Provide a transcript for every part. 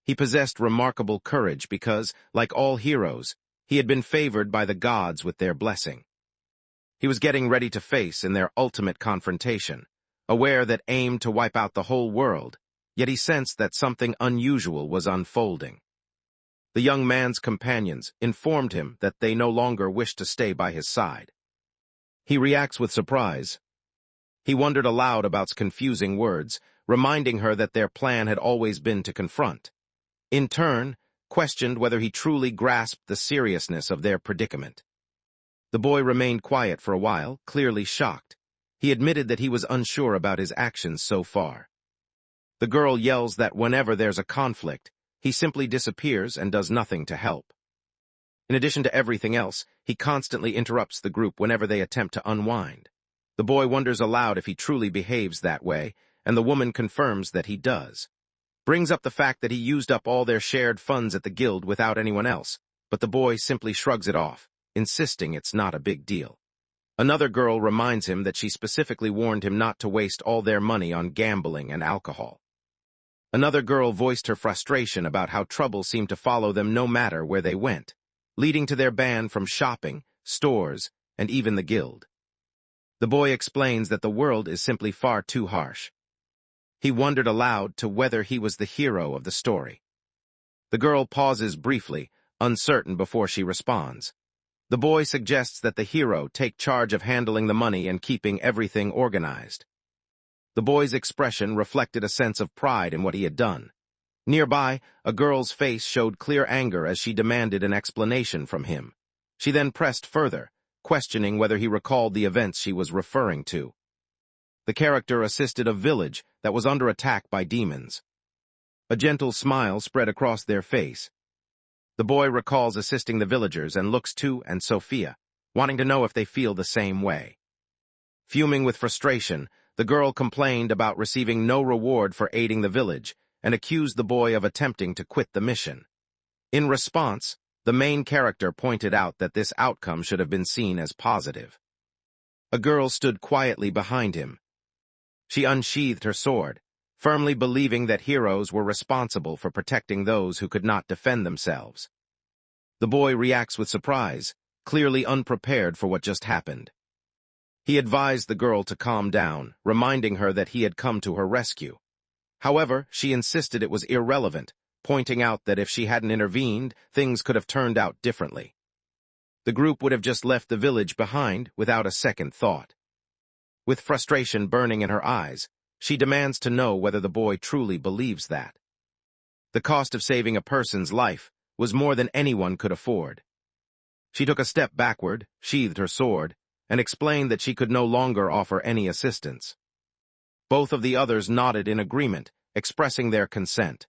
He possessed remarkable courage because, like all heroes, he had been favored by the gods with their blessing. He was getting ready to face in their ultimate confrontation, aware that aimed to wipe out the whole world, yet he sensed that something unusual was unfolding. The young man's companions informed him that they no longer wished to stay by his side. He reacts with surprise. He wondered aloud about confusing words, reminding her that their plan had always been to confront. In turn, questioned whether he truly grasped the seriousness of their predicament. The boy remained quiet for a while, clearly shocked. He admitted that he was unsure about his actions so far. The girl yells that whenever there's a conflict, he simply disappears and does nothing to help. In addition to everything else, he constantly interrupts the group whenever they attempt to unwind. The boy wonders aloud if he truly behaves that way, and the woman confirms that he does. Brings up the fact that he used up all their shared funds at the guild without anyone else, but the boy simply shrugs it off, insisting it's not a big deal. Another girl reminds him that she specifically warned him not to waste all their money on gambling and alcohol. Another girl voiced her frustration about how trouble seemed to follow them no matter where they went, leading to their ban from shopping, stores, and even the guild. The boy explains that the world is simply far too harsh. He wondered aloud to whether he was the hero of the story. The girl pauses briefly, uncertain before she responds. The boy suggests that the hero take charge of handling the money and keeping everything organized. The boy's expression reflected a sense of pride in what he had done. Nearby, a girl's face showed clear anger as she demanded an explanation from him. She then pressed further, questioning whether he recalled the events she was referring to. The character assisted a village that was under attack by demons. A gentle smile spread across their face. The boy recalls assisting the villagers and looks to and Sophia, wanting to know if they feel the same way. Fuming with frustration, the girl complained about receiving no reward for aiding the village and accused the boy of attempting to quit the mission. In response, the main character pointed out that this outcome should have been seen as positive. A girl stood quietly behind him. She unsheathed her sword, firmly believing that heroes were responsible for protecting those who could not defend themselves. The boy reacts with surprise, clearly unprepared for what just happened. He advised the girl to calm down, reminding her that he had come to her rescue. However, she insisted it was irrelevant, pointing out that if she hadn't intervened, things could have turned out differently. The group would have just left the village behind without a second thought. With frustration burning in her eyes, she demands to know whether the boy truly believes that. The cost of saving a person's life was more than anyone could afford. She took a step backward, sheathed her sword, and explained that she could no longer offer any assistance. Both of the others nodded in agreement, expressing their consent.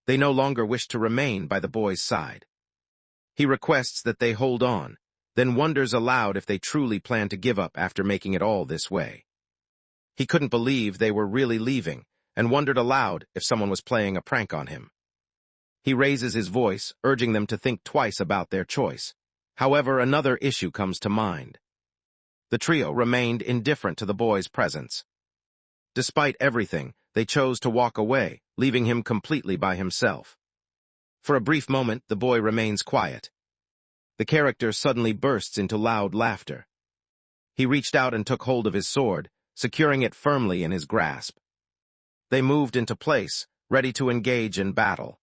They no longer wished to remain by the boy's side. He requests that they hold on, then wonders aloud if they truly plan to give up after making it all this way. He couldn't believe they were really leaving, and wondered aloud if someone was playing a prank on him. He raises his voice, urging them to think twice about their choice. However, another issue comes to mind. The trio remained indifferent to the boy's presence. Despite everything, they chose to walk away, leaving him completely by himself. For a brief moment, the boy remains quiet. The character suddenly bursts into loud laughter. He reached out and took hold of his sword, securing it firmly in his grasp. They moved into place, ready to engage in battle.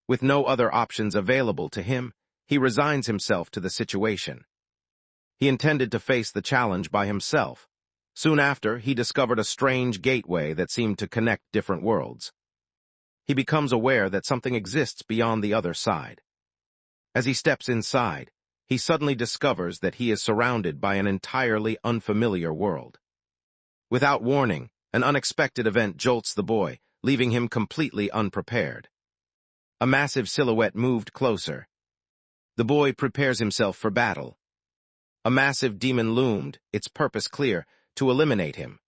With no other options available to him, he resigns himself to the situation. He intended to face the challenge by himself. Soon after, he discovered a strange gateway that seemed to connect different worlds. He becomes aware that something exists beyond the other side. As he steps inside, he suddenly discovers that he is surrounded by an entirely unfamiliar world. Without warning, an unexpected event jolts the boy, leaving him completely unprepared. A massive silhouette moved closer. The boy prepares himself for battle. A massive demon loomed, its purpose clear, to eliminate him.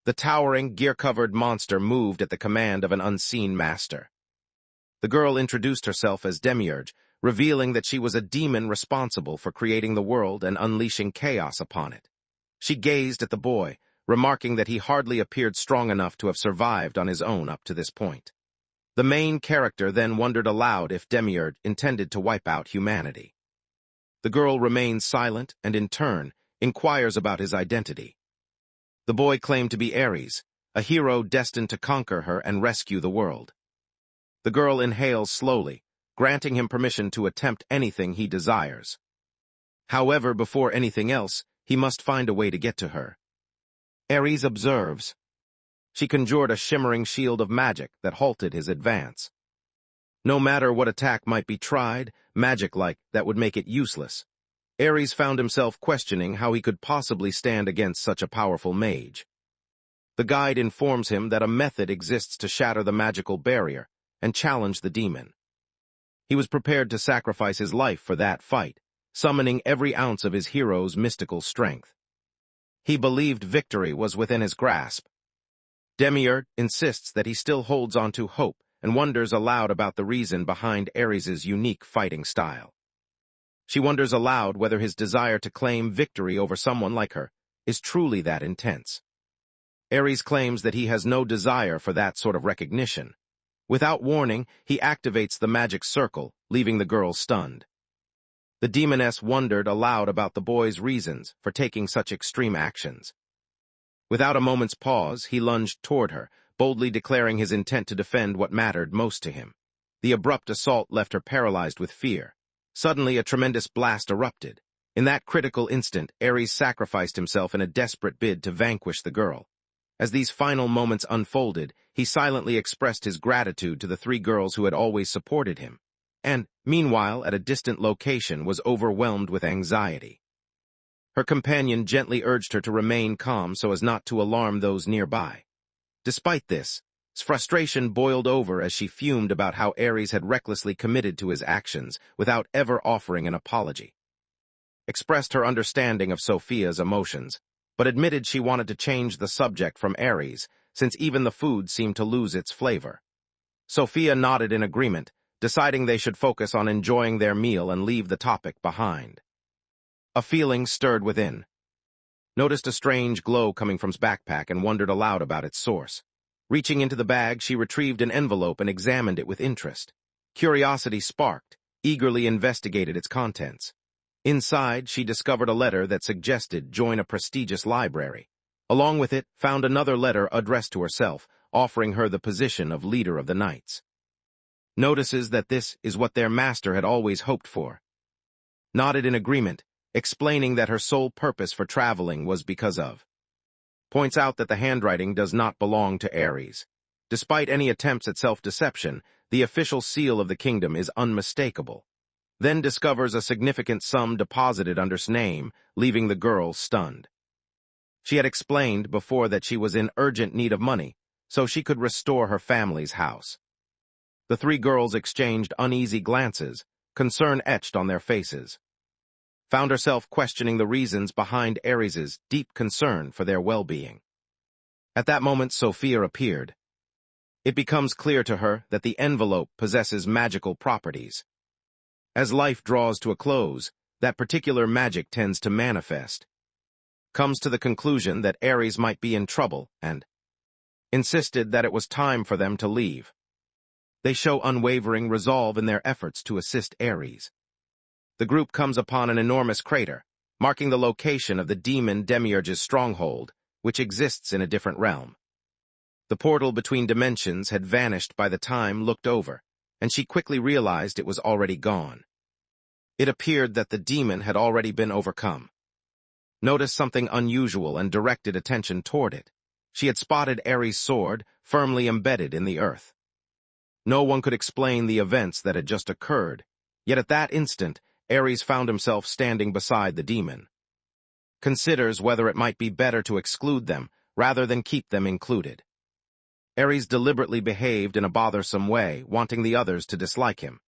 The towering, gear-covered monster moved at the command of an unseen master. The girl introduced herself as Demiurge, revealing that she was a demon responsible for creating the world and unleashing chaos upon it. She gazed at the boy, remarking that he hardly appeared strong enough to have survived on his own up to this point. The main character then wondered aloud if Demiurge intended to wipe out humanity. The girl remains silent and, in turn, inquires about his identity. The boy claimed to be Ares, a hero destined to conquer her and rescue the world. The girl inhales slowly, granting him permission to attempt anything he desires. However, before anything else, he must find a way to get to her. Ares observes. She conjured a shimmering shield of magic that halted his advance. No matter what attack might be tried, magic-like, that would make it useless. Ares found himself questioning how he could possibly stand against such a powerful mage. The guide informs him that a method exists to shatter the magical barrier and challenge the demon. He was prepared to sacrifice his life for that fight, summoning every ounce of his hero's mystical strength. He believed victory was within his grasp. Demiurge insists that he still holds on to hope and wonders aloud about the reason behind Ares's unique fighting style. She wonders aloud whether his desire to claim victory over someone like her is truly that intense. Ares claims that he has no desire for that sort of recognition. Without warning, he activates the magic circle, leaving the girl stunned. The demoness wondered aloud about the boy's reasons for taking such extreme actions. Without a moment's pause, he lunged toward her, boldly declaring his intent to defend what mattered most to him. The abrupt assault left her paralyzed with fear. Suddenly, a tremendous blast erupted. In that critical instant, Ares sacrificed himself in a desperate bid to vanquish the girl. As these final moments unfolded, he silently expressed his gratitude to the three girls who had always supported him, and, meanwhile, at a distant location, was overwhelmed with anxiety. Her companion gently urged her to remain calm so as not to alarm those nearby. Despite this, frustration boiled over as she fumed about how Ares had recklessly committed to his actions without ever offering an apology. Expressed her understanding of Sophia's emotions, but admitted she wanted to change the subject from Ares, since even the food seemed to lose its flavor. Sophia nodded in agreement, deciding they should focus on enjoying their meal and leave the topic behind. A feeling stirred within. Noticed a strange glow coming from his backpack and wondered aloud about its source. Reaching into the bag, she retrieved an envelope and examined it with interest. Curiosity sparked, eagerly investigated its contents. Inside, she discovered a letter that suggested join a prestigious library. Along with it, found another letter addressed to herself, offering her the position of leader of the knights. Notices that this is what their master had always hoped for. Nodded in agreement, explaining that her sole purpose for traveling was because of. Points out that the handwriting does not belong to Ares. Despite any attempts at self-deception, the official seal of the kingdom is unmistakable. Then discovers a significant sum deposited under his name, leaving the girl stunned. She had explained before that she was in urgent need of money, so she could restore her family's house. The three girls exchanged uneasy glances, concern etched on their faces. Found herself questioning the reasons behind Ares's deep concern for their well-being. At that moment, Sophia appeared. It becomes clear to her that the envelope possesses magical properties. As life draws to a close, that particular magic tends to manifest. Comes to the conclusion that Ares might be in trouble and insisted that it was time for them to leave. They show unwavering resolve in their efforts to assist Ares. The group comes upon an enormous crater, marking the location of the demon Demiurge's stronghold, which exists in a different realm. The portal between dimensions had vanished by the time looked over, and she quickly realized it was already gone. It appeared that the demon had already been overcome. Noticed something unusual and directed attention toward it. She had spotted Ares' sword, firmly embedded in the earth. No one could explain the events that had just occurred, yet at that instant, Ares found himself standing beside the demon. Considers whether it might be better to exclude them, rather than keep them included. Ares deliberately behaved in a bothersome way, wanting the others to dislike him.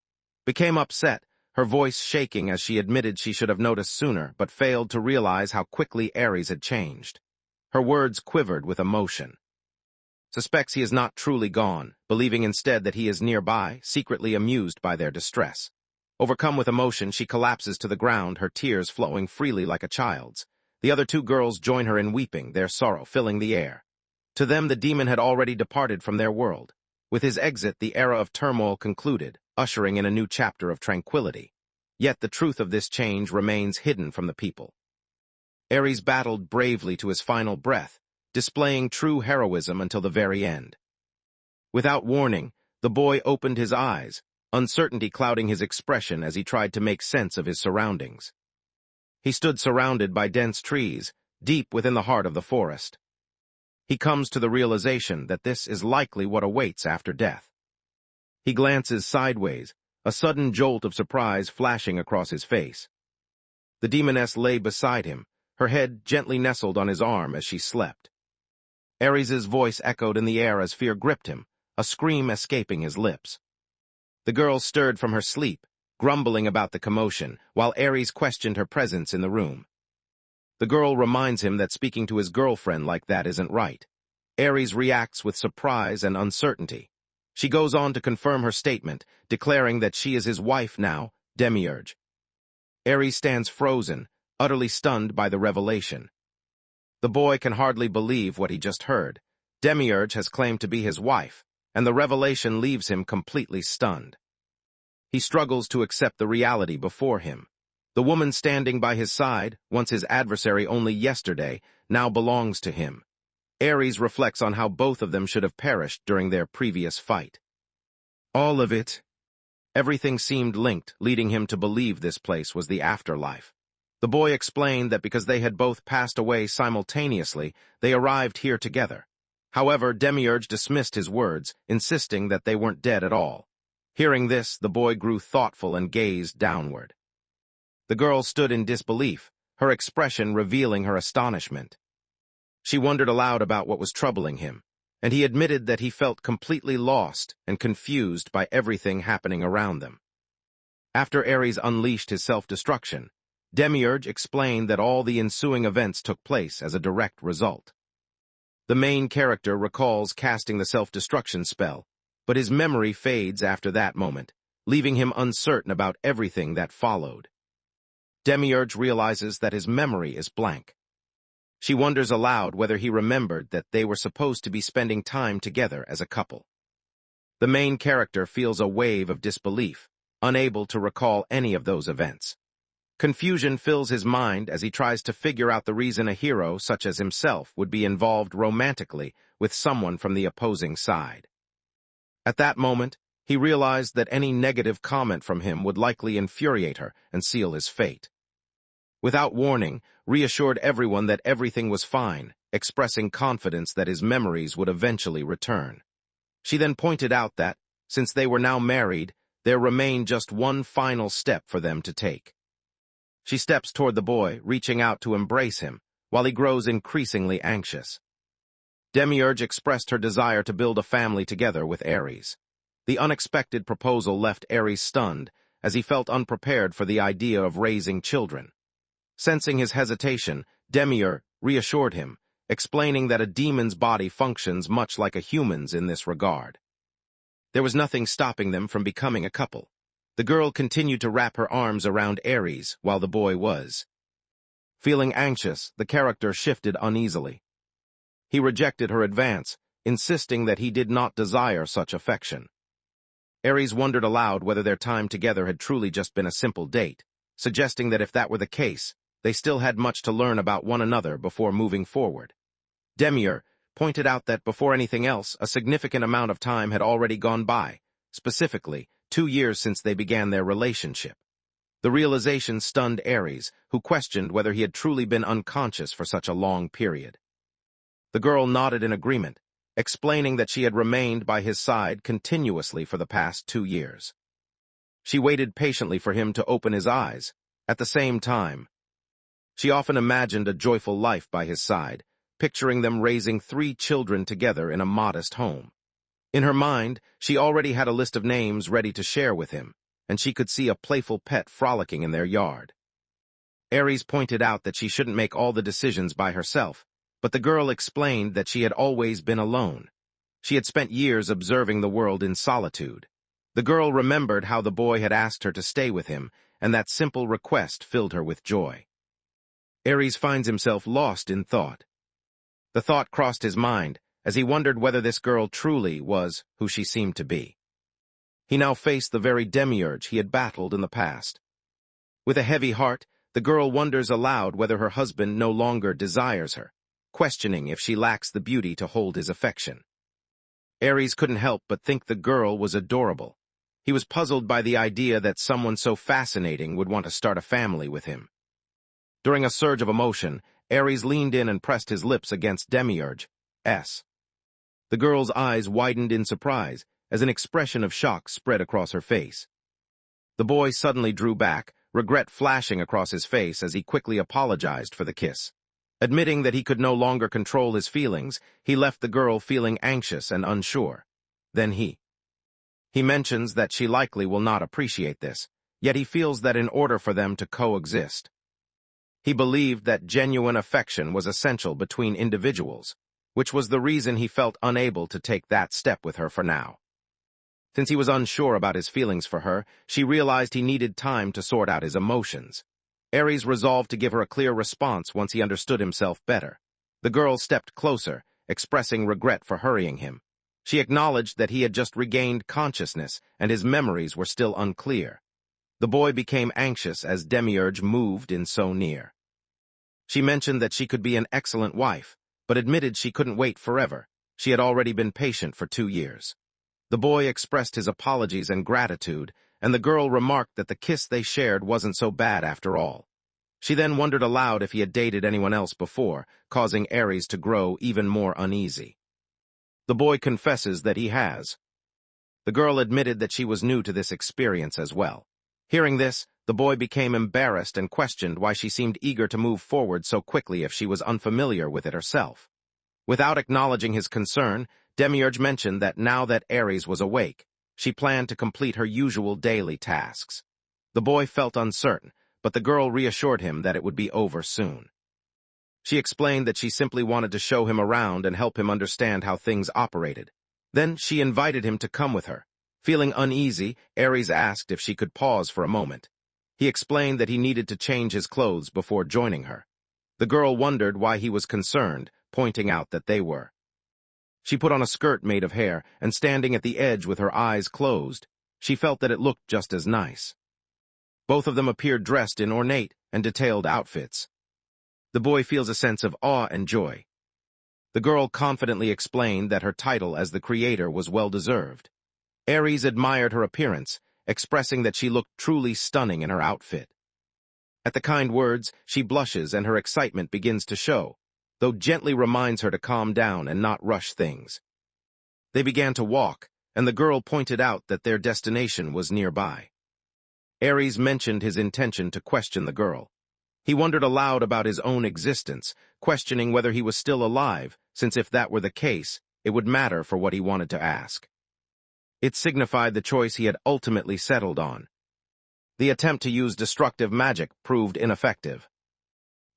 Became upset, her voice shaking as she admitted she should have noticed sooner, but failed to realize how quickly Ares had changed. Her words quivered with emotion. Suspects he is not truly gone, believing instead that he is nearby, secretly amused by their distress. Overcome with emotion, she collapses to the ground, her tears flowing freely like a child's. The other two girls join her in weeping, their sorrow filling the air. To them, the demon had already departed from their world. With his exit, the era of turmoil concluded, ushering in a new chapter of tranquility. Yet the truth of this change remains hidden from the people. Ares battled bravely to his final breath, displaying true heroism until the very end. Without warning, the boy opened his eyes, uncertainty clouding his expression as he tried to make sense of his surroundings. He stood surrounded by dense trees, deep within the heart of the forest. He comes to the realization that this is likely what awaits after death. He glances sideways, a sudden jolt of surprise flashing across his face. The demoness lay beside him, her head gently nestled on his arm as she slept. Ares's voice echoed in the air as fear gripped him, a scream escaping his lips. The girl stirred from her sleep, grumbling about the commotion, while Ares questioned her presence in the room. The girl reminds him that speaking to his girlfriend like that isn't right. Ares reacts with surprise and uncertainty. She goes on to confirm her statement, declaring that she is his wife now, Demiurge. Ares stands frozen, utterly stunned by the revelation. The boy can hardly believe what he just heard. Demiurge has claimed to be his wife, and the revelation leaves him completely stunned. He struggles to accept the reality before him. The woman standing by his side, once his adversary only yesterday, now belongs to him. Ares reflects on how both of them should have perished during their previous fight. All of it. Everything seemed linked, leading him to believe this place was the afterlife. The boy explained that because they had both passed away simultaneously, they arrived here together. However, Demiurge dismissed his words, insisting that they weren't dead at all. Hearing this, the boy grew thoughtful and gazed downward. The girl stood in disbelief, her expression revealing her astonishment. She wondered aloud about what was troubling him, and he admitted that he felt completely lost and confused by everything happening around them. After Ares unleashed his self-destruction, Demiurge explained that all the ensuing events took place as a direct result. The main character recalls casting the self-destruction spell, but his memory fades after that moment, leaving him uncertain about everything that followed. Demiurge realizes that his memory is blank. She wonders aloud whether he remembered that they were supposed to be spending time together as a couple. The main character feels a wave of disbelief, unable to recall any of those events. Confusion fills his mind as he tries to figure out the reason a hero such as himself would be involved romantically with someone from the opposing side. At that moment, he realized that any negative comment from him would likely infuriate her and seal his fate. Without warning, reassured everyone that everything was fine, expressing confidence that his memories would eventually return. She then pointed out that, since they were now married, there remained just one final step for them to take. She steps toward the boy, reaching out to embrace him, while he grows increasingly anxious. Demiurge expressed her desire to build a family together with Ares. The unexpected proposal left Ares stunned, as he felt unprepared for the idea of raising children. Sensing his hesitation, Demiurge reassured him, explaining that a demon's body functions much like a human's in this regard. There was nothing stopping them from becoming a couple. The girl continued to wrap her arms around Ares while the boy was. Feeling anxious, the character shifted uneasily. He rejected her advance, insisting that he did not desire such affection. Ares wondered aloud whether their time together had truly just been a simple date, suggesting that if that were the case, they still had much to learn about one another before moving forward. Demiurge pointed out that before anything else, a significant amount of time had already gone by, specifically 2 years since they began their relationship. The realization stunned Ares, who questioned whether he had truly been unconscious for such a long period. The girl nodded in agreement, explaining that she had remained by his side continuously for the past 2 years. She waited patiently for him to open his eyes. At the same time, she often imagined a joyful life by his side, picturing them raising 3 children together in a modest home. In her mind, she already had a list of names ready to share with him, and she could see a playful pet frolicking in their yard. Ares pointed out that she shouldn't make all the decisions by herself, but the girl explained that she had always been alone. She had spent years observing the world in solitude. The girl remembered how the boy had asked her to stay with him, and that simple request filled her with joy. Ares finds himself lost in thought. The thought crossed his mind, as he wondered whether this girl truly was who she seemed to be. He now faced the very demiurge he had battled in the past. With a heavy heart, the girl wonders aloud whether her husband no longer desires her, questioning if she lacks the beauty to hold his affection. Ares couldn't help but think the girl was adorable. He was puzzled by the idea that someone so fascinating would want to start a family with him. During a surge of emotion, Ares leaned in and pressed his lips against Demiurge's. The girl's eyes widened in surprise as an expression of shock spread across her face. The boy suddenly drew back, regret flashing across his face as he quickly apologized for the kiss. Admitting that he could no longer control his feelings, he left the girl feeling anxious and unsure. Then he mentions that she likely will not appreciate this, yet he feels that in order for them to coexist. He believed that genuine affection was essential between individuals, which was the reason he felt unable to take that step with her for now. Since he was unsure about his feelings for her, she realized he needed time to sort out his emotions. Ares resolved to give her a clear response once he understood himself better. The girl stepped closer, expressing regret for hurrying him. She acknowledged that he had just regained consciousness and his memories were still unclear. The boy became anxious as Demiurge moved in so near. She mentioned that she could be an excellent wife, but admitted she couldn't wait forever. She had already been patient for 2 years. The boy expressed his apologies and gratitude, and the girl remarked that the kiss they shared wasn't so bad after all. She then wondered aloud if he had dated anyone else before, causing Ares to grow even more uneasy. The boy confesses that he has. The girl admitted that she was new to this experience as well. Hearing this, the boy became embarrassed and questioned why she seemed eager to move forward so quickly if she was unfamiliar with it herself. Without acknowledging his concern, Demiurge mentioned that now that Ares was awake, she planned to complete her usual daily tasks. The boy felt uncertain, but the girl reassured him that it would be over soon. She explained that she simply wanted to show him around and help him understand how things operated. Then she invited him to come with her. Feeling uneasy, Ares asked if she could pause for a moment. He explained that he needed to change his clothes before joining her. The girl wondered why he was concerned, pointing out that they were. She put on a skirt made of hair, and standing at the edge with her eyes closed, she felt that it looked just as nice. Both of them appeared dressed in ornate and detailed outfits. The boy feels a sense of awe and joy. The girl confidently explained that her title as the creator was well-deserved. Ares admired her appearance, expressing that she looked truly stunning in her outfit. At the kind words, she blushes and her excitement begins to show, though gently reminds her to calm down and not rush things. They began to walk, and the girl pointed out that their destination was nearby. Ares mentioned his intention to question the girl. He wondered aloud about his own existence, questioning whether he was still alive, since if that were the case, it would matter for what he wanted to ask. It signified the choice he had ultimately settled on. The attempt to use destructive magic proved ineffective.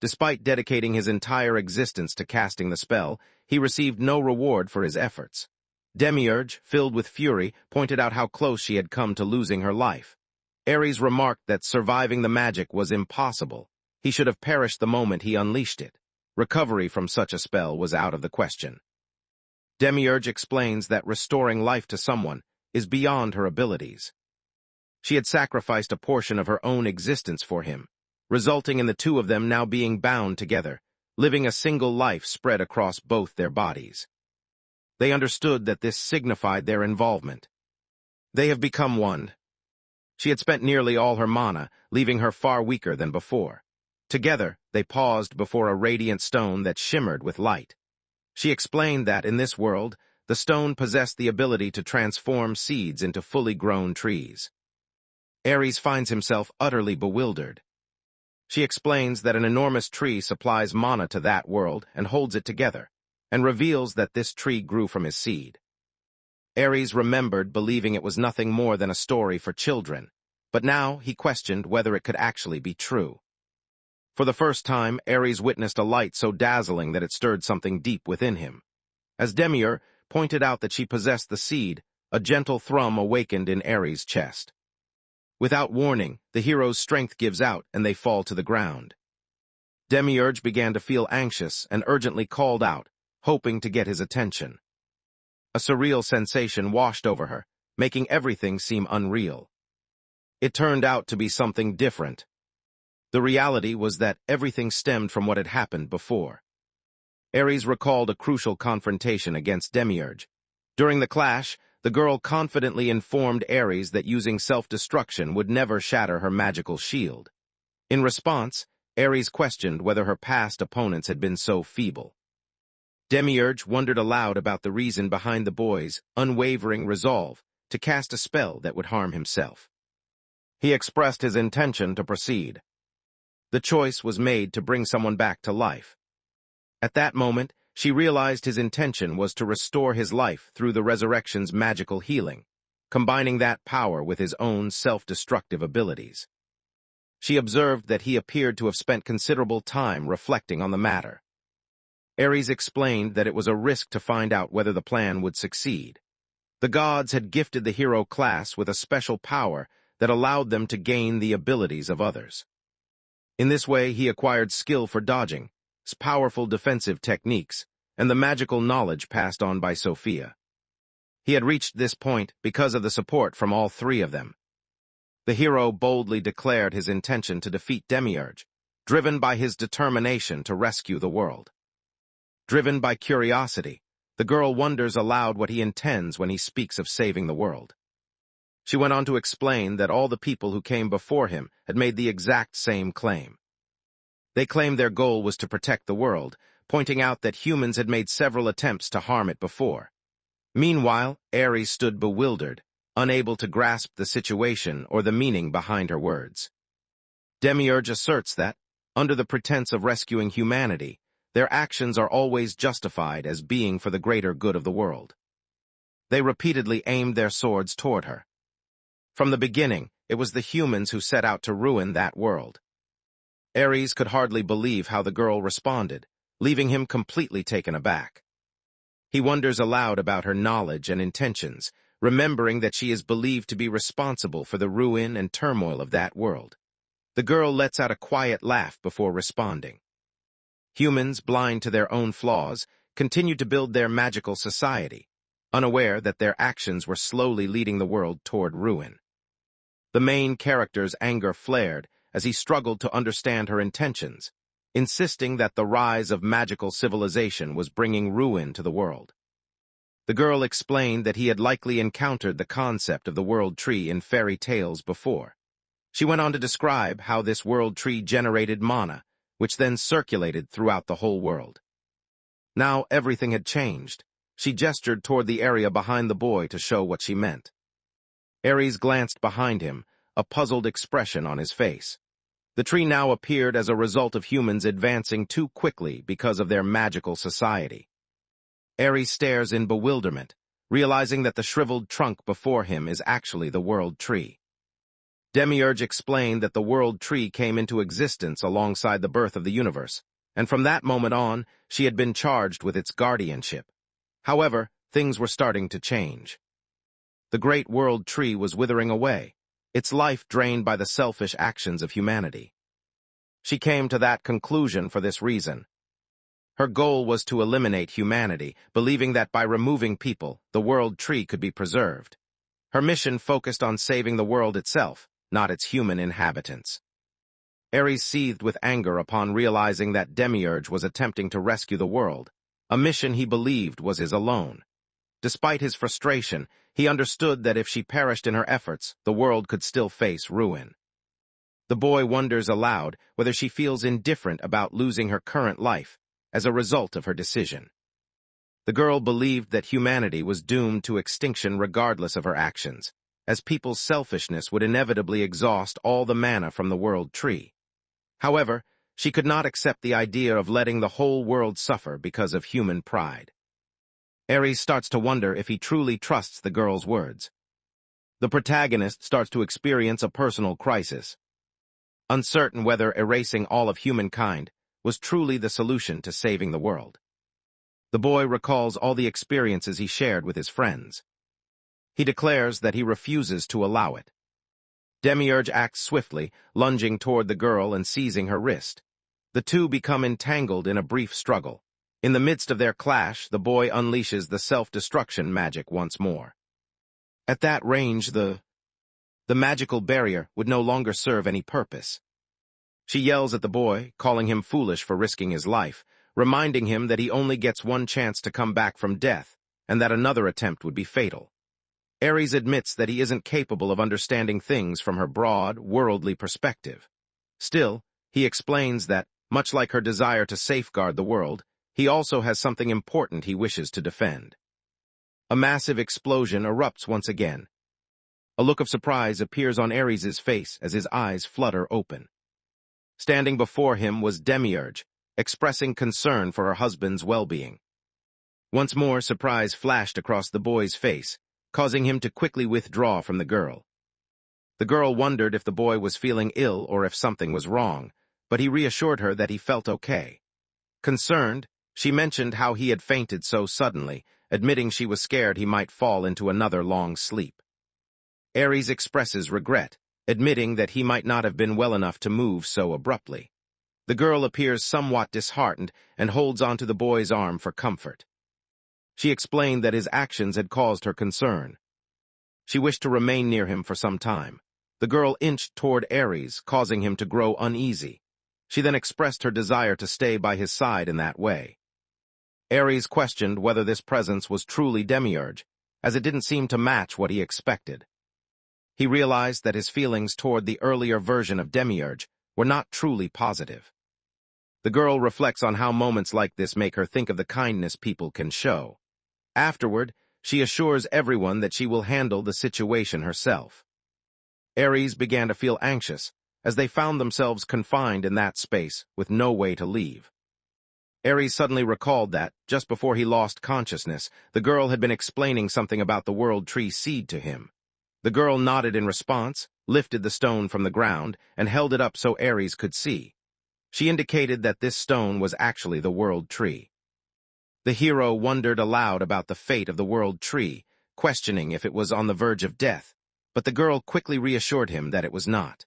Despite dedicating his entire existence to casting the spell, he received no reward for his efforts. Demiurge, filled with fury, pointed out how close she had come to losing her life. Ares remarked that surviving the magic was impossible. He should have perished the moment he unleashed it. Recovery from such a spell was out of the question. Demiurge explains that restoring life to someone is beyond her abilities. She had sacrificed a portion of her own existence for him, resulting in the two of them now being bound together, living a single life spread across both their bodies. They understood that this signified their involvement. They have become one. She had spent nearly all her mana, leaving her far weaker than before. Together, they paused before a radiant stone that shimmered with light. She explained that, in this world, the stone possessed the ability to transform seeds into fully grown trees. Ares finds himself utterly bewildered. She explains that an enormous tree supplies mana to that world and holds it together, and reveals that this tree grew from his seed. Ares remembered believing it was nothing more than a story for children, but now he questioned whether it could actually be true. For the first time, Ares witnessed a light so dazzling that it stirred something deep within him. As Demiurge pointed out that she possessed the seed, a gentle thrum awakened in Ares' chest. Without warning, the hero's strength gives out and they fall to the ground. Demiurge began to feel anxious and urgently called out, hoping to get his attention. A surreal sensation washed over her, making everything seem unreal. It turned out to be something different. The reality was that everything stemmed from what had happened before. Ares recalled a crucial confrontation against Demiurge. During the clash, the girl confidently informed Ares that using self-destruction would never shatter her magical shield. In response, Ares questioned whether her past opponents had been so feeble. Demiurge wondered aloud about the reason behind the boy's unwavering resolve to cast a spell that would harm himself. He expressed his intention to proceed. The choice was made to bring someone back to life. At that moment, she realized his intention was to restore his life through the resurrection's magical healing, combining that power with his own self-destructive abilities. She observed that he appeared to have spent considerable time reflecting on the matter. Ares explained that it was a risk to find out whether the plan would succeed. The gods had gifted the hero class with a special power that allowed them to gain the abilities of others. In this way, he acquired skill for dodging, powerful defensive techniques, and the magical knowledge passed on by Sophia. He had reached this point because of the support from all three of them. The hero boldly declared his intention to defeat Demiurge, driven by his determination to rescue the world. Driven by curiosity, the girl wonders aloud what he intends when he speaks of saving the world. She went on to explain that all the people who came before him had made the exact same claim. They claimed their goal was to protect the world, pointing out that humans had made several attempts to harm it before. Meanwhile, Ares stood bewildered, unable to grasp the situation or the meaning behind her words. Demiurge asserts that, under the pretense of rescuing humanity, their actions are always justified as being for the greater good of the world. They repeatedly aimed their swords toward her. From the beginning, it was the humans who set out to ruin that world. Ares could hardly believe how the girl responded, leaving him completely taken aback. He wonders aloud about her knowledge and intentions, remembering that she is believed to be responsible for the ruin and turmoil of that world. The girl lets out a quiet laugh before responding. Humans, blind to their own flaws, continued to build their magical society, unaware that their actions were slowly leading the world toward ruin. The main character's anger flared as he struggled to understand her intentions, insisting that the rise of magical civilization was bringing ruin to the world. The girl explained that he had likely encountered the concept of the world tree in fairy tales before. She went on to describe how this world tree generated mana, which then circulated throughout the whole world. Now everything had changed. She gestured toward the area behind the boy to show what she meant. Ares glanced behind him, a puzzled expression on his face. The tree now appeared as a result of humans advancing too quickly because of their magical society. Ares stares in bewilderment, realizing that the shriveled trunk before him is actually the world tree. Demiurge explained that the world tree came into existence alongside the birth of the universe, and from that moment on, she had been charged with its guardianship. However, things were starting to change. The great world tree was withering away, its life drained by the selfish actions of humanity. She came to that conclusion for this reason. Her goal was to eliminate humanity, believing that by removing people, the world tree could be preserved. Her mission focused on saving the world itself, not its human inhabitants. Ares seethed with anger upon realizing that Demiurge was attempting to rescue the world, a mission he believed was his alone. Despite his frustration, he understood that if she perished in her efforts, the world could still face ruin. The boy wonders aloud whether she feels indifferent about losing her current life as a result of her decision. The girl believed that humanity was doomed to extinction regardless of her actions, as people's selfishness would inevitably exhaust all the mana from the world tree. However, she could not accept the idea of letting the whole world suffer because of human pride. Ares starts to wonder if he truly trusts the girl's words. The protagonist starts to experience a personal crisis, uncertain whether erasing all of humankind was truly the solution to saving the world. The boy recalls all the experiences he shared with his friends. He declares that he refuses to allow it. Demiurge acts swiftly, lunging toward the girl and seizing her wrist. The two become entangled in a brief struggle. In the midst of their clash, the boy unleashes the self-destruction magic once more. At that range, the magical barrier would no longer serve any purpose. She yells at the boy, calling him foolish for risking his life, reminding him that he only gets one chance to come back from death, and that another attempt would be fatal. Ares admits that he isn't capable of understanding things from her broad, worldly perspective. Still, he explains that, much like her desire to safeguard the world, he also has something important he wishes to defend. A massive explosion erupts once again. A look of surprise appears on Ares's face as his eyes flutter open. Standing before him was Demiurge, expressing concern for her husband's well-being. Once more, surprise flashed across the boy's face, causing him to quickly withdraw from the girl. The girl wondered if the boy was feeling ill or if something was wrong, but he reassured her that he felt okay. Concerned, she mentioned how he had fainted so suddenly, admitting she was scared he might fall into another long sleep. Ares expresses regret, admitting that he might not have been well enough to move so abruptly. The girl appears somewhat disheartened and holds onto the boy's arm for comfort. She explained that his actions had caused her concern. She wished to remain near him for some time. The girl inched toward Ares, causing him to grow uneasy. She then expressed her desire to stay by his side in that way. Ares questioned whether this presence was truly Demiurge, as it didn't seem to match what he expected. He realized that his feelings toward the earlier version of Demiurge were not truly positive. The girl reflects on how moments like this make her think of the kindness people can show. Afterward, she assures everyone that she will handle the situation herself. Ares began to feel anxious, as they found themselves confined in that space with no way to leave. Ares suddenly recalled that, just before he lost consciousness, the girl had been explaining something about the World Tree seed to him. The girl nodded in response, lifted the stone from the ground, and held it up so Ares could see. She indicated that this stone was actually the World Tree. The hero wondered aloud about the fate of the World Tree, questioning if it was on the verge of death, but the girl quickly reassured him that it was not.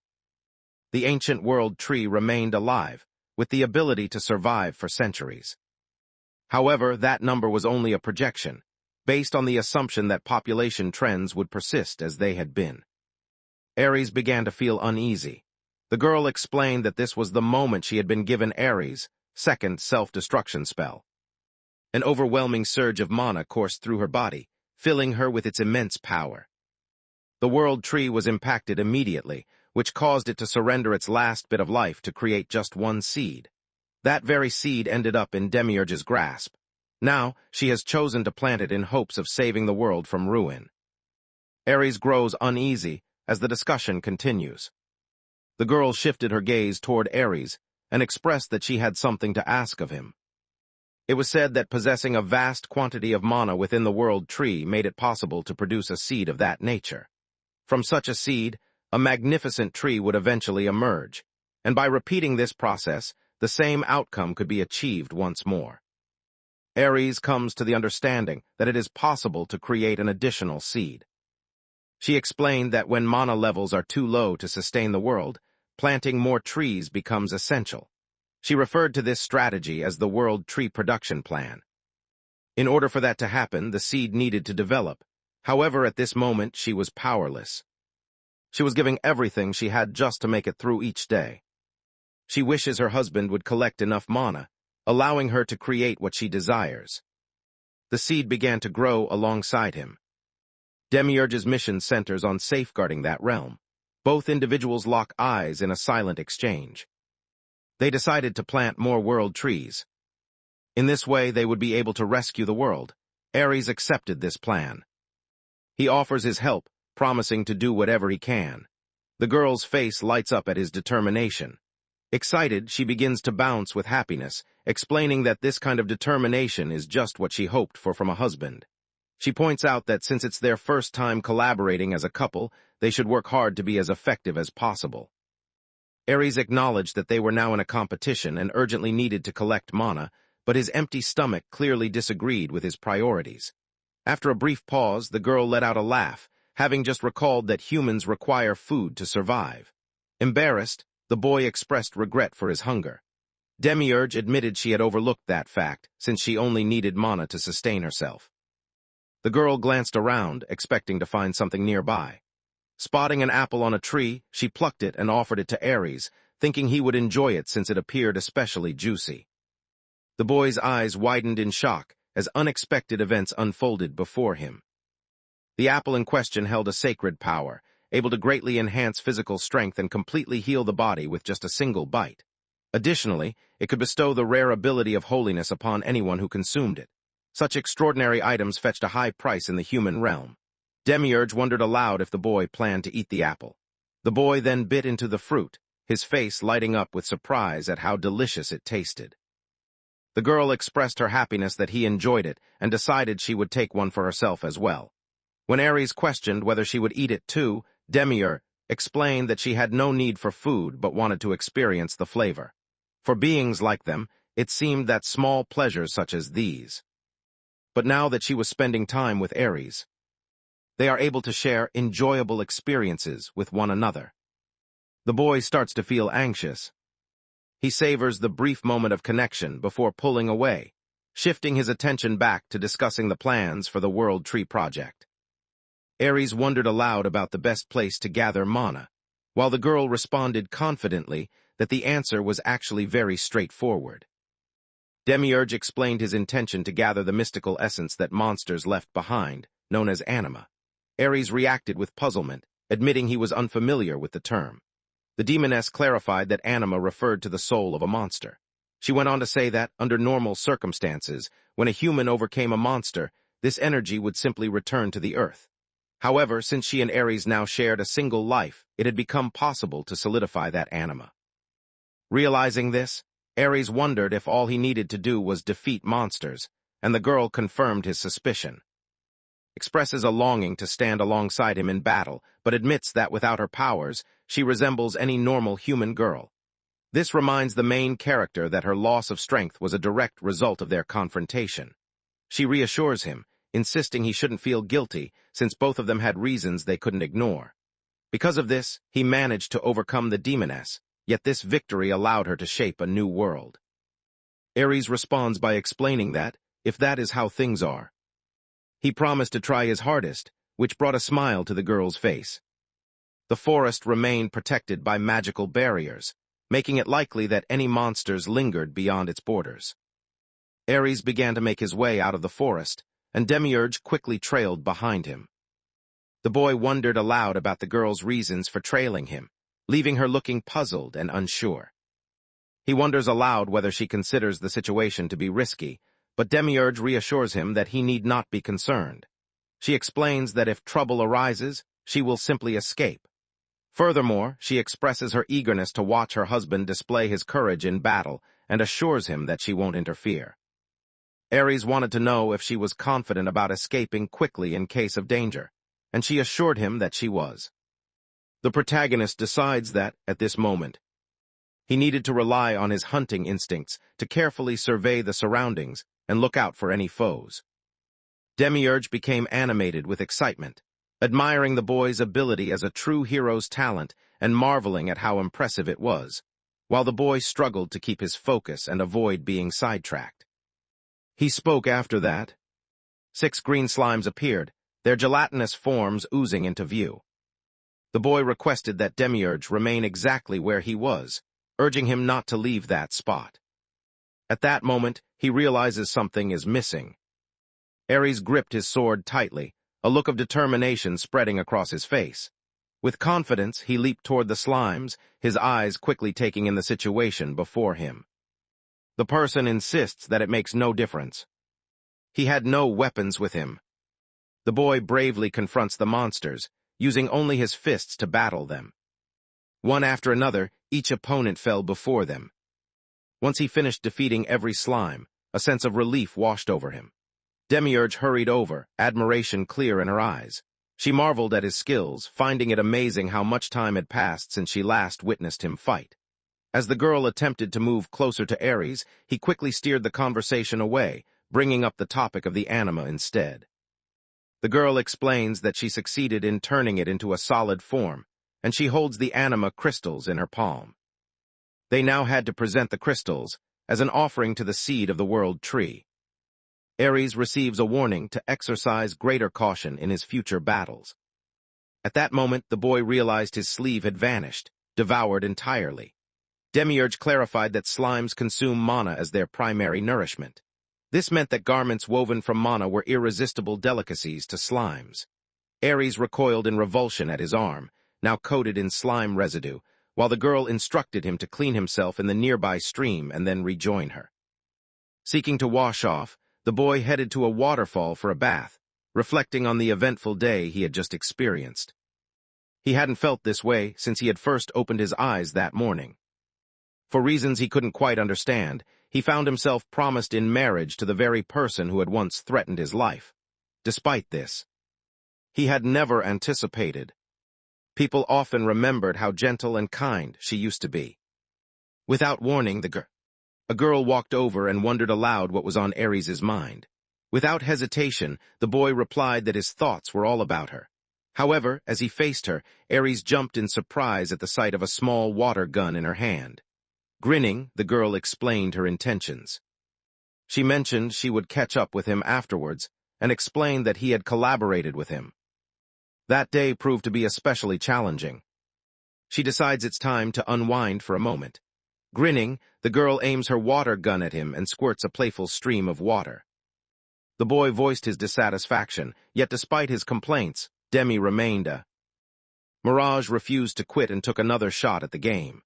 The ancient World Tree remained alive, with the ability to survive for centuries. However, that number was only a projection, based on the assumption that population trends would persist as they had been. Ares began to feel uneasy. The girl explained that this was the moment she had been given Ares' second self-destruction spell. An overwhelming surge of mana coursed through her body, filling her with its immense power. The World Tree was impacted immediately, which caused it to surrender its last bit of life to create just one seed. That very seed ended up in Demiurge's grasp. Now, she has chosen to plant it in hopes of saving the world from ruin. Ares grows uneasy as the discussion continues. The girl shifted her gaze toward Ares and expressed that she had something to ask of him. It was said that possessing a vast quantity of mana within the World Tree made it possible to produce a seed of that nature. From such a seed, a magnificent tree would eventually emerge, and by repeating this process, the same outcome could be achieved once more. Ares comes to the understanding that it is possible to create an additional seed. She explained that when mana levels are too low to sustain the world, planting more trees becomes essential. She referred to this strategy as the World Tree Production Plan. In order for that to happen, the seed needed to develop. However, at this moment, she was powerless. She was giving everything she had just to make it through each day. She wishes her husband would collect enough mana, allowing her to create what she desires. The seed began to grow alongside him. Demiurge's mission centers on safeguarding that realm. Both individuals lock eyes in a silent exchange. They decided to plant more world trees. In this way, they would be able to rescue the world. Ares accepted this plan. He offers his help, promising to do whatever he can. The girl's face lights up at his determination. Excited, she begins to bounce with happiness, explaining that this kind of determination is just what she hoped for from a husband. She points out that since it's their first time collaborating as a couple, they should work hard to be as effective as possible. Ares acknowledged that they were now in a competition and urgently needed to collect mana, but his empty stomach clearly disagreed with his priorities. After a brief pause, the girl let out a laugh, having just recalled that humans require food to survive. Embarrassed, the boy expressed regret for his hunger. Demiurge admitted she had overlooked that fact, since she only needed mana to sustain herself. The girl glanced around, expecting to find something nearby. Spotting an apple on a tree, she plucked it and offered it to Ares, thinking he would enjoy it since it appeared especially juicy. The boy's eyes widened in shock as unexpected events unfolded before him. The apple in question held a sacred power, able to greatly enhance physical strength and completely heal the body with just a single bite. Additionally, it could bestow the rare ability of holiness upon anyone who consumed it. Such extraordinary items fetched a high price in the human realm. Demiurge wondered aloud if the boy planned to eat the apple. The boy then bit into the fruit, his face lighting up with surprise at how delicious it tasted. The girl expressed her happiness that he enjoyed it and decided she would take one for herself as well. When Ares questioned whether she would eat it too, Demiurge explained that she had no need for food but wanted to experience the flavor. For beings like them, it seemed that small pleasures such as these. But now that she was spending time with Ares, they are able to share enjoyable experiences with one another. The boy starts to feel anxious. He savors the brief moment of connection before pulling away, shifting his attention back to discussing the plans for the World Tree Project. Ares wondered aloud about the best place to gather mana, while the girl responded confidently that the answer was actually very straightforward. Demiurge explained his intention to gather the mystical essence that monsters left behind, known as anima. Ares reacted with puzzlement, admitting he was unfamiliar with the term. The demoness clarified that anima referred to the soul of a monster. She went on to say that, under normal circumstances, when a human overcame a monster, this energy would simply return to the earth. However, since she and Ares now shared a single life, it had become possible to solidify that anima. Realizing this, Ares wondered if all he needed to do was defeat monsters, and the girl confirmed his suspicion. Expresses a longing to stand alongside him in battle, but admits that without her powers, she resembles any normal human girl. This reminds the main character that her loss of strength was a direct result of their confrontation. She reassures him, insisting he shouldn't feel guilty, since both of them had reasons they couldn't ignore. Because of this, he managed to overcome the demoness, yet this victory allowed her to shape a new world. Ares responds by explaining that, if that is how things are, he promised to try his hardest, which brought a smile to the girl's face. The forest remained protected by magical barriers, making it likely that any monsters lingered beyond its borders. Ares began to make his way out of the forest, and Demiurge quickly trailed behind him. The boy wondered aloud about the girl's reasons for trailing him, leaving her looking puzzled and unsure. He wonders aloud whether she considers the situation to be risky, but Demiurge reassures him that he need not be concerned. She explains that if trouble arises, she will simply escape. Furthermore, she expresses her eagerness to watch her husband display his courage in battle and assures him that she won't interfere. Ares wanted to know if she was confident about escaping quickly in case of danger, and she assured him that she was. The protagonist decides that, at this moment, he needed to rely on his hunting instincts to carefully survey the surroundings and look out for any foes. Demiurge became animated with excitement, admiring the boy's ability as a true hero's talent and marveling at how impressive it was, while the boy struggled to keep his focus and avoid being sidetracked. He spoke after that. 6 green slimes appeared, their gelatinous forms oozing into view. The boy requested that Demiurge remain exactly where he was, urging him not to leave that spot. At that moment, he realizes something is missing. Ares gripped his sword tightly, a look of determination spreading across his face. With confidence, he leaped toward the slimes, his eyes quickly taking in the situation before him. The person insists that it makes no difference. He had no weapons with him. The boy bravely confronts the monsters, using only his fists to battle them. One after another, each opponent fell before them. Once he finished defeating every slime, a sense of relief washed over him. Demiurge hurried over, admiration clear in her eyes. She marveled at his skills, finding it amazing how much time had passed since she last witnessed him fight. As the girl attempted to move closer to Ares, he quickly steered the conversation away, bringing up the topic of the anima instead. The girl explains that she succeeded in turning it into a solid form, and she holds the anima crystals in her palm. They now had to present the crystals, as an offering to the seed of the world tree. Ares receives a warning to exercise greater caution in his future battles. At that moment, the boy realized his sleeve had vanished, devoured entirely. Demiurge clarified that slimes consume mana as their primary nourishment. This meant that garments woven from mana were irresistible delicacies to slimes. Ares recoiled in revulsion at his arm, now coated in slime residue, while the girl instructed him to clean himself in the nearby stream and then rejoin her. Seeking to wash off, the boy headed to a waterfall for a bath, reflecting on the eventful day he had just experienced. He hadn't felt this way since he had first opened his eyes that morning. For reasons he couldn't quite understand, he found himself promised in marriage to the very person who had once threatened his life. Despite this, he had never anticipated. People often remembered how gentle and kind she used to be. Without warning, a girl walked over and wondered aloud what was on Ares's mind. Without hesitation, the boy replied that his thoughts were all about her. However, as he faced her, Ares jumped in surprise at the sight of a small water gun in her hand. Grinning, the girl explained her intentions. She mentioned she would catch up with him afterwards and explained that he had collaborated with him. That day proved to be especially challenging. She decides it's time to unwind for a moment. Grinning, the girl aims her water gun at him and squirts a playful stream of water. The boy voiced his dissatisfaction, yet despite his complaints, Demi remained a Mirage refused to quit and took another shot at the game.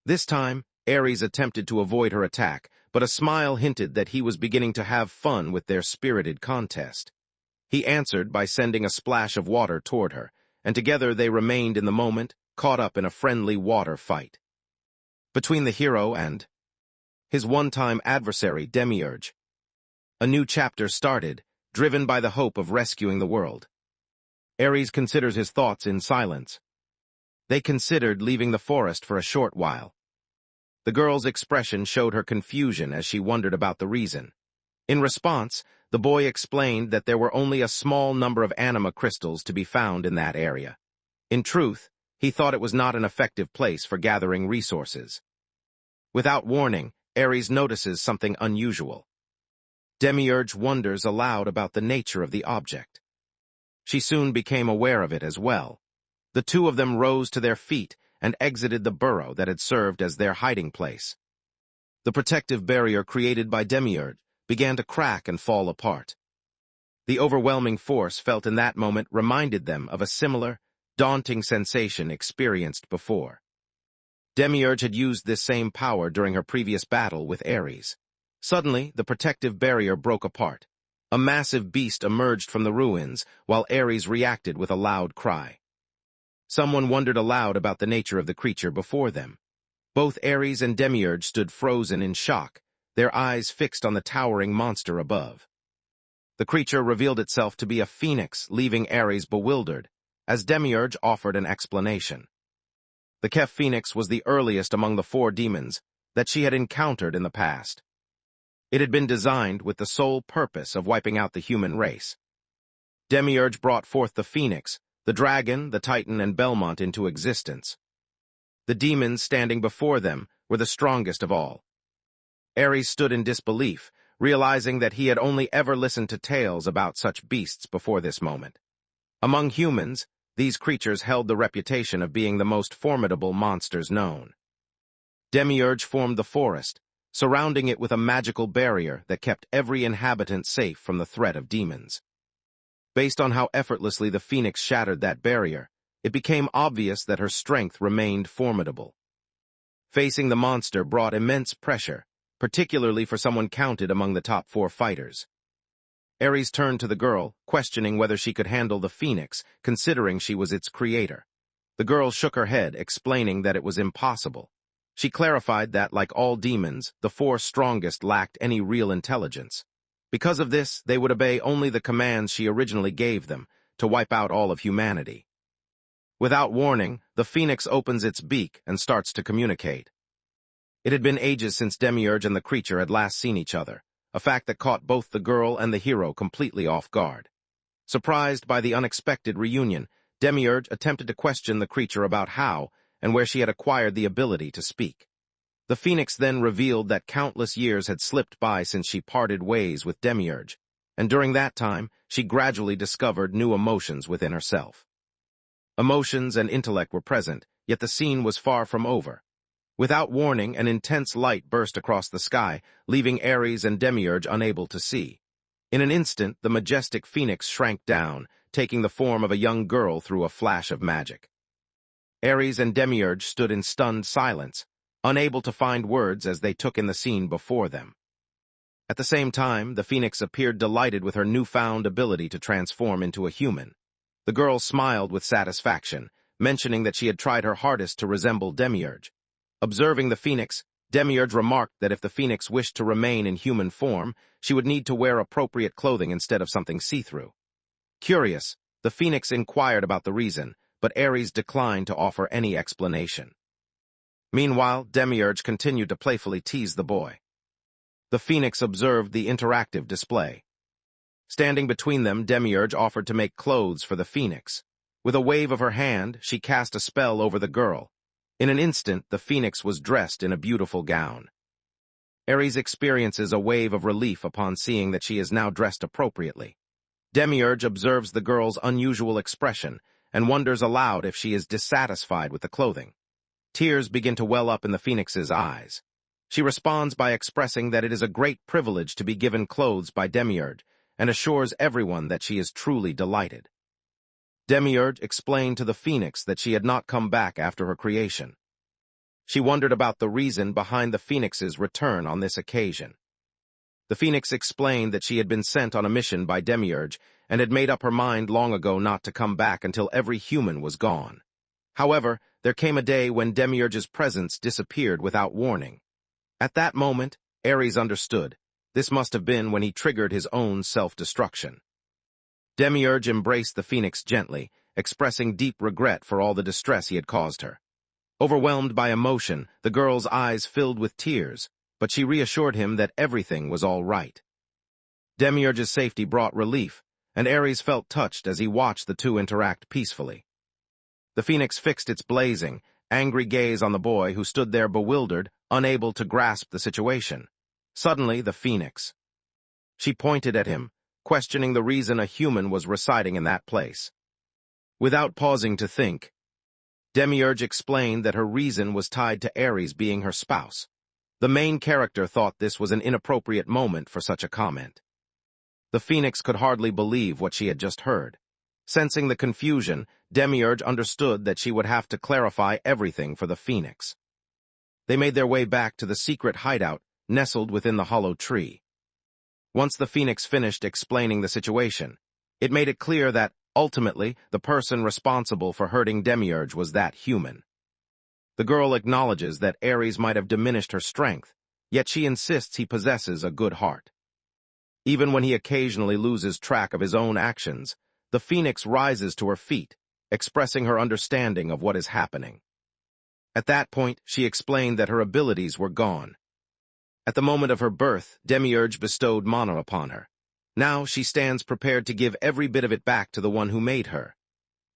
This time, Ares attempted to avoid her attack, but a smile hinted that he was beginning to have fun with their spirited contest. He answered by sending a splash of water toward her, and together they remained in the moment, caught up in a friendly water fight. Between the hero and his one-time adversary, Demiurge, a new chapter started, driven by the hope of rescuing the world. Ares considers his thoughts in silence. They considered leaving the forest for a short while. The girl's expression showed her confusion as she wondered about the reason. In response, the boy explained that there were only a small number of anima crystals to be found in that area. In truth, he thought it was not an effective place for gathering resources. Without warning, Ares notices something unusual. Demiurge wonders aloud about the nature of the object. She soon became aware of it as well. The two of them rose to their feet and exited the burrow that had served as their hiding place. The protective barrier created by Demiurge began to crack and fall apart. The overwhelming force felt in that moment reminded them of a similar, daunting sensation experienced before. Demiurge had used this same power during her previous battle with Ares. Suddenly, the protective barrier broke apart. A massive beast emerged from the ruins, while Ares reacted with a loud cry. Someone wondered aloud about the nature of the creature before them. Both Ares and Demiurge stood frozen in shock, their eyes fixed on the towering monster above. The creature revealed itself to be a phoenix, leaving Ares bewildered, as Demiurge offered an explanation. The Kef Phoenix was the earliest among the 4 demons that she had encountered in the past. It had been designed with the sole purpose of wiping out the human race. Demiurge brought forth the Phoenix, the dragon, the Titan, and Belmont into existence. The demons standing before them were the strongest of all. Ares stood in disbelief, realizing that he had only ever listened to tales about such beasts before this moment. Among humans, these creatures held the reputation of being the most formidable monsters known. Demiurge formed the forest, surrounding it with a magical barrier that kept every inhabitant safe from the threat of demons. Based on how effortlessly the Phoenix shattered that barrier, it became obvious that her strength remained formidable. Facing the monster brought immense pressure, particularly for someone counted among the top 4 fighters. Ares turned to the girl, questioning whether she could handle the Phoenix, considering she was its creator. The girl shook her head, explaining that it was impossible. She clarified that, like all demons, the 4 strongest lacked any real intelligence. Because of this, they would obey only the commands she originally gave them, to wipe out all of humanity. Without warning, the Phoenix opens its beak and starts to communicate. It had been ages since Demiurge and the creature had last seen each other, a fact that caught both the girl and the hero completely off guard. Surprised by the unexpected reunion, Demiurge attempted to question the creature about how and where she had acquired the ability to speak. The Phoenix then revealed that countless years had slipped by since she parted ways with Demiurge, and during that time, she gradually discovered new emotions within herself. Emotions and intellect were present, yet the scene was far from over. Without warning, an intense light burst across the sky, leaving Ares and Demiurge unable to see. In an instant, the majestic Phoenix shrank down, taking the form of a young girl through a flash of magic. Ares and Demiurge stood in stunned silence, unable to find words as they took in the scene before them. At the same time, the Phoenix appeared delighted with her newfound ability to transform into a human. The girl smiled with satisfaction, mentioning that she had tried her hardest to resemble Demiurge. Observing the Phoenix, Demiurge remarked that if the Phoenix wished to remain in human form, she would need to wear appropriate clothing instead of something see-through. Curious, the Phoenix inquired about the reason, but Ares declined to offer any explanation. Meanwhile, Demiurge continued to playfully tease the boy. The Phoenix observed the interactive display. Standing between them, Demiurge offered to make clothes for the Phoenix. With a wave of her hand, she cast a spell over the girl. In an instant, the Phoenix was dressed in a beautiful gown. Ares experiences a wave of relief upon seeing that she is now dressed appropriately. Demiurge observes the girl's unusual expression and wonders aloud if she is dissatisfied with the clothing. Tears begin to well up in the Phoenix's eyes. She responds by expressing that it is a great privilege to be given clothes by Demiurge and assures everyone that she is truly delighted. Demiurge explained to the Phoenix that she had not come back after her creation. She wondered about the reason behind the Phoenix's return on this occasion. The Phoenix explained that she had been sent on a mission by Demiurge and had made up her mind long ago not to come back until every human was gone. However, there came a day when Demiurge's presence disappeared without warning. At that moment, Ares understood. This must have been when he triggered his own self-destruction. Demiurge embraced the Phoenix gently, expressing deep regret for all the distress he had caused her. Overwhelmed by emotion, the girl's eyes filled with tears, but she reassured him that everything was all right. Demiurge's safety brought relief, and Ares felt touched as he watched the two interact peacefully. The Phoenix fixed its blazing, angry gaze on the boy who stood there bewildered, unable to grasp the situation. Suddenly, the Phoenix. She pointed at him, questioning the reason a human was residing in that place. Without pausing to think, Demiurge explained that her reason was tied to Ares being her spouse. The main character thought this was an inappropriate moment for such a comment. The Phoenix could hardly believe what she had just heard. Sensing the confusion, Demiurge understood that she would have to clarify everything for the Phoenix. They made their way back to the secret hideout, nestled within the hollow tree. Once the Phoenix finished explaining the situation, it made it clear that, ultimately, the person responsible for hurting Demiurge was that human. The girl acknowledges that Ares might have diminished her strength, yet she insists he possesses a good heart. Even when he occasionally loses track of his own actions, the Phoenix rises to her feet, expressing her understanding of what is happening. At that point, she explained that her abilities were gone. At the moment of her birth, Demiurge bestowed mana upon her. Now she stands prepared to give every bit of it back to the one who made her.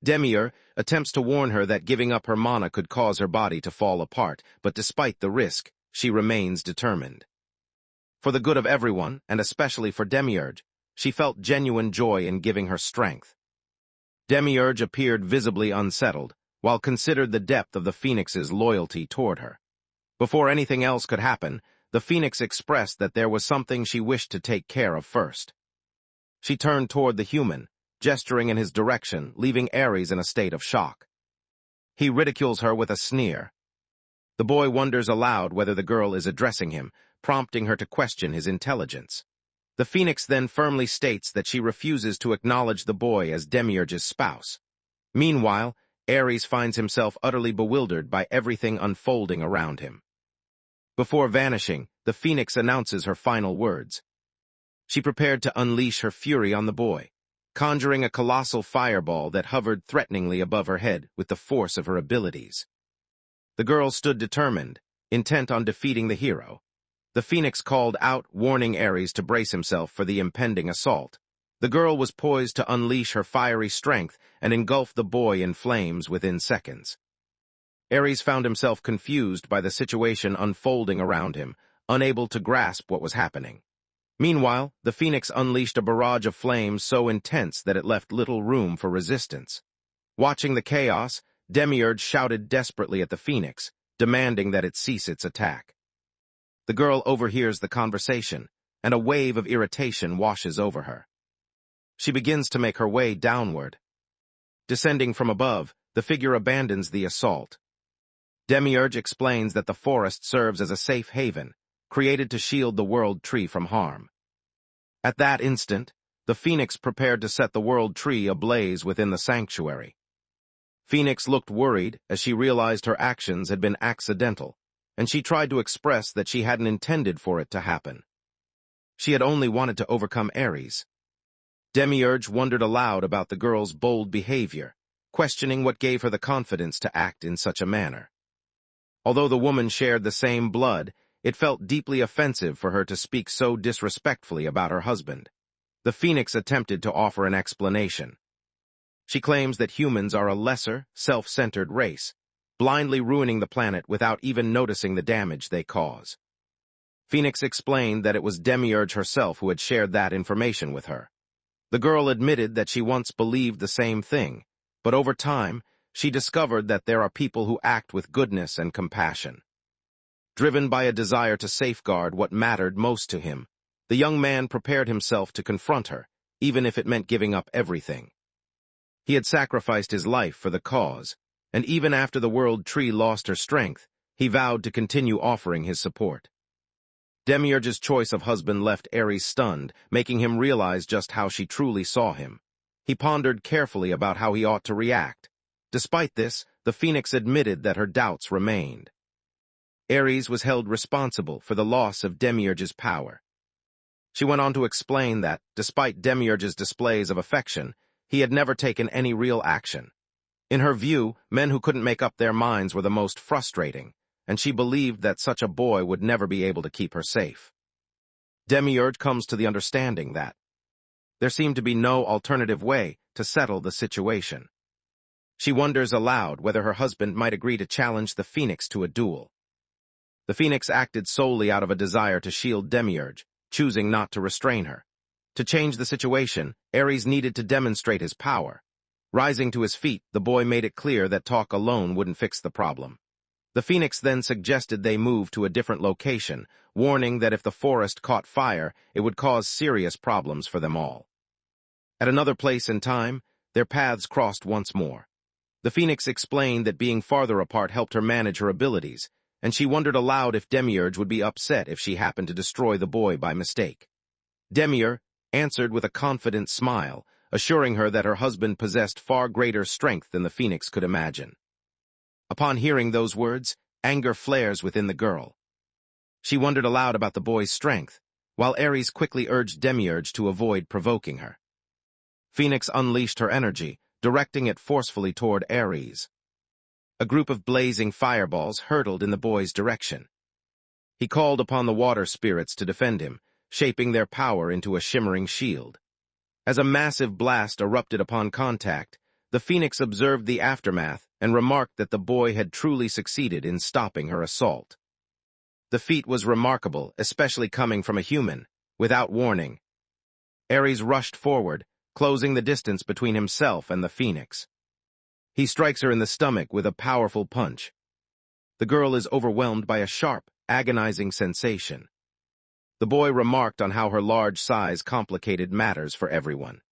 Demiurge attempts to warn her that giving up her mana could cause her body to fall apart, but despite the risk, she remains determined. For the good of everyone, and especially for Demiurge, she felt genuine joy in giving her strength. Demiurge appeared visibly unsettled, while considered the depth of the Phoenix's loyalty toward her. Before anything else could happen, the Phoenix expressed that there was something she wished to take care of first. She turned toward the human, gesturing in his direction, leaving Ares in a state of shock. He ridicules her with a sneer. The boy wonders aloud whether the girl is addressing him, prompting her to question his intelligence. The Phoenix then firmly states that she refuses to acknowledge the boy as Demiurge's spouse. Meanwhile, Ares finds himself utterly bewildered by everything unfolding around him. Before vanishing, the Phoenix announces her final words. She prepared to unleash her fury on the boy, conjuring a colossal fireball that hovered threateningly above her head with the force of her abilities. The girl stood determined, intent on defeating the hero. The Phoenix called out, warning Ares to brace himself for the impending assault. The girl was poised to unleash her fiery strength and engulf the boy in flames within seconds. Ares found himself confused by the situation unfolding around him, unable to grasp what was happening. Meanwhile, the Phoenix unleashed a barrage of flames so intense that it left little room for resistance. Watching the chaos, Demiurge shouted desperately at the Phoenix, demanding that it cease its attack. The girl overhears the conversation, and a wave of irritation washes over her. She begins to make her way downward. Descending from above, the figure abandons the assault. Demiurge explains that the forest serves as a safe haven, created to shield the world tree from harm. At that instant, the Phoenix prepared to set the world tree ablaze within the sanctuary. Phoenix looked worried as she realized her actions had been accidental, and she tried to express that she hadn't intended for it to happen. She had only wanted to overcome Ares. Demiurge wondered aloud about the girl's bold behavior, questioning what gave her the confidence to act in such a manner. Although the woman shared the same blood, it felt deeply offensive for her to speak so disrespectfully about her husband. The Phoenix attempted to offer an explanation. She claims that humans are a lesser, self-centered race, blindly ruining the planet without even noticing the damage they cause. Phoenix explained that it was Demiurge herself who had shared that information with her. The girl admitted that she once believed the same thing, but over time, she discovered that there are people who act with goodness and compassion. Driven by a desire to safeguard what mattered most to him, the young man prepared himself to confront her, even if it meant giving up everything. He had sacrificed his life for the cause, and even after the world tree lost her strength, he vowed to continue offering his support. Demiurge's choice of husband left Ares stunned, making him realize just how she truly saw him. He pondered carefully about how he ought to react. Despite this, the Phoenix admitted that her doubts remained. Ares was held responsible for the loss of Demiurge's power. She went on to explain that, despite Demiurge's displays of affection, he had never taken any real action. In her view, men who couldn't make up their minds were the most frustrating, and she believed that such a boy would never be able to keep her safe. Demiurge comes to the understanding that there seemed to be no alternative way to settle the situation. She wonders aloud whether her husband might agree to challenge the Phoenix to a duel. The Phoenix acted solely out of a desire to shield Demiurge, choosing not to restrain her. To change the situation, Ares needed to demonstrate his power. Rising to his feet, the boy made it clear that talk alone wouldn't fix the problem. The Phoenix then suggested they move to a different location, warning that if the forest caught fire, it would cause serious problems for them all. At another place and time, their paths crossed once more. The Phoenix explained that being farther apart helped her manage her abilities, and she wondered aloud if Demiurge would be upset if she happened to destroy the boy by mistake. Demiurge answered with a confident smile, assuring her that her husband possessed far greater strength than the Phoenix could imagine. Upon hearing those words, anger flares within the girl. She wondered aloud about the boy's strength, while Ares quickly urged Demiurge to avoid provoking her. Phoenix unleashed her energy, directing it forcefully toward Ares. A group of blazing fireballs hurtled in the boy's direction. He called upon the water spirits to defend him, shaping their power into a shimmering shield. As a massive blast erupted upon contact, the Phoenix observed the aftermath and remarked that the boy had truly succeeded in stopping her assault. The feat was remarkable, especially coming from a human, without warning. Ares rushed forward, closing the distance between himself and the Phoenix. He strikes her in the stomach with a powerful punch. The girl is overwhelmed by a sharp, agonizing sensation. The boy remarked on how her large size complicated matters for everyone.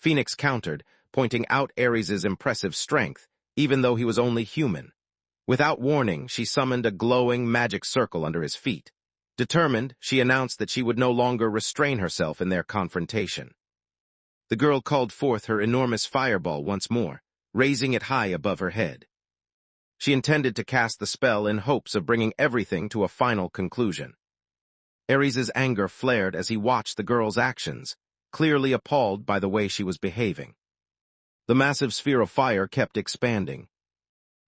Phoenix countered, pointing out Ares's impressive strength, even though he was only human. Without warning, she summoned a glowing magic circle under his feet. Determined, she announced that she would no longer restrain herself in their confrontation. The girl called forth her enormous fireball once more, raising it high above her head. She intended to cast the spell in hopes of bringing everything to a final conclusion. Ares's anger flared as he watched the girl's actions, clearly appalled by the way she was behaving. The massive sphere of fire kept expanding.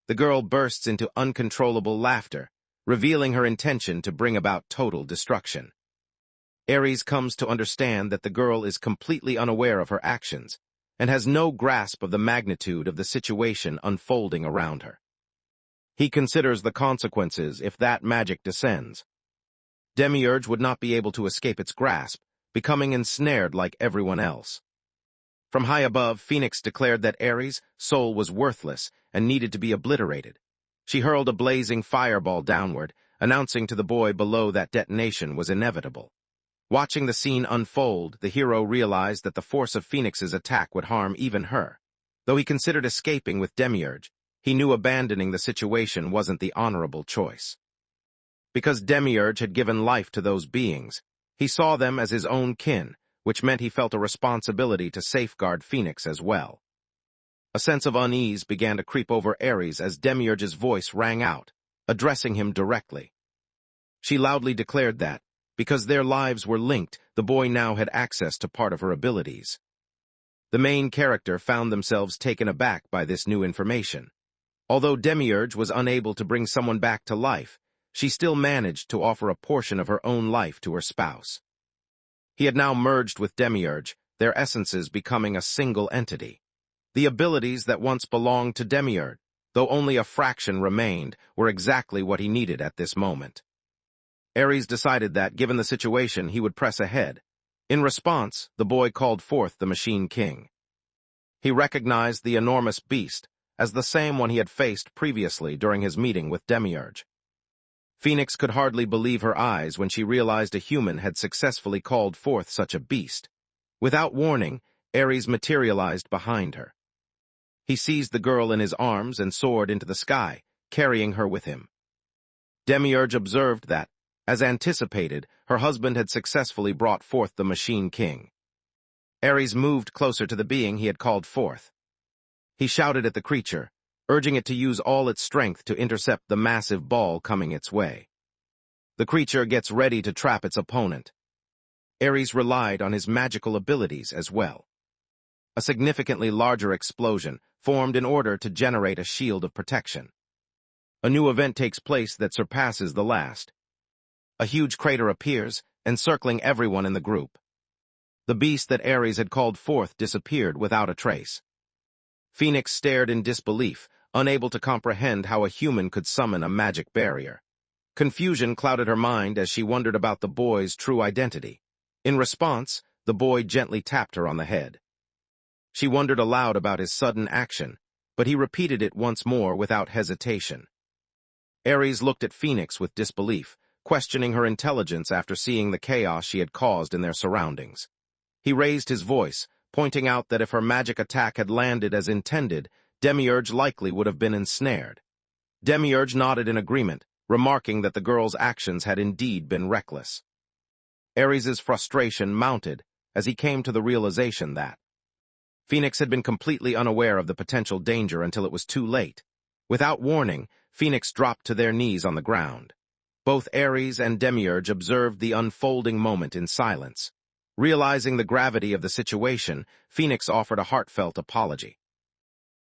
The girl bursts into uncontrollable laughter, revealing her intention to bring about total destruction. Ares comes to understand that the girl is completely unaware of her actions and has no grasp of the magnitude of the situation unfolding around her. He considers the consequences if that magic descends. Demiurge would not be able to escape its grasp, becoming ensnared like everyone else. From high above, Phoenix declared that Ares' soul was worthless and needed to be obliterated. She hurled a blazing fireball downward, announcing to the boy below that detonation was inevitable. Watching the scene unfold, the hero realized that the force of Phoenix's attack would harm even her. Though he considered escaping with Demiurge, he knew abandoning the situation wasn't the honorable choice. Because Demiurge had given life to those beings, he saw them as his own kin, which meant he felt a responsibility to safeguard Phoenix as well. A sense of unease began to creep over Ares as Demiurge's voice rang out, addressing him directly. She loudly declared that, because their lives were linked, the boy now had access to part of her abilities. The main character found themselves taken aback by this new information. Although Demiurge was unable to bring someone back to life, she still managed to offer a portion of her own life to her spouse. He had now merged with Demiurge, their essences becoming a single entity. The abilities that once belonged to Demiurge, though only a fraction remained, were exactly what he needed at this moment. Ares decided that, given the situation, he would press ahead. In response, the boy called forth the Machine King. He recognized the enormous beast as the same one he had faced previously during his meeting with Demiurge. Phoenix could hardly believe her eyes when she realized a human had successfully called forth such a beast. Without warning, Ares materialized behind her. He seized the girl in his arms and soared into the sky, carrying her with him. Demiurge observed that, as anticipated, her husband had successfully brought forth the Machine King. Ares moved closer to the being he had called forth. He shouted at the creature, urging it to use all its strength to intercept the massive ball coming its way. The creature gets ready to trap its opponent. Ares relied on his magical abilities as well. A significantly larger explosion formed in order to generate a shield of protection. A new event takes place that surpasses the last. A huge crater appears, encircling everyone in the group. The beast that Ares had called forth disappeared without a trace. Phoenix stared in disbelief, unable to comprehend how a human could summon a magic barrier. Confusion clouded her mind as she wondered about the boy's true identity. In response, the boy gently tapped her on the head. She wondered aloud about his sudden action, but he repeated it once more without hesitation. Ares looked at Phoenix with disbelief, questioning her intelligence after seeing the chaos she had caused in their surroundings. He raised his voice, pointing out that if her magic attack had landed as intended, Demiurge likely would have been ensnared. Demiurge nodded in agreement, remarking that the girl's actions had indeed been reckless. Ares's frustration mounted as he came to the realization that Phoenix had been completely unaware of the potential danger until it was too late. Without warning, Phoenix dropped to their knees on the ground. Both Ares and Demiurge observed the unfolding moment in silence. Realizing the gravity of the situation, Phoenix offered a heartfelt apology.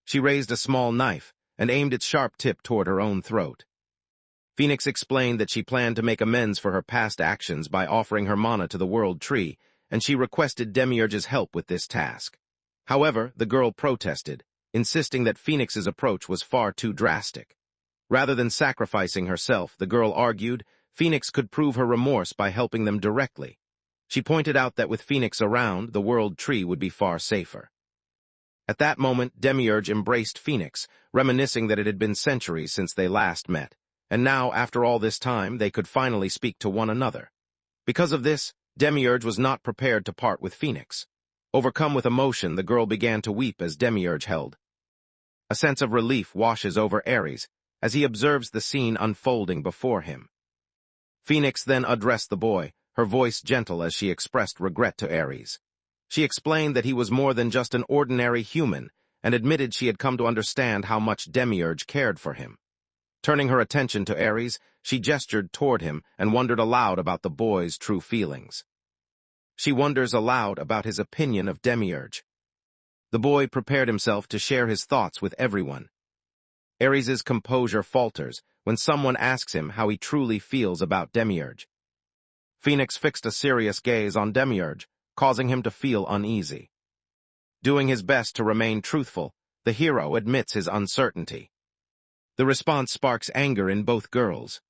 She raised a small knife and aimed its sharp tip toward her own throat. Phoenix explained that she planned to make amends for her past actions by offering her mana to the World Tree, and she requested Demiurge's help with this task. However, the girl protested, insisting that Phoenix's approach was far too drastic. Rather than sacrificing herself, the girl argued, Phoenix could prove her remorse by helping them directly. She pointed out that with Phoenix around, the World Tree would be far safer. At that moment, Demiurge embraced Phoenix, reminiscing that it had been centuries since they last met, and now, after all this time, they could finally speak to one another. Because of this, Demiurge was not prepared to part with Phoenix. Overcome with emotion, the girl began to weep as Demiurge held. A sense of relief washes over Ares as he observes the scene unfolding before him. Phoenix then addressed the boy, her voice gentle as she expressed regret to Ares. She explained that he was more than just an ordinary human and admitted she had come to understand how much Demiurge cared for him. Turning her attention to Ares, she gestured toward him and wondered aloud about the boy's true feelings. She wonders aloud about his opinion of Demiurge. The boy prepared himself to share his thoughts with everyone. Ares's composure falters when someone asks him how he truly feels about Demiurge. Phoenix fixed a serious gaze on Demiurge, causing him to feel uneasy. Doing his best to remain truthful, the hero admits his uncertainty. The response sparks anger in both girls.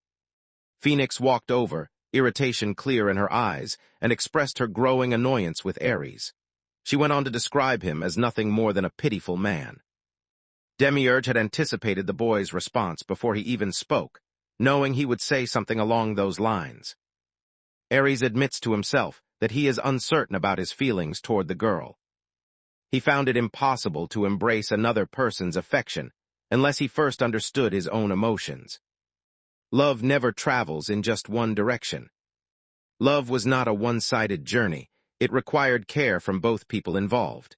Phoenix walked over, irritation clear in her eyes, and expressed her growing annoyance with Ares. She went on to describe him as nothing more than a pitiful man. Demiurge had anticipated the boy's response before he even spoke, knowing he would say something along those lines. Ares admits to himself that he is uncertain about his feelings toward the girl. He found it impossible to embrace another person's affection unless he first understood his own emotions. Love never travels in just one direction. Love was not a one-sided journey. It required care from both people involved.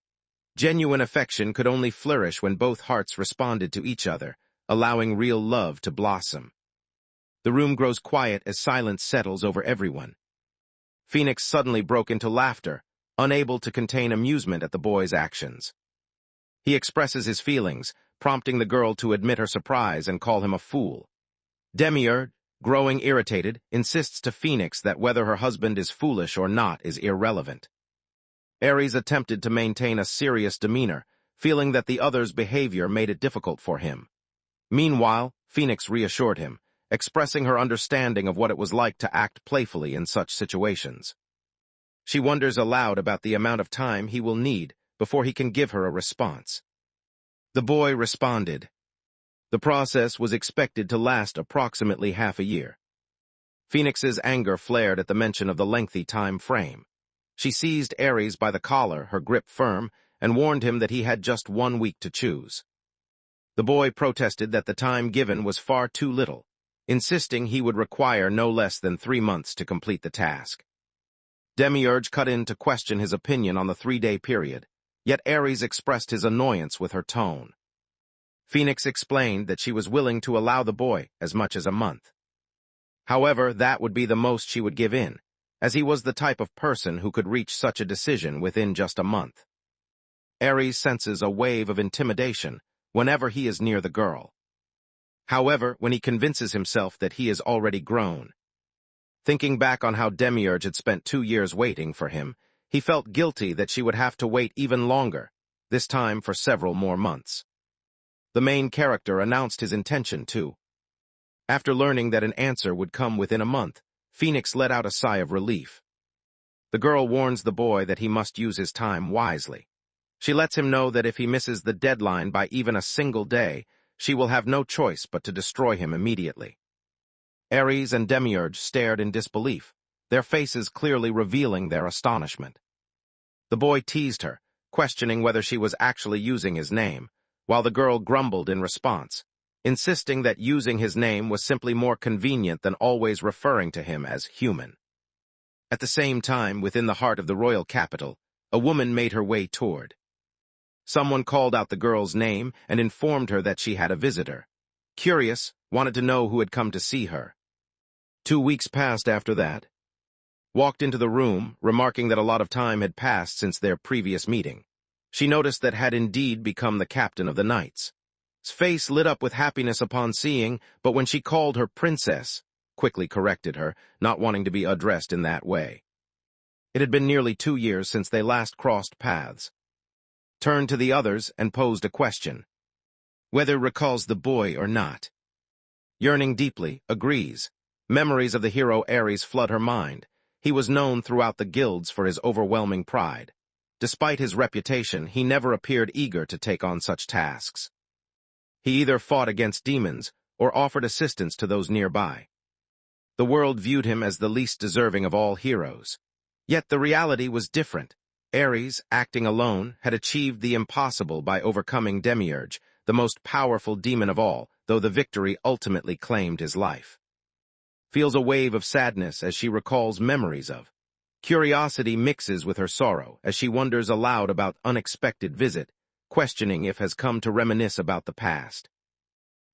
Genuine affection could only flourish when both hearts responded to each other, allowing real love to blossom. The room grows quiet as silence settles over everyone. Phoenix suddenly broke into laughter, unable to contain amusement at the boy's actions. He expresses his feelings, prompting the girl to admit her surprise and call him a fool. Demiurge, growing irritated, insists to Phoenix that whether her husband is foolish or not is irrelevant. Ares attempted to maintain a serious demeanor, feeling that the other's behavior made it difficult for him. Meanwhile, Phoenix reassured him, expressing her understanding of what it was like to act playfully in such situations. She wonders aloud about the amount of time he will need before he can give her a response. The boy responded. The process was expected to last approximately half a year. Phoenix's anger flared at the mention of the lengthy time frame. She seized Ares by the collar, her grip firm, and warned him that he had just 1 week to choose. The boy protested that the time given was far too little, insisting he would require no less than 3 months to complete the task. Demiurge cut in to question his opinion on the 3-day period, yet Ares expressed his annoyance with her tone. Phoenix explained that she was willing to allow the boy as much as a month. However, that would be the most she would give in, as he was the type of person who could reach such a decision within just a month. Ares senses a wave of intimidation whenever he is near the girl. However, when he convinces himself that he is already grown. Thinking back on how Demiurge had spent 2 years waiting for him, he felt guilty that she would have to wait even longer, this time for several more months. The main character announced his intention, too. After learning that an answer would come within a month, Phoenix let out a sigh of relief. The girl warns the boy that he must use his time wisely. She lets him know that if he misses the deadline by even a single day, she will have no choice but to destroy him immediately. Ares and Demiurge stared in disbelief, their faces clearly revealing their astonishment. The boy teased her, questioning whether she was actually using his name, while the girl grumbled in response, insisting that using his name was simply more convenient than always referring to him as human. At the same time, within the heart of the royal capital, a woman made her way toward. Someone called out the girl's name and informed her that she had a visitor. Curious, wanted to know who had come to see her. 2 weeks passed after that. Walked into the room, remarking that a lot of time had passed since their previous meeting. She noticed that had indeed become the captain of the knights. His face lit up with happiness upon seeing, but when she called her princess, quickly corrected her, not wanting to be addressed in that way. It had been nearly 2 years since they last crossed paths. Turned to the others and posed a question. Whether recalls the boy or not. Yearning deeply, agrees. Memories of the hero Ares flood her mind. He was known throughout the guilds for his overwhelming pride. Despite his reputation, he never appeared eager to take on such tasks. He either fought against demons or offered assistance to those nearby. The world viewed him as the least deserving of all heroes. Yet the reality was different. Ares, acting alone, had achieved the impossible by overcoming Demiurge, the most powerful demon of all, though the victory ultimately claimed his life. Feels a wave of sadness as she recalls memories of. Curiosity mixes with her sorrow as she wonders aloud about unexpected visit, questioning if has come to reminisce about the past.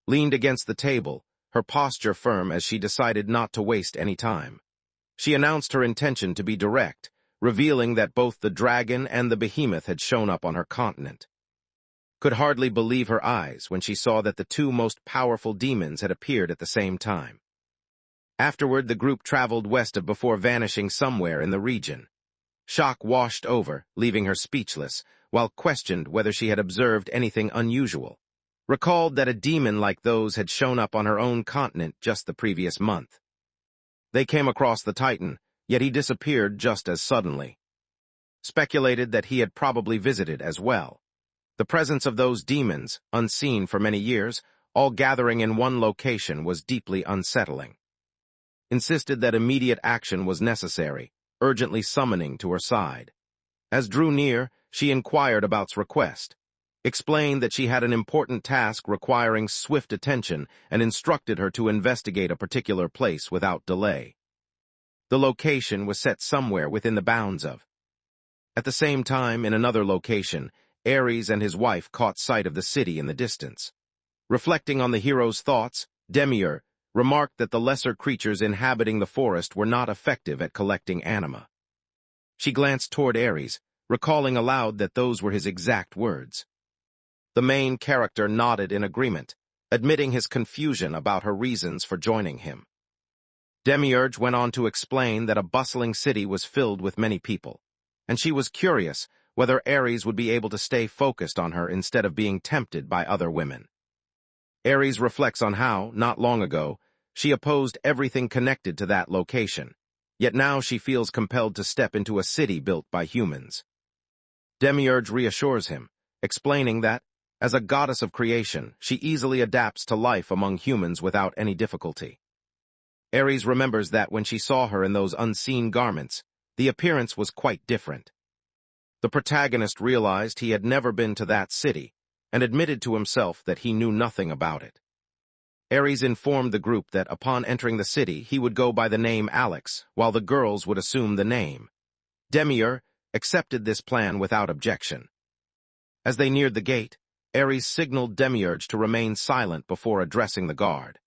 Leaned against the table, her posture firm as she decided not to waste any time. She announced her intention to be direct, revealing that both the dragon and the behemoth had shown up on her continent. Could hardly believe her eyes when she saw that the 2 most powerful demons had appeared at the same time. Afterward, the group traveled west of before vanishing somewhere in the region. Shock washed over, leaving her speechless, while questioned whether she had observed anything unusual. recalled that a demon like those had shown up on her own continent just the previous month. They came across the Titan, yet he disappeared just as suddenly. Speculated that he had probably visited as well. The presence of those demons, unseen for many years, all gathering in one location, was deeply unsettling. Insisted that immediate action was necessary, urgently summoning to her side. As drew near, she inquired about's request, explained that she had an important task requiring swift attention, and instructed her to investigate a particular place without delay. The location was set somewhere within the bounds of. At the same time, in another location, Ares and his wife caught sight of the city in the distance. Reflecting on the hero's thoughts, Demiurge remarked that the lesser creatures inhabiting the forest were not effective at collecting anima. She glanced toward Ares, recalling aloud that those were his exact words. The main character nodded in agreement, admitting his confusion about her reasons for joining him. Demiurge went on to explain that a bustling city was filled with many people, and she was curious whether Ares would be able to stay focused on her instead of being tempted by other women. Ares reflects on how, not long ago, she opposed everything connected to that location, yet now she feels compelled to step into a city built by humans. Demiurge reassures him, explaining that, as a goddess of creation, she easily adapts to life among humans without any difficulty. Ares remembers that when she saw her in those unseen garments, the appearance was quite different. The protagonist realized he had never been to that city, and admitted to himself that he knew nothing about it. Ares informed the group that upon entering the city he would go by the name Alex, while the girls would assume the name. Demiurge accepted this plan without objection. As they neared the gate, Ares signaled Demiurge to remain silent before addressing the guard.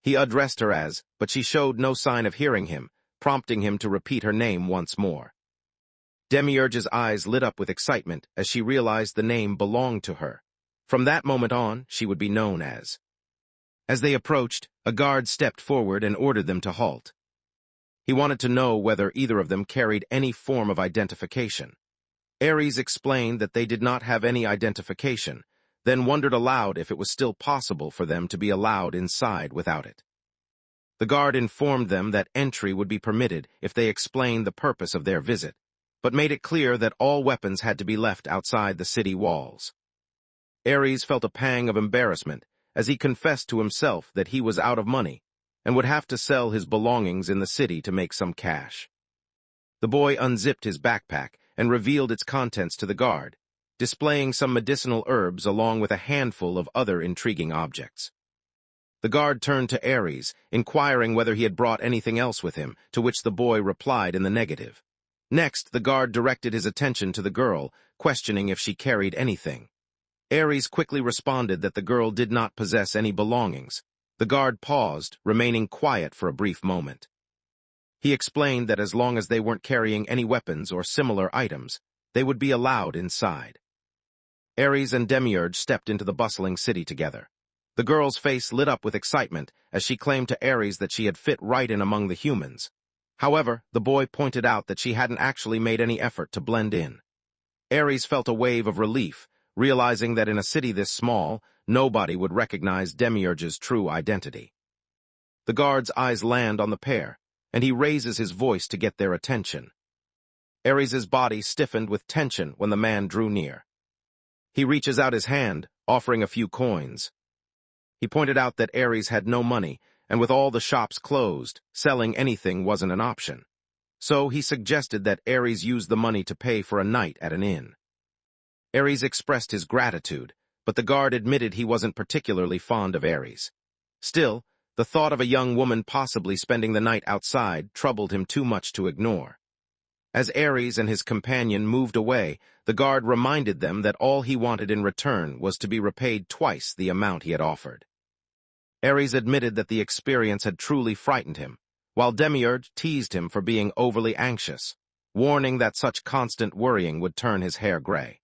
He addressed her as, but she showed no sign of hearing him, prompting him to repeat her name once more. Demiurge's eyes lit up with excitement as she realized the name belonged to her. From that moment on, she would be known as. As they approached, a guard stepped forward and ordered them to halt. He wanted to know whether either of them carried any form of identification. Ares explained that they did not have any identification, then wondered aloud if it was still possible for them to be allowed inside without it. The guard informed them that entry would be permitted if they explained the purpose of their visit, but made it clear that all weapons had to be left outside the city walls. Ares felt a pang of embarrassment as he confessed to himself that he was out of money and would have to sell his belongings in the city to make some cash. The boy unzipped his backpack and revealed its contents to the guard, displaying some medicinal herbs along with a handful of other intriguing objects. The guard turned to Ares, inquiring whether he had brought anything else with him, to which the boy replied in the negative. Next, the guard directed his attention to the girl, questioning if she carried anything. Ares quickly responded that the girl did not possess any belongings. The guard paused, remaining quiet for a brief moment. He explained that as long as they weren't carrying any weapons or similar items, they would be allowed inside. Ares and Demiurge stepped into the bustling city together. The girl's face lit up with excitement as she claimed to Ares that she had fit right in among the humans. However, the boy pointed out that she hadn't actually made any effort to blend in. Ares felt a wave of relief, realizing that in a city this small, nobody would recognize Demiurge's true identity. The guard's eyes land on the pair, and he raises his voice to get their attention. Ares's body stiffened with tension when the man drew near. He reaches out his hand, offering a few coins. He pointed out that Ares had no money, and with all the shops closed, selling anything wasn't an option. So he suggested that Ares use the money to pay for a night at an inn. Ares expressed his gratitude, but the guard admitted he wasn't particularly fond of Ares. Still, the thought of a young woman possibly spending the night outside troubled him too much to ignore. As Ares and his companion moved away, the guard reminded them that all he wanted in return was to be repaid twice the amount he had offered. Ares admitted that the experience had truly frightened him, while Demiurge teased him for being overly anxious, warning that such constant worrying would turn his hair gray.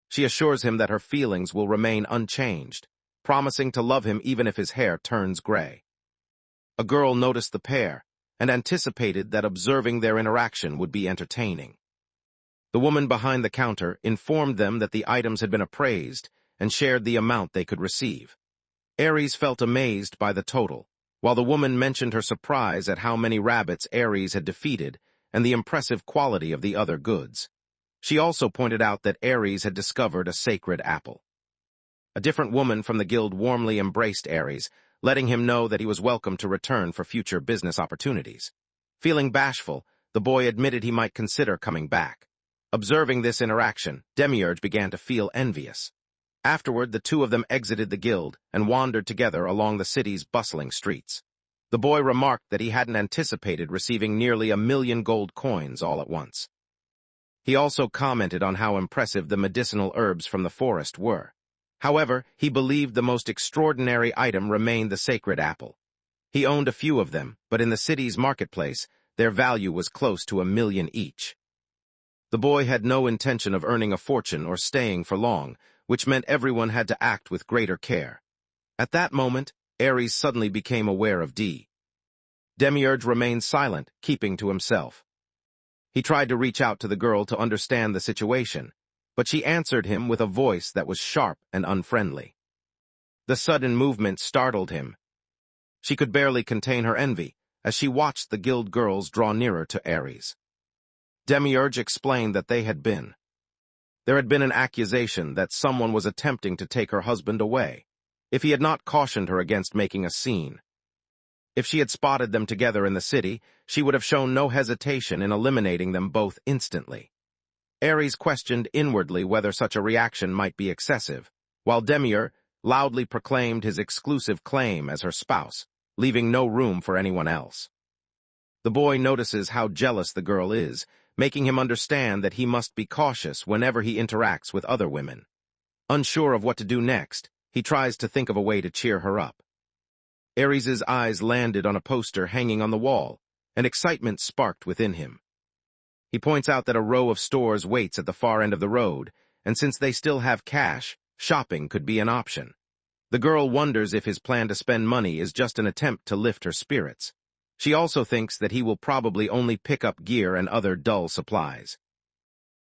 She assures him that her feelings will remain unchanged, promising to love him even if his hair turns gray. A girl noticed the pair and anticipated that observing their interaction would be entertaining. The woman behind the counter informed them that the items had been appraised and shared the amount they could receive. Ares felt amazed by the total, while the woman mentioned her surprise at how many rabbits Ares had defeated and the impressive quality of the other goods. She also pointed out that Ares had discovered a sacred apple. A different woman from the guild warmly embraced Ares, letting him know that he was welcome to return for future business opportunities. Feeling bashful, the boy admitted he might consider coming back. Observing this interaction, Demiurge began to feel envious. Afterward, the two of them exited the guild and wandered together along the city's bustling streets. The boy remarked that he hadn't anticipated receiving nearly 1,000,000 gold coins all at once. He also commented on how impressive the medicinal herbs from the forest were. However, he believed the most extraordinary item remained the sacred apple. He owned a few of them, but in the city's marketplace, their value was close to 1,000,000 each. The boy had no intention of earning a fortune or staying for long, which meant everyone had to act with greater care. At that moment, Ares suddenly became aware of D. Demiurge remained silent, keeping to himself. He tried to reach out to the girl to understand the situation, but she answered him with a voice that was sharp and unfriendly. The sudden movement startled him. She could barely contain her envy as she watched the guild girls draw nearer to Ares. Demiurge explained that there had been an accusation that someone was attempting to take her husband away, if he had not cautioned her against making a scene. If she had spotted them together in the city, she would have shown no hesitation in eliminating them both instantly. Ares questioned inwardly whether such a reaction might be excessive, while Demiurge loudly proclaimed his exclusive claim as her spouse, leaving no room for anyone else. The boy notices how jealous the girl is, making him understand that he must be cautious whenever he interacts with other women. Unsure of what to do next, he tries to think of a way to cheer her up. Ares's eyes landed on a poster hanging on the wall, and excitement sparked within him. He points out that a row of stores waits at the far end of the road, and since they still have cash, shopping could be an option. The girl wonders if his plan to spend money is just an attempt to lift her spirits. She also thinks that he will probably only pick up gear and other dull supplies.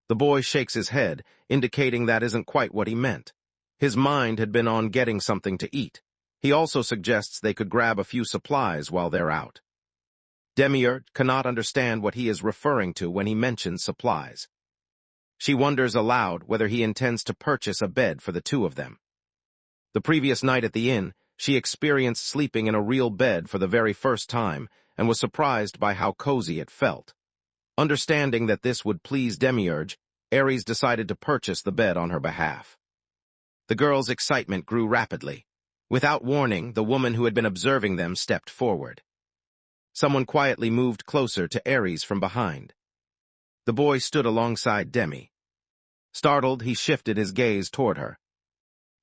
The boy shakes his head, indicating that isn't quite what he meant. His mind had been on getting something to eat. He also suggests they could grab a few supplies while they're out. Demiurge cannot understand what he is referring to when he mentions supplies. She wonders aloud whether he intends to purchase a bed for the two of them. The previous night at the inn, she experienced sleeping in a real bed for the very first time and was surprised by how cozy it felt. Understanding that this would please Demiurge, Ares decided to purchase the bed on her behalf. The girl's excitement grew rapidly. Without warning, the woman who had been observing them stepped forward. Someone quietly moved closer to Ares from behind. The boy stood alongside Demi. Startled, he shifted his gaze toward her.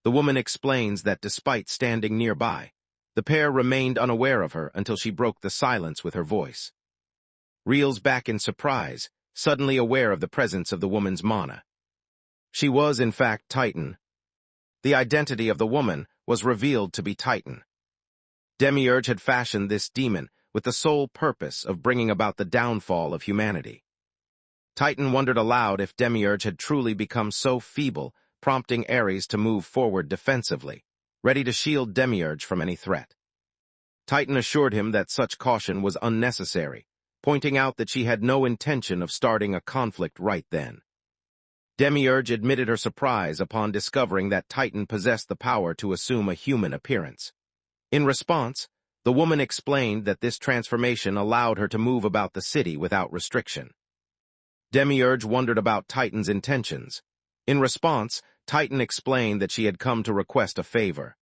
The woman explains that despite standing nearby, the pair remained unaware of her until she broke the silence with her voice. Reels back in surprise, suddenly aware of the presence of the woman's mana. She was, in fact, Titan. The identity of the woman was revealed to be Titan. Demiurge had fashioned this demon with the sole purpose of bringing about the downfall of humanity. Titan wondered aloud if Demiurge had truly become so feeble, prompting Ares to move forward defensively, ready to shield Demiurge from any threat. Titan assured him that such caution was unnecessary, pointing out that she had no intention of starting a conflict right then. Demiurge admitted her surprise upon discovering that Titan possessed the power to assume a human appearance. In response, the woman explained that this transformation allowed her to move about the city without restriction. Demiurge wondered about Titan's intentions. In response, Titan explained that she had come to request a favor.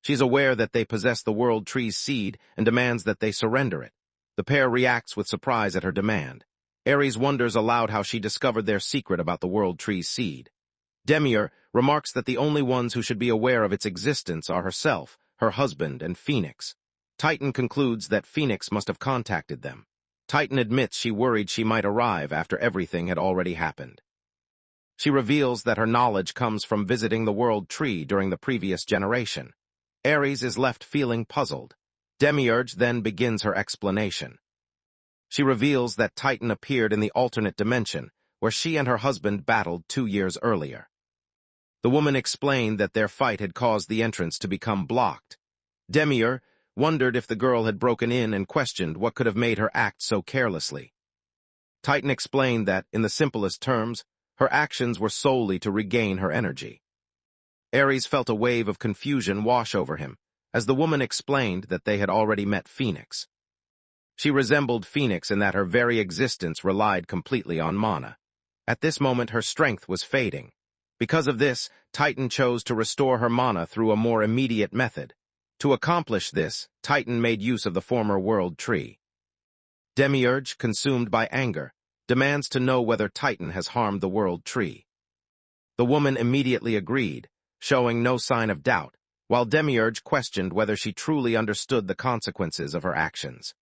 She's aware that they possess the World Tree's seed and demands that they surrender it. The pair reacts with surprise at her demand. Ares wonders aloud how she discovered their secret about the World Tree's seed. Demiurge remarks that the only ones who should be aware of its existence are herself, her husband, and Phoenix. Titan concludes that Phoenix must have contacted them. Titan admits she worried she might arrive after everything had already happened. She reveals that her knowledge comes from visiting the World Tree during the previous generation. Ares is left feeling puzzled. Demiurge then begins her explanation. She reveals that Titan appeared in the alternate dimension, where she and her husband battled 2 years earlier. The woman explained that their fight had caused the entrance to become blocked. Demiurge wondered if the girl had broken in and questioned what could have made her act so carelessly. Titan explained that, in the simplest terms, her actions were solely to regain her energy. Ares felt a wave of confusion wash over him, as the woman explained that they had already met Phoenix. She resembled Phoenix in that her very existence relied completely on mana. At this moment her strength was fading. Because of this, Titan chose to restore her mana through a more immediate method. To accomplish this, Titan made use of the former world tree. Demiurge, consumed by anger, demands to know whether Titan has harmed the world tree. The woman immediately agreed, showing no sign of doubt, while Demiurge questioned whether she truly understood the consequences of her actions.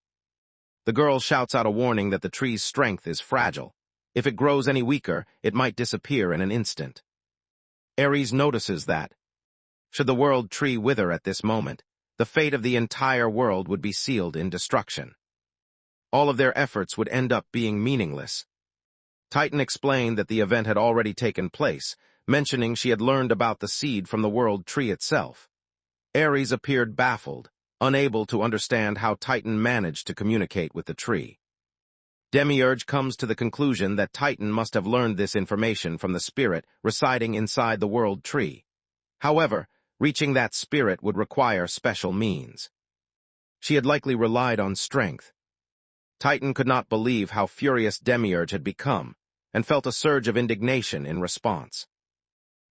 The girl shouts out a warning that the tree's strength is fragile. If it grows any weaker, it might disappear in an instant. Ares notices that, should the world tree wither at this moment, the fate of the entire world would be sealed in destruction. All of their efforts would end up being meaningless. Titan explained that the event had already taken place, mentioning she had learned about the seed from the world tree itself. Ares appeared baffled, unable to understand how Titan managed to communicate with the tree. Demiurge comes to the conclusion that Titan must have learned this information from the spirit residing inside the world tree. However, reaching that spirit would require special means. She had likely relied on strength. Titan could not believe how furious Demiurge had become, and felt a surge of indignation in response.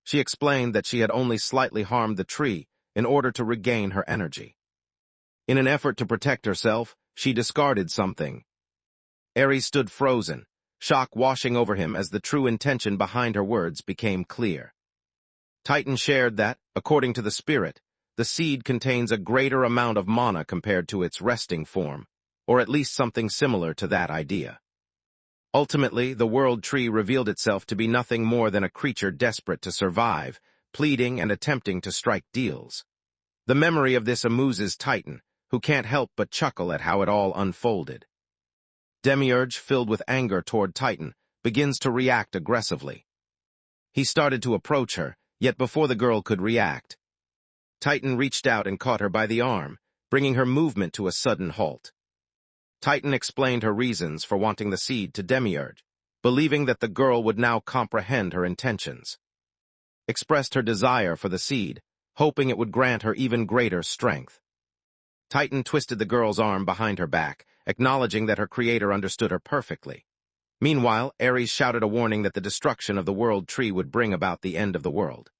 She explained that she had only slightly harmed the tree in order to regain her energy. In an effort to protect herself, she discarded something. Ares stood frozen, shock washing over him as the true intention behind her words became clear. Titan shared that, according to the spirit, the seed contains a greater amount of mana compared to its resting form, or at least something similar to that idea. Ultimately, the world tree revealed itself to be nothing more than a creature desperate to survive, pleading and attempting to strike deals. The memory of this amuses Titan, who can't help but chuckle at how it all unfolded. Demiurge, filled with anger toward Titan, begins to react aggressively. He started to approach her, yet before the girl could react, Titan reached out and caught her by the arm, bringing her movement to a sudden halt. Titan explained her reasons for wanting the seed to Demiurge, believing that the girl would now comprehend her intentions. Expressed her desire for the seed, hoping it would grant her even greater strength. Titan twisted the girl's arm behind her back, acknowledging that her creator understood her perfectly. Meanwhile, Ares shouted a warning that the destruction of the world tree would bring about the end of the world.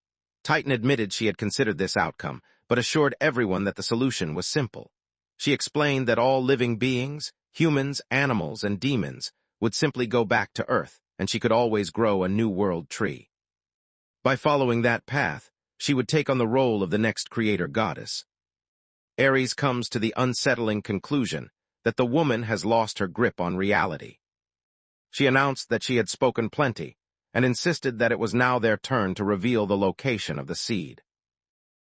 Titan admitted she had considered this outcome, but assured everyone that the solution was simple. She explained that all living beings, humans, animals, and demons, would simply go back to Earth, and she could always grow a new world tree. By following that path, she would take on the role of the next creator goddess. Ares comes to the unsettling conclusion that the woman has lost her grip on reality. She announced that she had spoken plenty, and insisted that it was now their turn to reveal the location of the seed.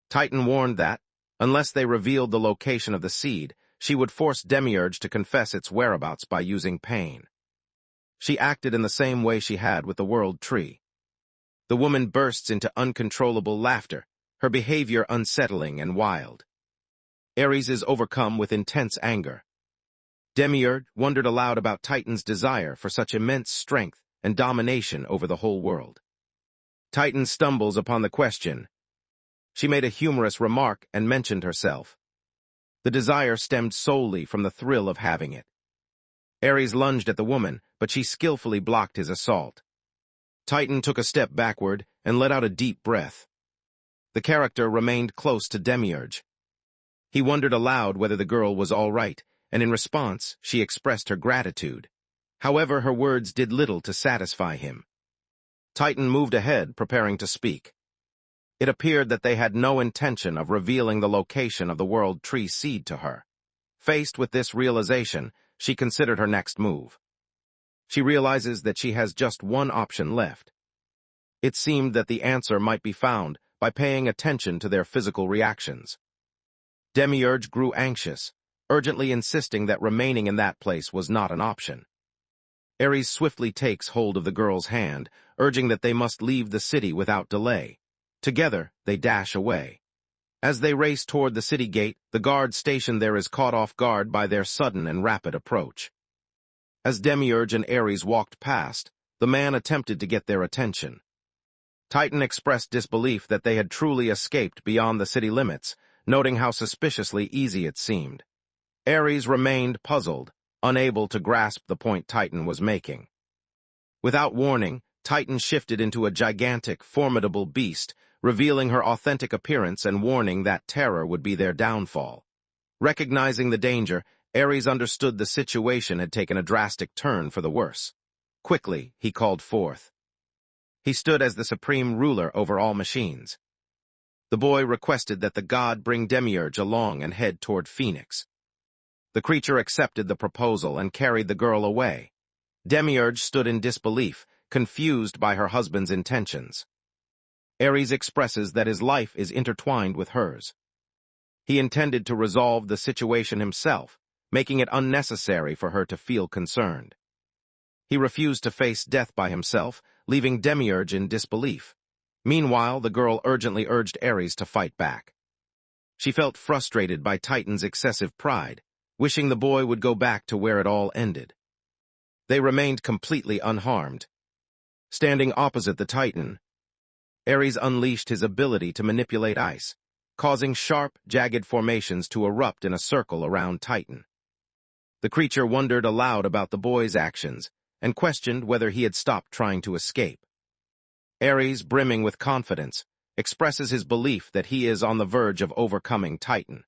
Titan warned that, unless they revealed the location of the seed, she would force Demiurge to confess its whereabouts by using pain. She acted in the same way she had with the world tree. The woman bursts into uncontrollable laughter, her behavior unsettling and wild. Ares is overcome with intense anger. Demiurge wondered aloud about Titan's desire for such immense strength and domination over the whole world. Titan stumbles upon the question. She made a humorous remark and mentioned herself. The desire stemmed solely from the thrill of having it. Ares lunged at the woman, but she skillfully blocked his assault. Titan took a step backward and let out a deep breath. The character remained close to Demiurge. He wondered aloud whether the girl was all right, and in response, she expressed her gratitude. However, her words did little to satisfy him. Titan moved ahead, preparing to speak. It appeared that they had no intention of revealing the location of the world tree seed to her. Faced with this realization, she considered her next move. She realizes that she has just one option left. It seemed that the answer might be found by paying attention to their physical reactions. Demiurge grew anxious, urgently insisting that remaining in that place was not an option. Ares swiftly takes hold of the girl's hand, urging that they must leave the city without delay. Together, they dash away. As they race toward the city gate, the guard stationed there is caught off guard by their sudden and rapid approach. As Demiurge and Ares walked past, the man attempted to get their attention. Titan expressed disbelief that they had truly escaped beyond the city limits, noting how suspiciously easy it seemed. Ares remained puzzled, unable to grasp the point Titan was making. Without warning, Titan shifted into a gigantic, formidable beast, revealing her authentic appearance and warning that terror would be their downfall. Recognizing the danger, Ares understood the situation had taken a drastic turn for the worse. Quickly, he called forth. He stood as the supreme ruler over all machines. The boy requested that the god bring Demiurge along and head toward Phoenix. The creature accepted the proposal and carried the girl away. Demiurge stood in disbelief, confused by her husband's intentions. Ares expresses that his life is intertwined with hers. He intended to resolve the situation himself, making it unnecessary for her to feel concerned. He refused to face death by himself, leaving Demiurge in disbelief. Meanwhile, the girl urgently urged Ares to fight back. She felt frustrated by Titan's excessive pride, wishing the boy would go back to where it all ended. They remained completely unharmed. Standing opposite the Titan, Ares unleashed his ability to manipulate ice, causing sharp, jagged formations to erupt in a circle around Titan. The creature wondered aloud about the boy's actions and questioned whether he had stopped trying to escape. Ares, brimming with confidence, expresses his belief that he is on the verge of overcoming Titan.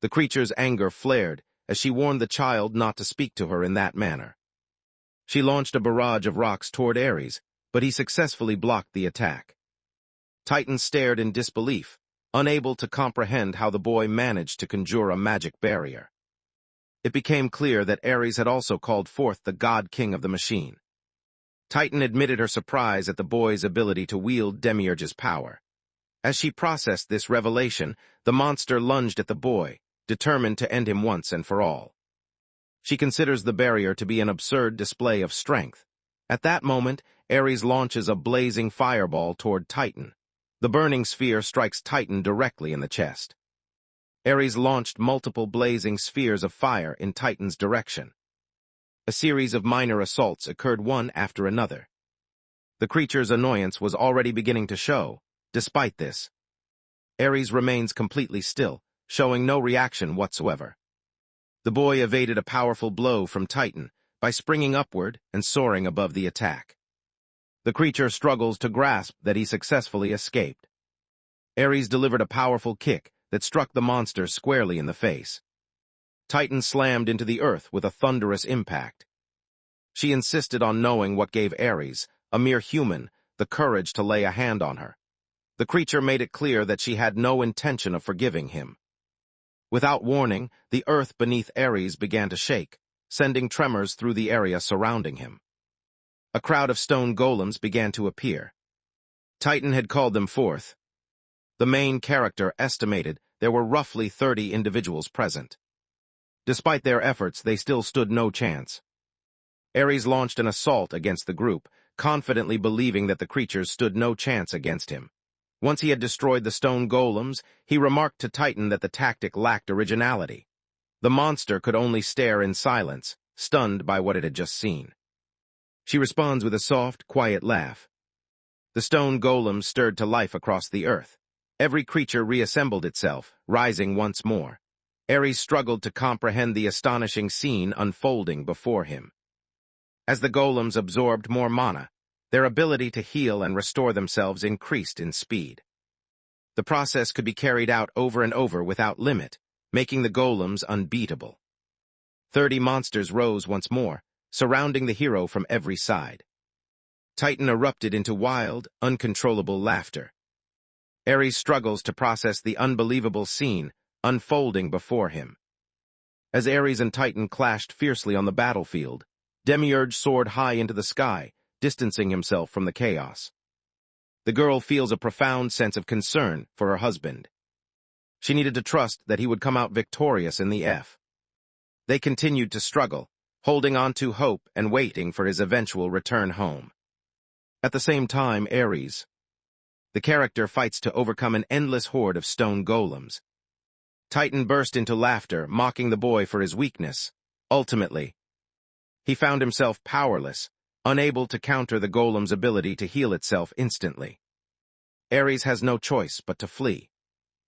The creature's anger flared as she warned the child not to speak to her in that manner. She launched a barrage of rocks toward Ares, but he successfully blocked the attack. Titan stared in disbelief, unable to comprehend how the boy managed to conjure a magic barrier. It became clear that Ares had also called forth the god-king of the machine. Titan admitted her surprise at the boy's ability to wield Demiurge's power. As she processed this revelation, the monster lunged at the boy, determined to end him once and for all. She considers the barrier to be an absurd display of strength. At that moment, Ares launches a blazing fireball toward Titan. The burning sphere strikes Titan directly in the chest. Ares launched multiple blazing spheres of fire in Titan's direction. A series of minor assaults occurred one after another. The creature's annoyance was already beginning to show. Despite this, Ares remains completely still, showing no reaction whatsoever. The boy evaded a powerful blow from Titan by springing upward and soaring above the attack. The creature struggles to grasp that he successfully escaped. Ares delivered a powerful kick that struck the monster squarely in the face. Titan slammed into the earth with a thunderous impact. She insisted on knowing what gave Ares, a mere human, the courage to lay a hand on her. The creature made it clear that she had no intention of forgiving him. Without warning, the earth beneath Ares began to shake, sending tremors through the area surrounding him. A crowd of stone golems began to appear. Titan had called them forth. The main character estimated there were roughly 30 individuals present. Despite their efforts, they still stood no chance. Ares launched an assault against the group, confidently believing that the creatures stood no chance against him. Once he had destroyed the stone golems, he remarked to Titan that the tactic lacked originality. The monster could only stare in silence, stunned by what it had just seen. She responds with a soft, quiet laugh. The stone golems stirred to life across the earth. Every creature reassembled itself, rising once more. Ares struggled to comprehend the astonishing scene unfolding before him. As the golems absorbed more mana, their ability to heal and restore themselves increased in speed. The process could be carried out over and over without limit, making the golems unbeatable. 30 monsters rose once more, surrounding the hero from every side. Titan erupted into wild, uncontrollable laughter. Ares struggles to process the unbelievable scene unfolding before him. As Ares and Titan clashed fiercely on the battlefield, Demiurge soared high into the sky, distancing himself from the chaos. The girl feels a profound sense of concern for her husband. She needed to trust that he would come out victorious in the F. They continued to struggle, holding on to hope and waiting for his eventual return home. At the same time, Ares, The character fights to overcome an endless horde of stone golems. Titan burst into laughter, mocking the boy for his weakness. Ultimately, he found himself powerless, unable to counter the golem's ability to heal itself instantly. Ares has no choice but to flee.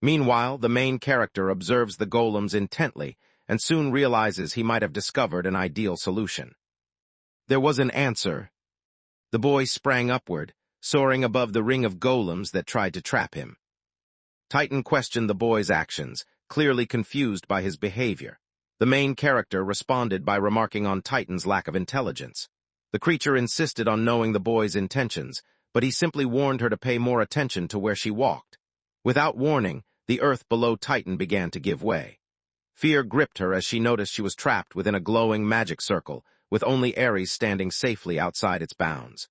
Meanwhile, the main character observes the golems intently and soon realizes he might have discovered an ideal solution. There was an answer. The boy sprang upward, soaring above the ring of golems that tried to trap him. Titan questioned the boy's actions, clearly confused by his behavior. The main character responded by remarking on Titan's lack of intelligence. The creature insisted on knowing the boy's intentions, but he simply warned her to pay more attention to where she walked. Without warning, the earth below Titan began to give way. Fear gripped her as she noticed she was trapped within a glowing magic circle, with only Ares standing safely outside its bounds.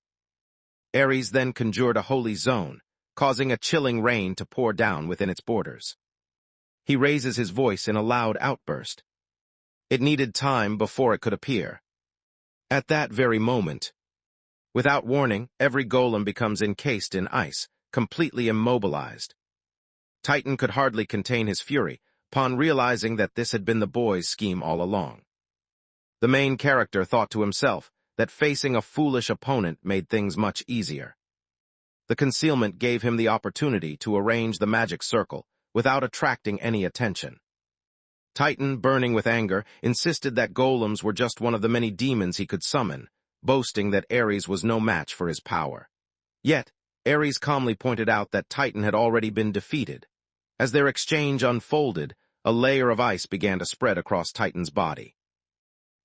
Ares then conjured a holy zone, causing a chilling rain to pour down within its borders. He raises his voice in a loud outburst. It needed time before it could appear. At that very moment, without warning, every golem becomes encased in ice, completely immobilized. Titan could hardly contain his fury upon realizing that this had been the boy's scheme all along. The main character thought to himself that facing a foolish opponent made things much easier. The concealment gave him the opportunity to arrange the magic circle without attracting any attention. Titan, burning with anger, insisted that golems were just one of the many demons he could summon, boasting that Ares was no match for his power. Yet, Ares calmly pointed out that Titan had already been defeated. As their exchange unfolded, a layer of ice began to spread across Titan's body.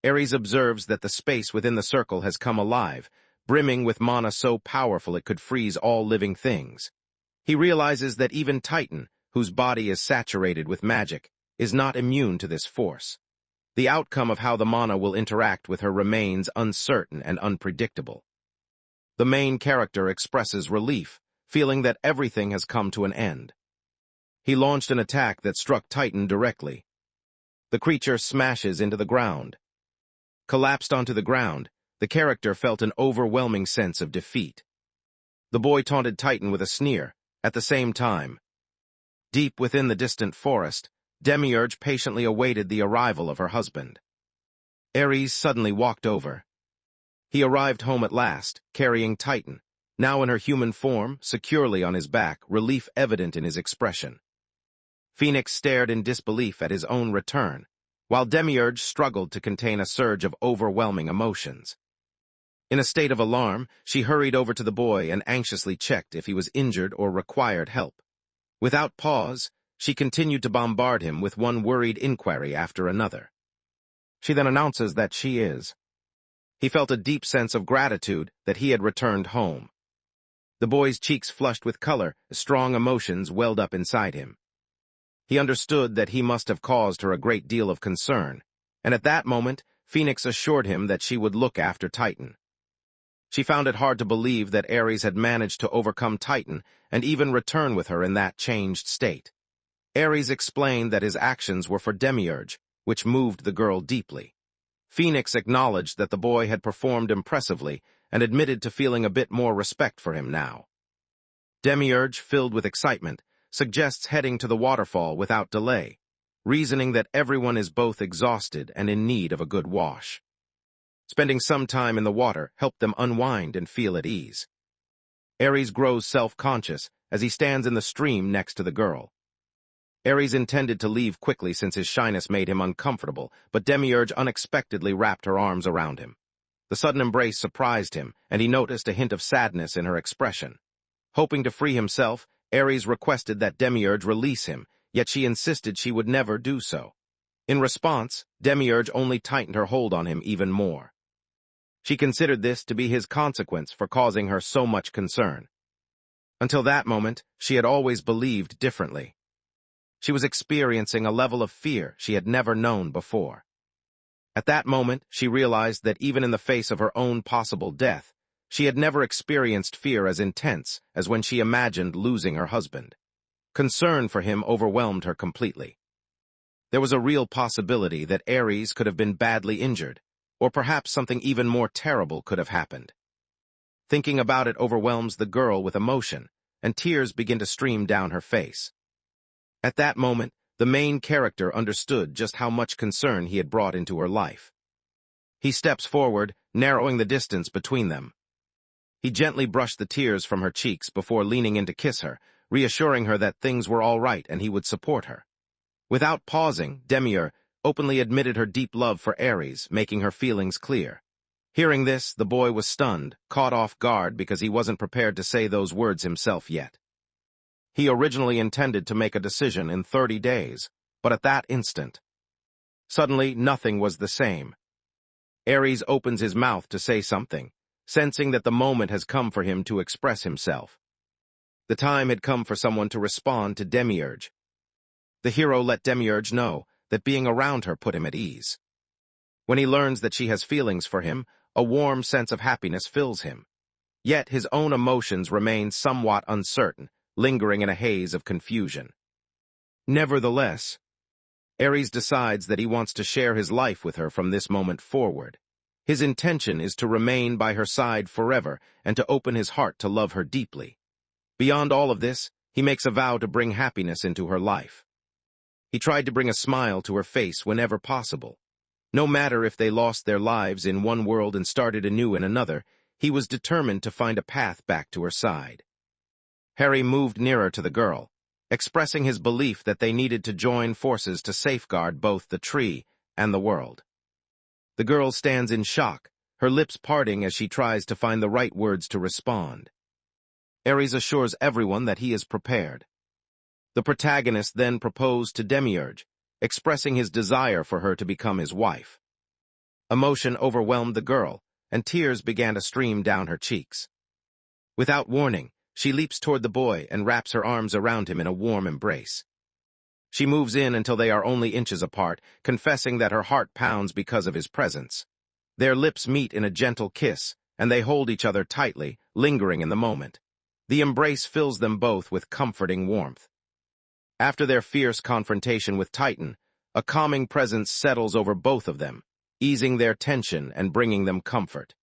Ares observes that the space within the circle has come alive, brimming with mana so powerful it could freeze all living things. He realizes that even Titan, whose body is saturated with magic, is not immune to this force. The outcome of how the mana will interact with her remains uncertain and unpredictable. The main character expresses relief, feeling that everything has come to an end. He launched an attack that struck Titan directly. The creature smashes into the ground. Collapsed onto the ground, the character felt an overwhelming sense of defeat. The boy taunted Titan with a sneer. At the same time, deep within the distant forest, Demiurge patiently awaited the arrival of her husband. Ares suddenly walked over. He arrived home at last, carrying Titan, now in her human form, securely on his back, relief evident in his expression. Phoenix stared in disbelief at his own return, while Demiurge struggled to contain a surge of overwhelming emotions. In a state of alarm, she hurried over to the boy and anxiously checked if he was injured or required help. Without pause, she continued to bombard him with one worried inquiry after another. She then announces that she is. He felt a deep sense of gratitude that he had returned home. The boy's cheeks flushed with color, strong emotions welled up inside him. He understood that he must have caused her a great deal of concern, and at that moment, Phoenix assured him that she would look after Titan. She found it hard to believe that Ares had managed to overcome Titan and even return with her in that changed state. Ares explained that his actions were for Demiurge, which moved the girl deeply. Phoenix acknowledged that the boy had performed impressively and admitted to feeling a bit more respect for him now. Demiurge, filled with excitement, suggests heading to the waterfall without delay, reasoning that everyone is both exhausted and in need of a good wash. Spending some time in the water helped them unwind and feel at ease. Ares grows self-conscious as he stands in the stream next to the girl. Ares intended to leave quickly since his shyness made him uncomfortable, but Demiurge unexpectedly wrapped her arms around him. The sudden embrace surprised him, and he noticed a hint of sadness in her expression. Hoping to free himself, Ares requested that Demiurge release him, yet she insisted she would never do so. In response, Demiurge only tightened her hold on him even more. She considered this to be his consequence for causing her so much concern. Until that moment, she had always believed differently. She was experiencing a level of fear she had never known before. At that moment, she realized that even in the face of her own possible death, she had never experienced fear as intense as when she imagined losing her husband. Concern for him overwhelmed her completely. There was a real possibility that Ares could have been badly injured, or perhaps something even more terrible could have happened. Thinking about it overwhelms the girl with emotion, and tears begin to stream down her face. At that moment, the main character understood just how much concern he had brought into her life. He steps forward, narrowing the distance between them. He gently brushed the tears from her cheeks before leaning in to kiss her, reassuring her that things were all right and he would support her. Without pausing, Demiurge openly admitted her deep love for Ares, making her feelings clear. Hearing this, the boy was stunned, caught off guard because he wasn't prepared to say those words himself yet. He originally intended to make a decision in 30 days, but at that instant, suddenly nothing was the same. Ares opens his mouth to say something, sensing that the moment has come for him to express himself. The time had come for someone to respond to Demiurge. The hero let Demiurge know that being around her put him at ease. When he learns that she has feelings for him, a warm sense of happiness fills him. Yet his own emotions remain somewhat uncertain, lingering in a haze of confusion. Nevertheless, Ares decides that he wants to share his life with her from this moment forward. His intention is to remain by her side forever and to open his heart to love her deeply. Beyond all of this, he makes a vow to bring happiness into her life. He tried to bring a smile to her face whenever possible. No matter if they lost their lives in one world and started anew in another, he was determined to find a path back to her side. Harry moved nearer to the girl, expressing his belief that they needed to join forces to safeguard both the tree and the world. The girl stands in shock, her lips parting as she tries to find the right words to respond. Ares assures everyone that he is prepared. The protagonist then proposed to Demiurge, expressing his desire for her to become his wife. Emotion overwhelmed the girl, and tears began to stream down her cheeks. Without warning, she leaps toward the boy and wraps her arms around him in a warm embrace. She moves in until they are only inches apart, confessing that her heart pounds because of his presence. Their lips meet in a gentle kiss, and they hold each other tightly, lingering in the moment. The embrace fills them both with comforting warmth. After their fierce confrontation with Titan, a calming presence settles over both of them, easing their tension and bringing them comfort.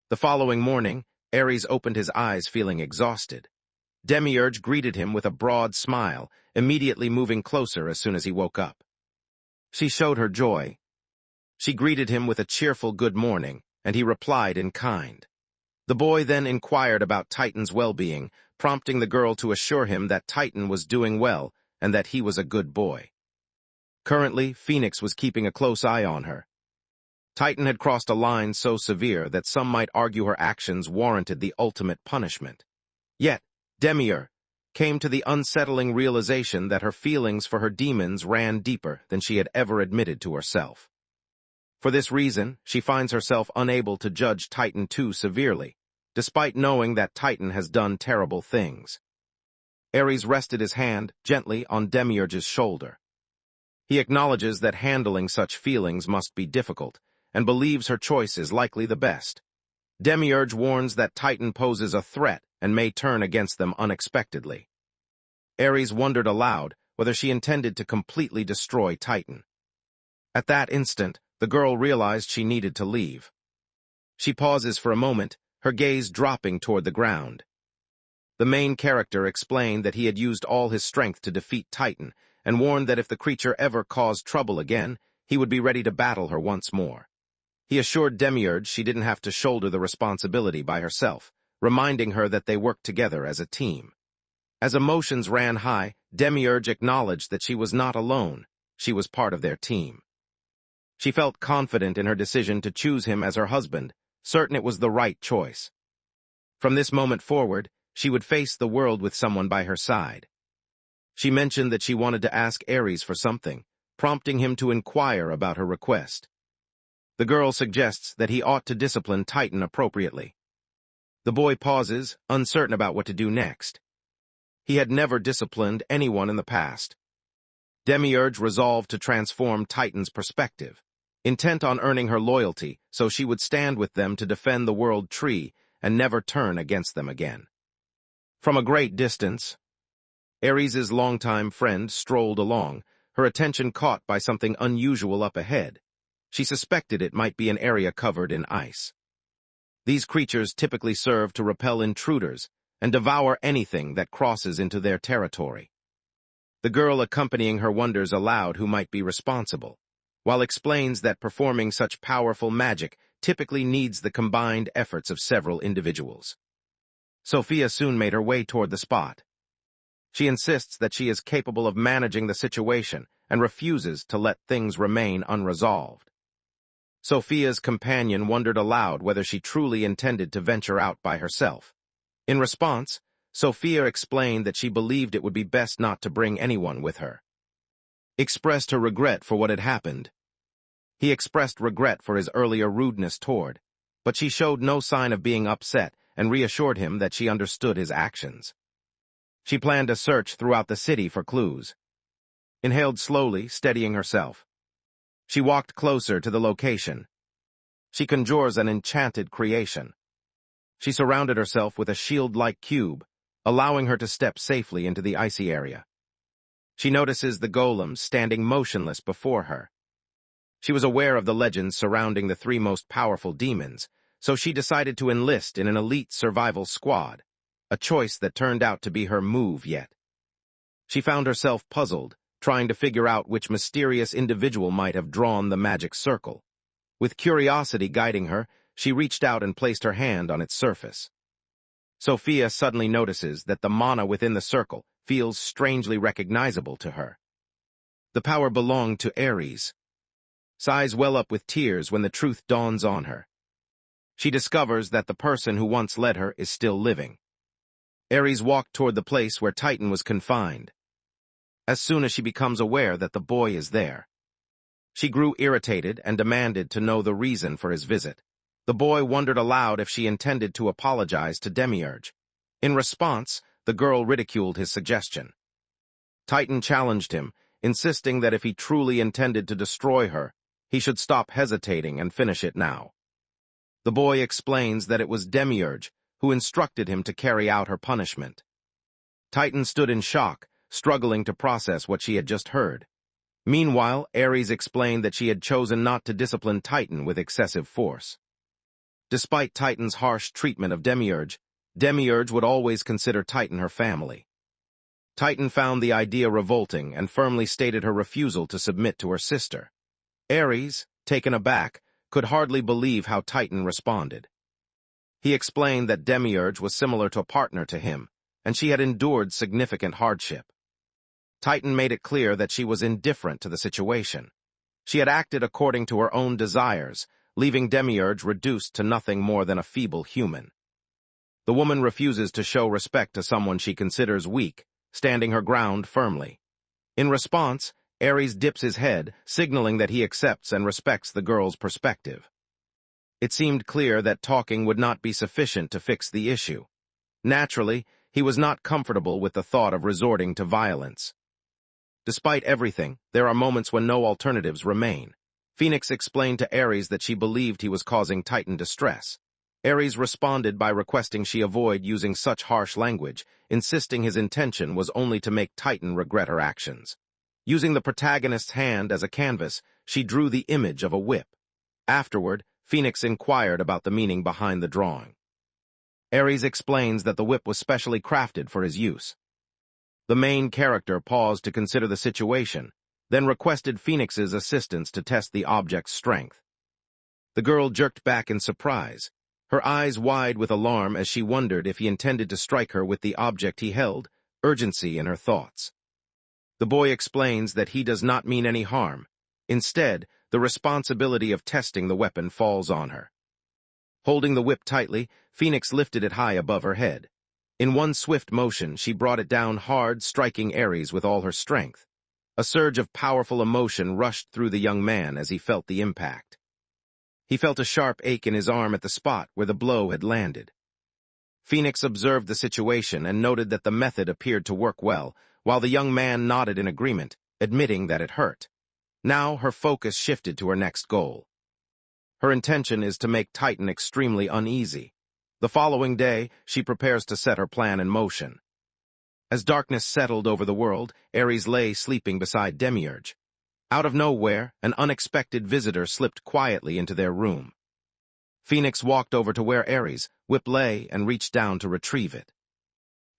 The following morning, Ares opened his eyes feeling exhausted. Demiurge greeted him with a broad smile, immediately moving closer as soon as he woke up. She showed her joy. She greeted him with a cheerful good morning, and he replied in kind. The boy then inquired about Titan's well-being, prompting the girl to assure him that Titan was doing well and that he was a good boy. Currently, Phoenix was keeping a close eye on her. Titan had crossed a line so severe that some might argue her actions warranted the ultimate punishment. Yet, Demiurge came to the unsettling realization that her feelings for her demons ran deeper than she had ever admitted to herself. For this reason, she finds herself unable to judge Titan too severely, despite knowing that Titan has done terrible things. Ares rested his hand gently on Demiurge's shoulder. He acknowledges that handling such feelings must be difficult, and believes her choice is likely the best. Demiurge warns that Titan poses a threat and may turn against them unexpectedly. Ares wondered aloud whether she intended to completely destroy Titan. At that instant, the girl realized she needed to leave. She pauses for a moment, her gaze dropping toward the ground. The main character explained that he had used all his strength to defeat Titan, and warned that if the creature ever caused trouble again, he would be ready to battle her once more. He assured Demiurge she didn't have to shoulder the responsibility by herself, reminding her that they worked together as a team. As emotions ran high, Demiurge acknowledged that she was not alone, she was part of their team. She felt confident in her decision to choose him as her husband, certain it was the right choice. From this moment forward, she would face the world with someone by her side. She mentioned that she wanted to ask Ares for something, prompting him to inquire about her request. The girl suggests that he ought to discipline Titan appropriately. The boy pauses, uncertain about what to do next. He had never disciplined anyone in the past. Demiurge resolved to transform Titan's perspective, intent on earning her loyalty so she would stand with them to defend the world tree and never turn against them again. From a great distance, Ares's longtime friend strolled along, her attention caught by something unusual up ahead. She suspected it might be an area covered in ice. These creatures typically serve to repel intruders, and devour anything that crosses into their territory. The girl accompanying her wonders aloud who might be responsible, while explains that performing such powerful magic typically needs the combined efforts of several individuals. Sophia soon made her way toward the spot. She insists that she is capable of managing the situation and refuses to let things remain unresolved. Sophia's companion wondered aloud whether she truly intended to venture out by herself. In response, Sophia explained that she believed it would be best not to bring anyone with her. Expressed her regret for what had happened. He expressed regret for his earlier rudeness toward, but she showed no sign of being upset and reassured him that she understood his actions. She planned a search throughout the city for clues. Inhaled slowly, steadying herself. She walked closer to the location. She conjures an enchanted creation. She surrounded herself with a shield-like cube, allowing her to step safely into the icy area. She notices the golems standing motionless before her. She was aware of the legends surrounding the three most powerful demons, so she decided to enlist in an elite survival squad, a choice that turned out to be her move yet. She found herself puzzled, trying to figure out which mysterious individual might have drawn the magic circle. With curiosity guiding her, she reached out and placed her hand on its surface. Sophia suddenly notices that the mana within the circle feels strangely recognizable to her. The power belonged to Ares. Sighs well up with tears when the truth dawns on her. She discovers that the person who once led her is still living. Ares walked toward the place where Titan was confined. As soon as she becomes aware that the boy is there, she grew irritated and demanded to know the reason for his visit. The boy wondered aloud if she intended to apologize to Demiurge. In response, the girl ridiculed his suggestion. Titan challenged him, insisting that if he truly intended to destroy her, he should stop hesitating and finish it now. The boy explains that it was Demiurge who instructed him to carry out her punishment. Titan stood in shock, struggling to process what she had just heard. Meanwhile, Ares explained that she had chosen not to discipline Titan with excessive force. Despite Titan's harsh treatment of Demiurge, Demiurge would always consider Titan her family. Titan found the idea revolting and firmly stated her refusal to submit to her sister. Ares, taken aback, could hardly believe how Titan responded. He explained that Demiurge was similar to a partner to him, and she had endured significant hardship. Titan made it clear that she was indifferent to the situation. She had acted according to her own desires, leaving Demiurge reduced to nothing more than a feeble human. The woman refuses to show respect to someone she considers weak, standing her ground firmly. In response, Ares dips his head, signaling that he accepts and respects the girl's perspective. It seemed clear that talking would not be sufficient to fix the issue. Naturally, he was not comfortable with the thought of resorting to violence. Despite everything, there are moments when no alternatives remain. Phoenix explained to Ares that she believed he was causing Titan distress. Ares responded by requesting she avoid using such harsh language, insisting his intention was only to make Titan regret her actions. Using the protagonist's hand as a canvas, she drew the image of a whip. Afterward, Phoenix inquired about the meaning behind the drawing. Ares explains that the whip was specially crafted for his use. The main character paused to consider the situation, then requested Phoenix's assistance to test the object's strength. The girl jerked back in surprise, her eyes wide with alarm as she wondered if he intended to strike her with the object he held, urgency in her thoughts. The boy explains that he does not mean any harm. Instead, the responsibility of testing the weapon falls on her. Holding the whip tightly, Phoenix lifted it high above her head. In one swift motion, she brought it down hard, striking Ares with all her strength. A surge of powerful emotion rushed through the young man as he felt the impact. He felt a sharp ache in his arm at the spot where the blow had landed. Phoenix observed the situation and noted that the method appeared to work well, while the young man nodded in agreement, admitting that it hurt. Now her focus shifted to her next goal. Her intention is to make Titan extremely uneasy. The following day, she prepares to set her plan in motion. As darkness settled over the world, Ares lay sleeping beside Demiurge. Out of nowhere, an unexpected visitor slipped quietly into their room. Phoenix walked over to where Ares' whip lay and reached down to retrieve it.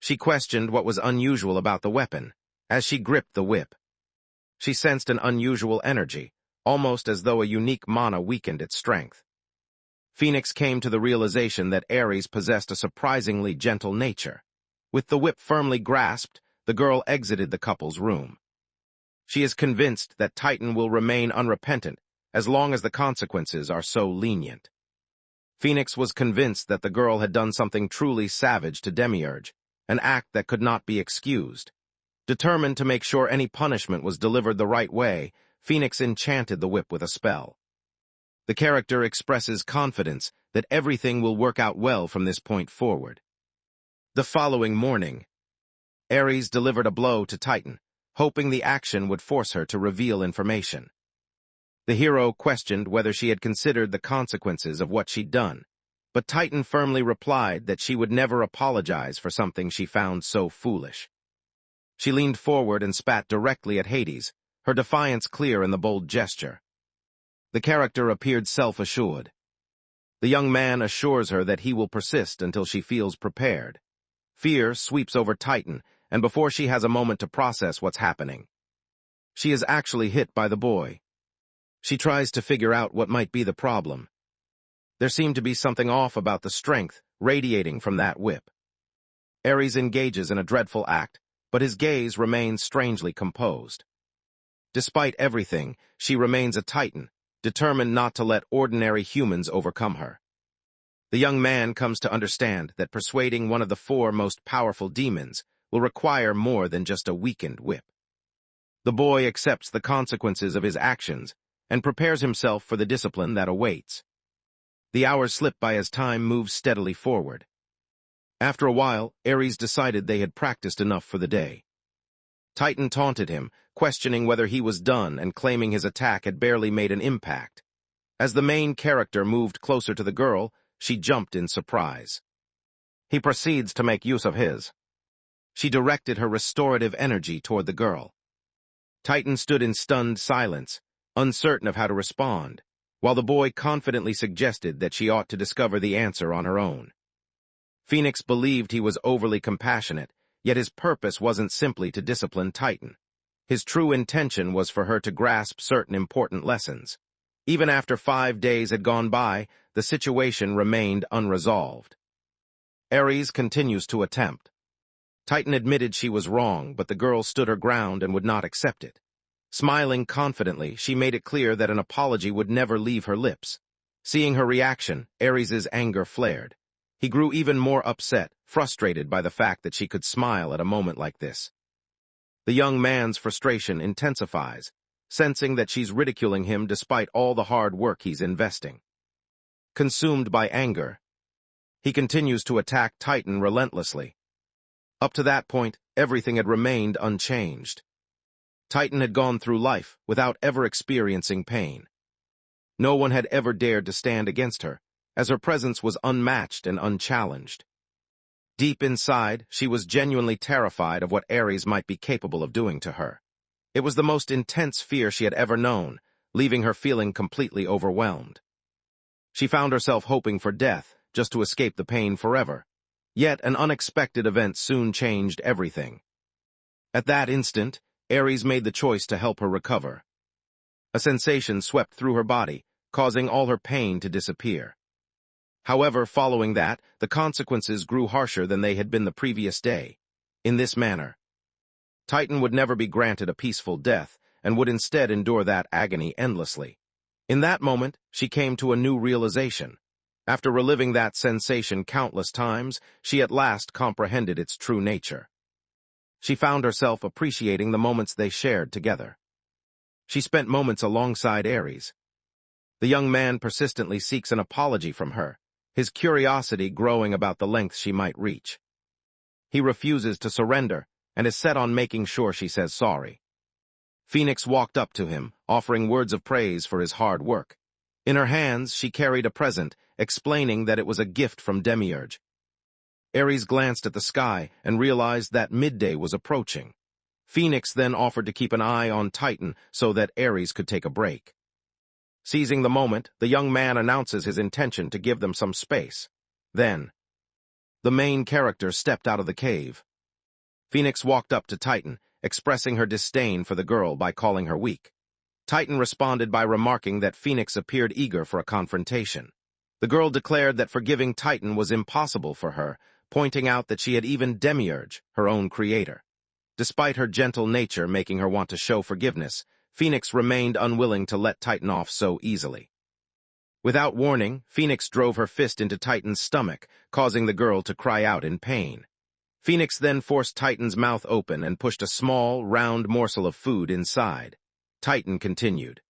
She questioned what was unusual about the weapon, as she gripped the whip. She sensed an unusual energy, almost as though a unique mana weakened its strength. Phoenix came to the realization that Ares possessed a surprisingly gentle nature. With the whip firmly grasped, the girl exited the couple's room. She is convinced that Titan will remain unrepentant as long as the consequences are so lenient. Phoenix was convinced that the girl had done something truly savage to Demiurge, an act that could not be excused. Determined to make sure any punishment was delivered the right way, Phoenix enchanted the whip with a spell. The character expresses confidence that everything will work out well from this point forward. The following morning, Ares delivered a blow to Titan, hoping the action would force her to reveal information. The hero questioned whether she had considered the consequences of what she'd done, but Titan firmly replied that she would never apologize for something she found so foolish. She leaned forward and spat directly at Hades, her defiance clear in the bold gesture. The character appeared self-assured. The young man assures her that he will persist until she feels prepared. Fear sweeps over Titan, and before she has a moment to process what's happening, she is actually hit by the boy. She tries to figure out what might be the problem. There seemed to be something off about the strength radiating from that whip. Ares engages in a dreadful act, but his gaze remains strangely composed. Despite everything, she remains a Titan, determined not to let ordinary humans overcome her. The young man comes to understand that persuading one of the four most powerful demons will require more than just a weakened whip. The boy accepts the consequences of his actions and prepares himself for the discipline that awaits. The hours slip by as time moves steadily forward. After a while, Ares decided they had practiced enough for the day. Titan taunted him, questioning whether he was done and claiming his attack had barely made an impact. As the main character moved closer to the girl, she jumped in surprise. He proceeds to make use of his. She directed her restorative energy toward the girl. Titan stood in stunned silence, uncertain of how to respond, while the boy confidently suggested that she ought to discover the answer on her own. Phoenix believed he was overly compassionate, yet his purpose wasn't simply to discipline Titan. His true intention was for her to grasp certain important lessons. Even after 5 days had gone by, the situation remained unresolved. Ares continues to attempt. Titan admitted she was wrong, but the girl stood her ground and would not accept it. Smiling confidently, she made it clear that an apology would never leave her lips. Seeing her reaction, Ares's anger flared. He grew even more upset, frustrated by the fact that she could smile at a moment like this. The young man's frustration intensifies, sensing that she's ridiculing him despite all the hard work he's investing. Consumed by anger, he continues to attack Titan relentlessly. Up to that point, everything had remained unchanged. Titan had gone through life without ever experiencing pain. No one had ever dared to stand against her, as her presence was unmatched and unchallenged. Deep inside, she was genuinely terrified of what Ares might be capable of doing to her. It was the most intense fear she had ever known, leaving her feeling completely overwhelmed. She found herself hoping for death, just to escape the pain forever. Yet an unexpected event soon changed everything. At that instant, Ares made the choice to help her recover. A sensation swept through her body, causing all her pain to disappear. However, following that, the consequences grew harsher than they had been the previous day. In this manner, Titan would never be granted a peaceful death, and would instead endure that agony endlessly. In that moment, she came to a new realization. After reliving that sensation countless times, she at last comprehended its true nature. She found herself appreciating the moments they shared together. She spent moments alongside Ares. The young man persistently seeks an apology from her, his curiosity growing about the lengths she might reach. He refuses to surrender, and is set on making sure she says sorry. Phoenix walked up to him, offering words of praise for his hard work. In her hands, she carried a present, explaining that it was a gift from Demiurge. Ares glanced at the sky and realized that midday was approaching. Phoenix then offered to keep an eye on Titan so that Ares could take a break. Seizing the moment, the young man announces his intention to give them some space. Then, the main character stepped out of the cave. Phoenix walked up to Titan, expressing her disdain for the girl by calling her weak. Titan responded by remarking that Phoenix appeared eager for a confrontation. The girl declared that forgiving Titan was impossible for her, pointing out that she had even Demiurge, her own creator. Despite her gentle nature making her want to show forgiveness, Phoenix remained unwilling to let Titan off so easily. Without warning, Phoenix drove her fist into Titan's stomach, causing the girl to cry out in pain. Phoenix then forced Titan's mouth open and pushed a small, round morsel of food inside. Titan continued.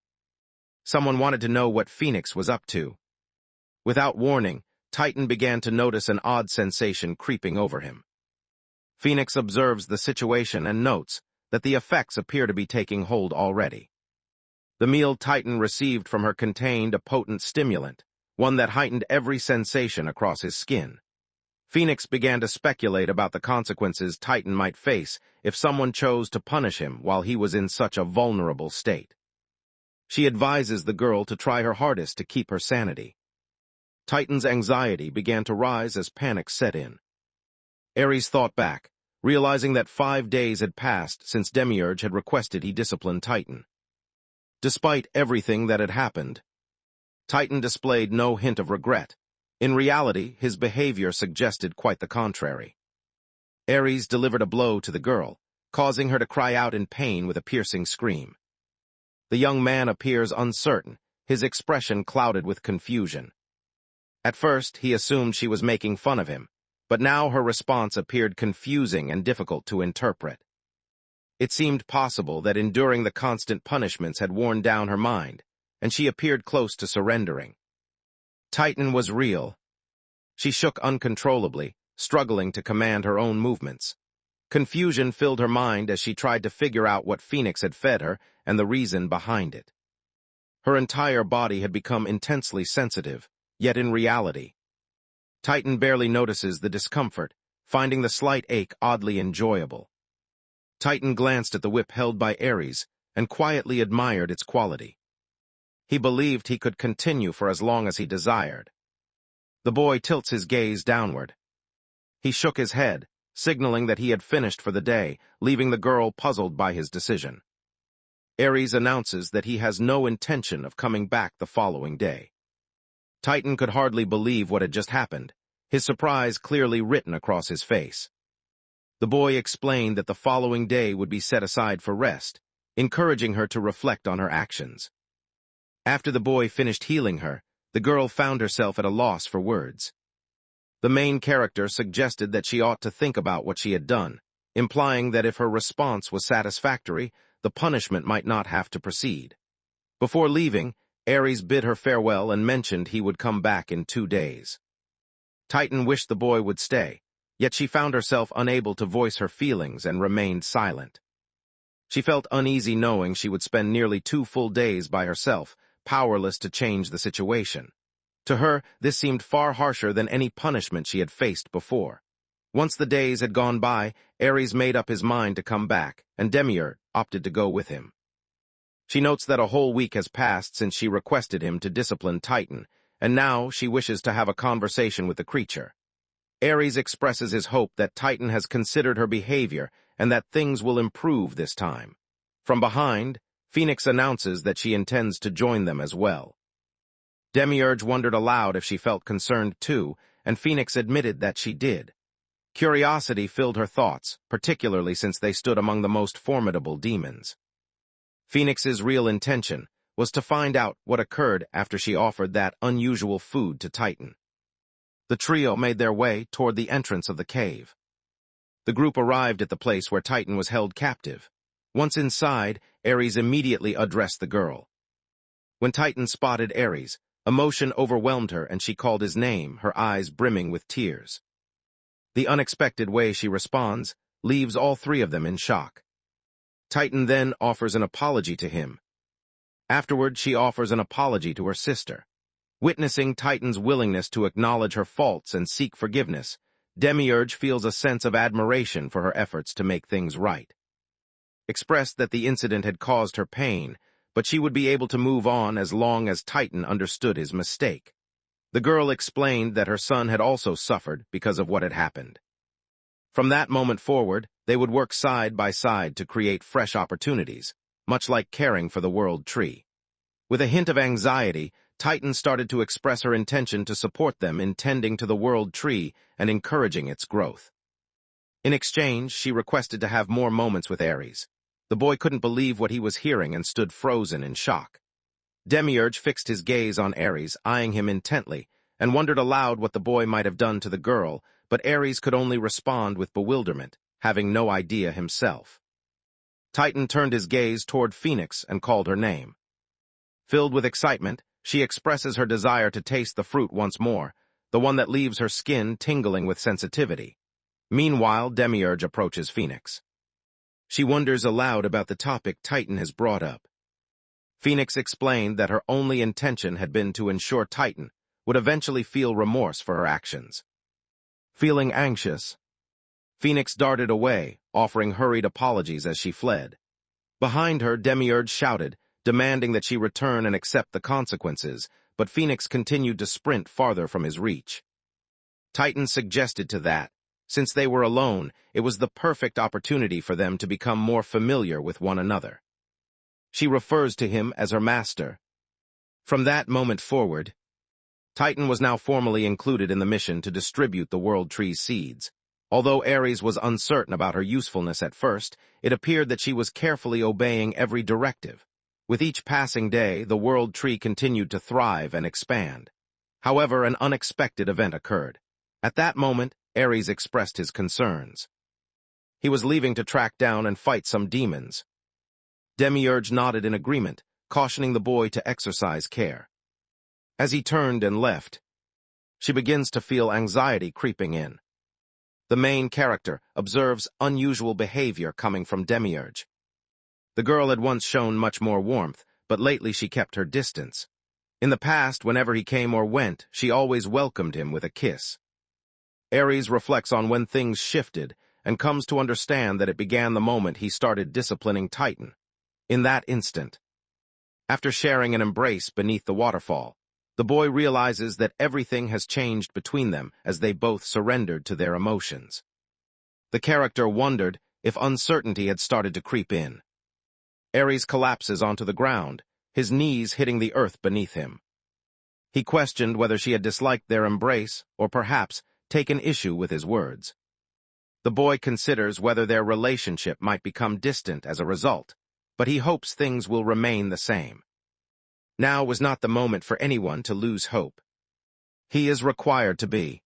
Someone wanted to know what Phoenix was up to. Without warning, Titan began to notice an odd sensation creeping over him. Phoenix observes the situation and notes that the effects appear to be taking hold already. The meal Titan received from her contained a potent stimulant, one that heightened every sensation across his skin. Phoenix began to speculate about the consequences Titan might face if someone chose to punish him while he was in such a vulnerable state. She advises the girl to try her hardest to keep her sanity. Titan's anxiety began to rise as panic set in. Ares thought back, realizing that 5 days had passed since Demiurge had requested he discipline Titan. Despite everything that had happened, Titan displayed no hint of regret. In reality, his behavior suggested quite the contrary. Ares delivered a blow to the girl, causing her to cry out in pain with a piercing scream. The young man appears uncertain, his expression clouded with confusion. At first, he assumed she was making fun of him, but now her response appeared confusing and difficult to interpret. It seemed possible that enduring the constant punishments had worn down her mind, and she appeared close to surrendering. Titan was real. She shook uncontrollably, struggling to command her own movements. Confusion filled her mind as she tried to figure out what Phoenix had fed her and the reason behind it. Her entire body had become intensely sensitive, yet in reality, Titan barely notices the discomfort, finding the slight ache oddly enjoyable. Titan glanced at the whip held by Ares and quietly admired its quality. He believed he could continue for as long as he desired. The boy tilts his gaze downward. He shook his head, signaling that he had finished for the day, leaving the girl puzzled by his decision. Ares announces that he has no intention of coming back the following day. Titan could hardly believe what had just happened, his surprise clearly written across his face. The boy explained that the following day would be set aside for rest, encouraging her to reflect on her actions. After the boy finished healing her, the girl found herself at a loss for words. The main character suggested that she ought to think about what she had done, implying that if her response was satisfactory, the punishment might not have to proceed. Before leaving, Ares bid her farewell and mentioned he would come back in 2 days. Titan wished the boy would stay, yet she found herself unable to voice her feelings and remained silent. She felt uneasy knowing she would spend nearly 2 full days by herself, powerless to change the situation. To her, this seemed far harsher than any punishment she had faced before. Once the days had gone by, Ares made up his mind to come back, and Demiurge opted to go with him. She notes that a whole week has passed since she requested him to discipline Titan, and now she wishes to have a conversation with the creature. Ares expresses his hope that Titan has considered her behavior and that things will improve this time. From behind, Phoenix announces that she intends to join them as well. Demiurge wondered aloud if she felt concerned too, and Phoenix admitted that she did. Curiosity filled her thoughts, particularly since they stood among the most formidable demons. Phoenix's real intention was to find out what occurred after she offered that unusual food to Titan. The trio made their way toward the entrance of the cave. The group arrived at the place where Titan was held captive. Once inside, Ares immediately addressed the girl. When Titan spotted Ares, emotion overwhelmed her and she called his name, her eyes brimming with tears. The unexpected way she responds leaves all 3 of them in shock. Titan then offers an apology to him. Afterward, she offers an apology to her sister. Witnessing Titan's willingness to acknowledge her faults and seek forgiveness, Demiurge feels a sense of admiration for her efforts to make things right. Expressed that the incident had caused her pain, but she would be able to move on as long as Titan understood his mistake. The girl explained that her son had also suffered because of what had happened. From that moment forward, They would work side by side to create fresh opportunities, much like caring for the world tree. With a hint of anxiety, Titan started to express her intention to support them in tending to the world tree and encouraging its growth. In exchange, she requested to have more moments with Ares. The boy couldn't believe what he was hearing and stood frozen in shock. Demiurge fixed his gaze on Ares, eyeing him intently, and wondered aloud what the boy might have done to the girl, but Ares could only respond with bewilderment, having no idea himself. Titan turned his gaze toward Phoenix and called her name. Filled with excitement, she expresses her desire to taste the fruit once more, the one that leaves her skin tingling with sensitivity. Meanwhile, Demiurge approaches Phoenix. She wonders aloud about the topic Titan has brought up. Phoenix explained that her only intention had been to ensure Titan would eventually feel remorse for her actions. Feeling anxious, Phoenix darted away, offering hurried apologies as she fled. Behind her, Demiurge shouted, demanding that she return and accept the consequences, but Phoenix continued to sprint farther from his reach. Titan suggested to that, since they were alone, it was the perfect opportunity for them to become more familiar with one another. She refers to him as her master. From that moment forward, Titan was now formally included in the mission to distribute the World Tree's seeds. Although Ares was uncertain about her usefulness at first, it appeared that she was carefully obeying every directive. With each passing day, the World Tree continued to thrive and expand. However, an unexpected event occurred. At that moment, Ares expressed his concerns. He was leaving to track down and fight some demons. Demiurge nodded in agreement, cautioning the boy to exercise care. As he turned and left, she begins to feel anxiety creeping in. The main character observes unusual behavior coming from Demiurge. The girl had once shown much more warmth, but lately she kept her distance. In the past, whenever he came or went, she always welcomed him with a kiss. Ares reflects on when things shifted and comes to understand that it began the moment he started disciplining Titan. In that instant, after sharing an embrace beneath the waterfall, the boy realizes that everything has changed between them as they both surrendered to their emotions. The character wondered if uncertainty had started to creep in. Ares collapses onto the ground, his knees hitting the earth beneath him. He questioned whether she had disliked their embrace or perhaps taken issue with his words. The boy considers whether their relationship might become distant as a result, but he hopes things will remain the same. Now was not the moment for anyone to lose hope. He is required to be.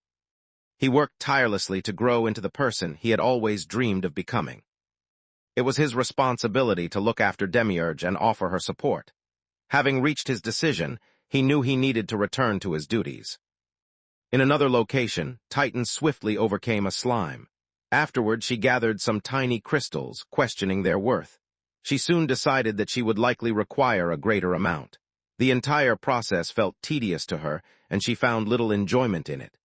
He worked tirelessly to grow into the person he had always dreamed of becoming. It was his responsibility to look after Demiurge and offer her support. Having reached his decision, he knew he needed to return to his duties. In another location, Titan swiftly overcame a slime. Afterward, she gathered some tiny crystals, questioning their worth. She soon decided that she would likely require a greater amount. The entire process felt tedious to her, and she found little enjoyment in it.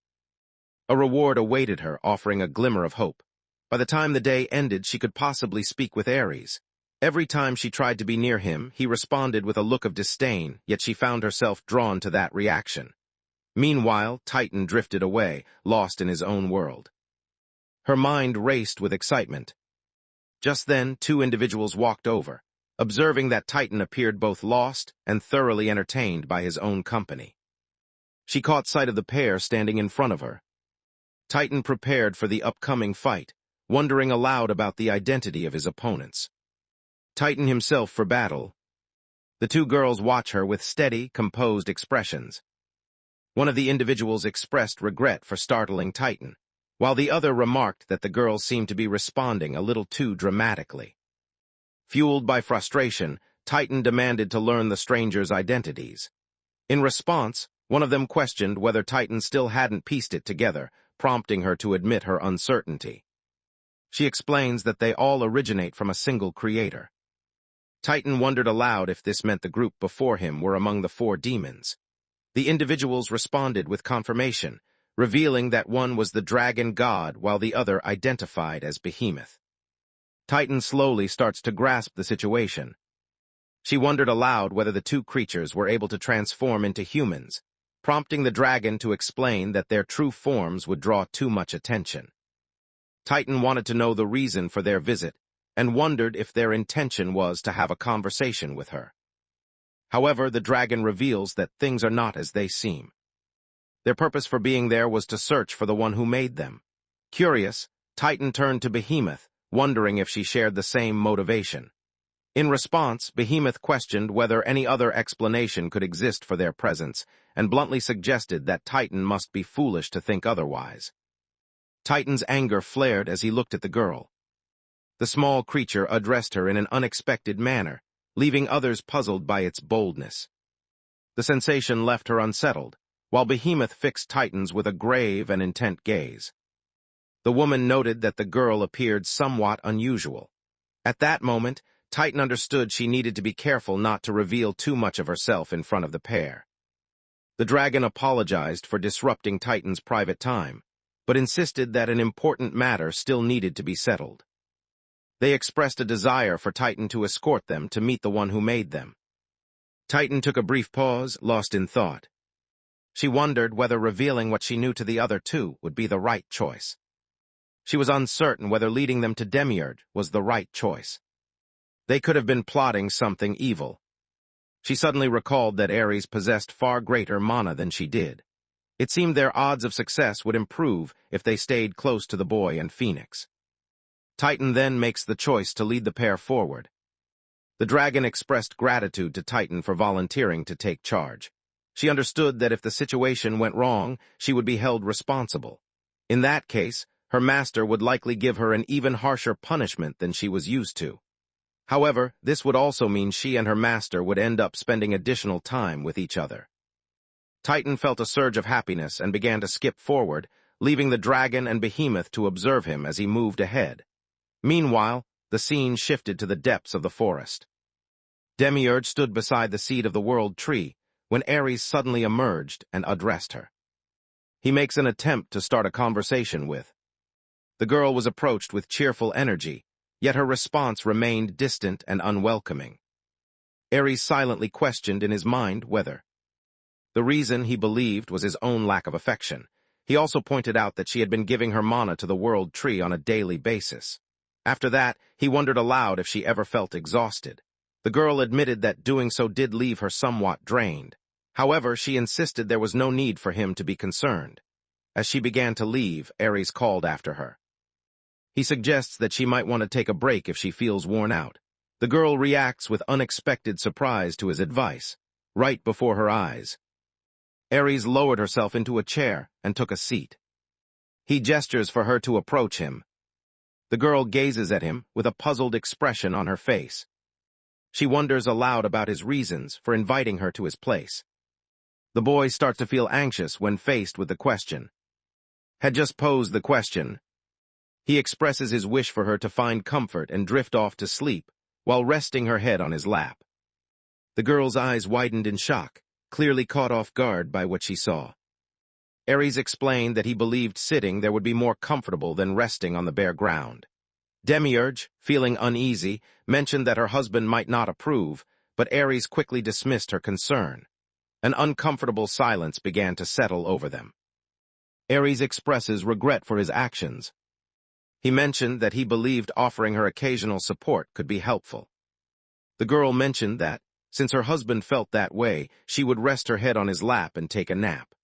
A reward awaited her, offering a glimmer of hope. By the time the day ended, she could possibly speak with Ares. Every time she tried to be near him, he responded with a look of disdain, yet she found herself drawn to that reaction. Meanwhile, Titan drifted away, lost in his own world. Her mind raced with excitement. Just then, two individuals walked over, observing that Titan appeared both lost and thoroughly entertained by his own company. She caught sight of the pair standing in front of her. Titan prepared for the upcoming fight, wondering aloud about the identity of his opponents. Titan himself for battle. The two girls watch her with steady, composed expressions. One of the individuals expressed regret for startling Titan, while the other remarked that the girls seemed to be responding a little too dramatically. Fueled by frustration, Titan demanded to learn the strangers' identities. In response, one of them questioned whether Titan still hadn't pieced it together, prompting her to admit her uncertainty. She explains that they all originate from a single creator. Titan wondered aloud if this meant the group before him were among the 4 demons. The individuals responded with confirmation, revealing that one was the dragon god while the other identified as Behemoth. Titan slowly starts to grasp the situation. She wondered aloud whether the two creatures were able to transform into humans, prompting the dragon to explain that their true forms would draw too much attention. Titan wanted to know the reason for their visit and wondered if their intention was to have a conversation with her. However, the dragon reveals that things are not as they seem. Their purpose for being there was to search for the one who made them. Curious, Titan turned to Behemoth, wondering if she shared the same motivation. In response, Behemoth questioned whether any other explanation could exist for their presence, and bluntly suggested that Titan must be foolish to think otherwise. Titan's anger flared as he looked at the girl. The small creature addressed her in an unexpected manner, leaving others puzzled by its boldness. The sensation left her unsettled, while Behemoth fixed Titan's with a grave and intent gaze. The woman noted that the girl appeared somewhat unusual. At that moment, Titan understood she needed to be careful not to reveal too much of herself in front of the pair. The dragon apologized for disrupting Titan's private time, but insisted that an important matter still needed to be settled. They expressed a desire for Titan to escort them to meet the one who made them. Titan took a brief pause, lost in thought. She wondered whether revealing what she knew to the other two would be the right choice. She was uncertain whether leading them to Demiurge was the right choice. They could have been plotting something evil. She suddenly recalled that Ares possessed far greater mana than she did. It seemed their odds of success would improve if they stayed close to the boy and Phoenix. Titan then makes the choice to lead the pair forward. The dragon expressed gratitude to Titan for volunteering to take charge. She understood that if the situation went wrong, she would be held responsible. In that case, her master would likely give her an even harsher punishment than she was used to. However, this would also mean she and her master would end up spending additional time with each other. Titan felt a surge of happiness and began to skip forward, leaving the dragon and Behemoth to observe him as he moved ahead. Meanwhile, the scene shifted to the depths of the forest. Demiurge stood beside the seed of the world tree when Ares suddenly emerged and addressed her. He makes an attempt to start a conversation with. The girl was approached with cheerful energy, yet her response remained distant and unwelcoming. Ares silently questioned in his mind whether. The reason he believed was his own lack of affection. He also pointed out that she had been giving her mana to the world tree on a daily basis. After that, he wondered aloud if she ever felt exhausted. The girl admitted that doing so did leave her somewhat drained. However, she insisted there was no need for him to be concerned. As she began to leave, Ares called after her. He suggests that she might want to take a break if she feels worn out. The girl reacts with unexpected surprise to his advice, right before her eyes. Ares lowered herself into a chair and took a seat. He gestures for her to approach him. The girl gazes at him with a puzzled expression on her face. She wonders aloud about his reasons for inviting her to his place. The boy starts to feel anxious when faced with the question. Had just posed the question. He expresses his wish for her to find comfort and drift off to sleep while resting her head on his lap. The girl's eyes widened in shock, clearly caught off guard by what she saw. Ares explained that he believed sitting there would be more comfortable than resting on the bare ground. Demiurge, feeling uneasy, mentioned that her husband might not approve, but Ares quickly dismissed her concern. An uncomfortable silence began to settle over them. Ares expresses regret for his actions. He mentioned that he believed offering her occasional support could be helpful. The girl mentioned that, since her husband felt that way, she would rest her head on his lap and take a nap.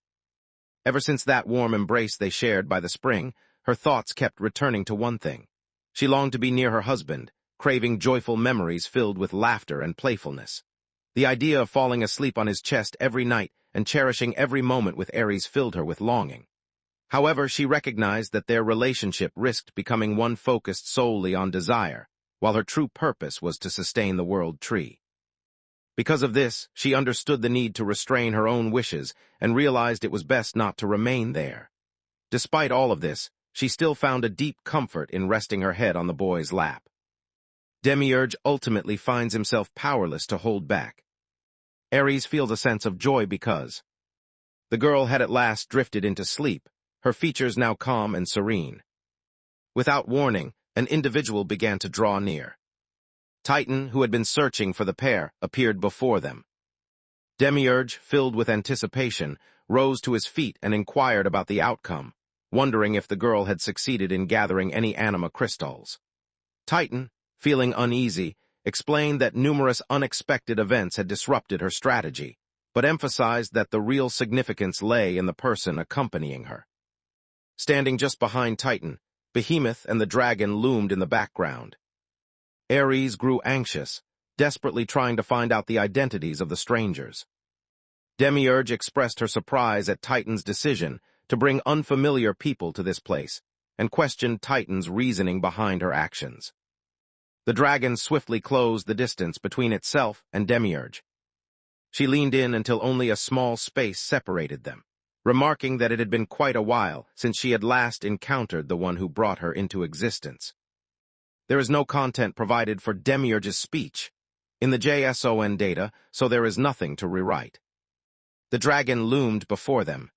Ever since that warm embrace they shared by the spring, her thoughts kept returning to one thing. She longed to be near her husband, craving joyful memories filled with laughter and playfulness. The idea of falling asleep on his chest every night and cherishing every moment with Ares filled her with longing. However, she recognized that their relationship risked becoming one focused solely on desire, while her true purpose was to sustain the world tree. Because of this, she understood the need to restrain her own wishes and realized it was best not to remain there. Despite all of this, she still found a deep comfort in resting her head on the boy's lap. Demiurge ultimately finds himself powerless to hold back. Ares feels a sense of joy because the girl had at last drifted into sleep, her features now calm and serene. Without warning, an individual began to draw near. Titan, who had been searching for the pair, appeared before them. Demiurge, filled with anticipation, rose to his feet and inquired about the outcome. wondering if the girl had succeeded in gathering any anima crystals. Titan, feeling uneasy, explained that numerous unexpected events had disrupted her strategy, but emphasized that the real significance lay in the person accompanying her. Standing just behind Titan, Behemoth and the dragon loomed in the background. Ares grew anxious, desperately trying to find out the identities of the strangers. Demiurge expressed her surprise at Titan's decision to bring unfamiliar people to this place, and questioned Titan's reasoning behind her actions. The dragon swiftly closed the distance between itself and Demiurge. She leaned in until only a small space separated them, remarking that it had been quite a while since she had last encountered the one who brought her into existence. There is no content provided for Demiurge's speech in the JSON data, so there is nothing to rewrite. The dragon loomed before them.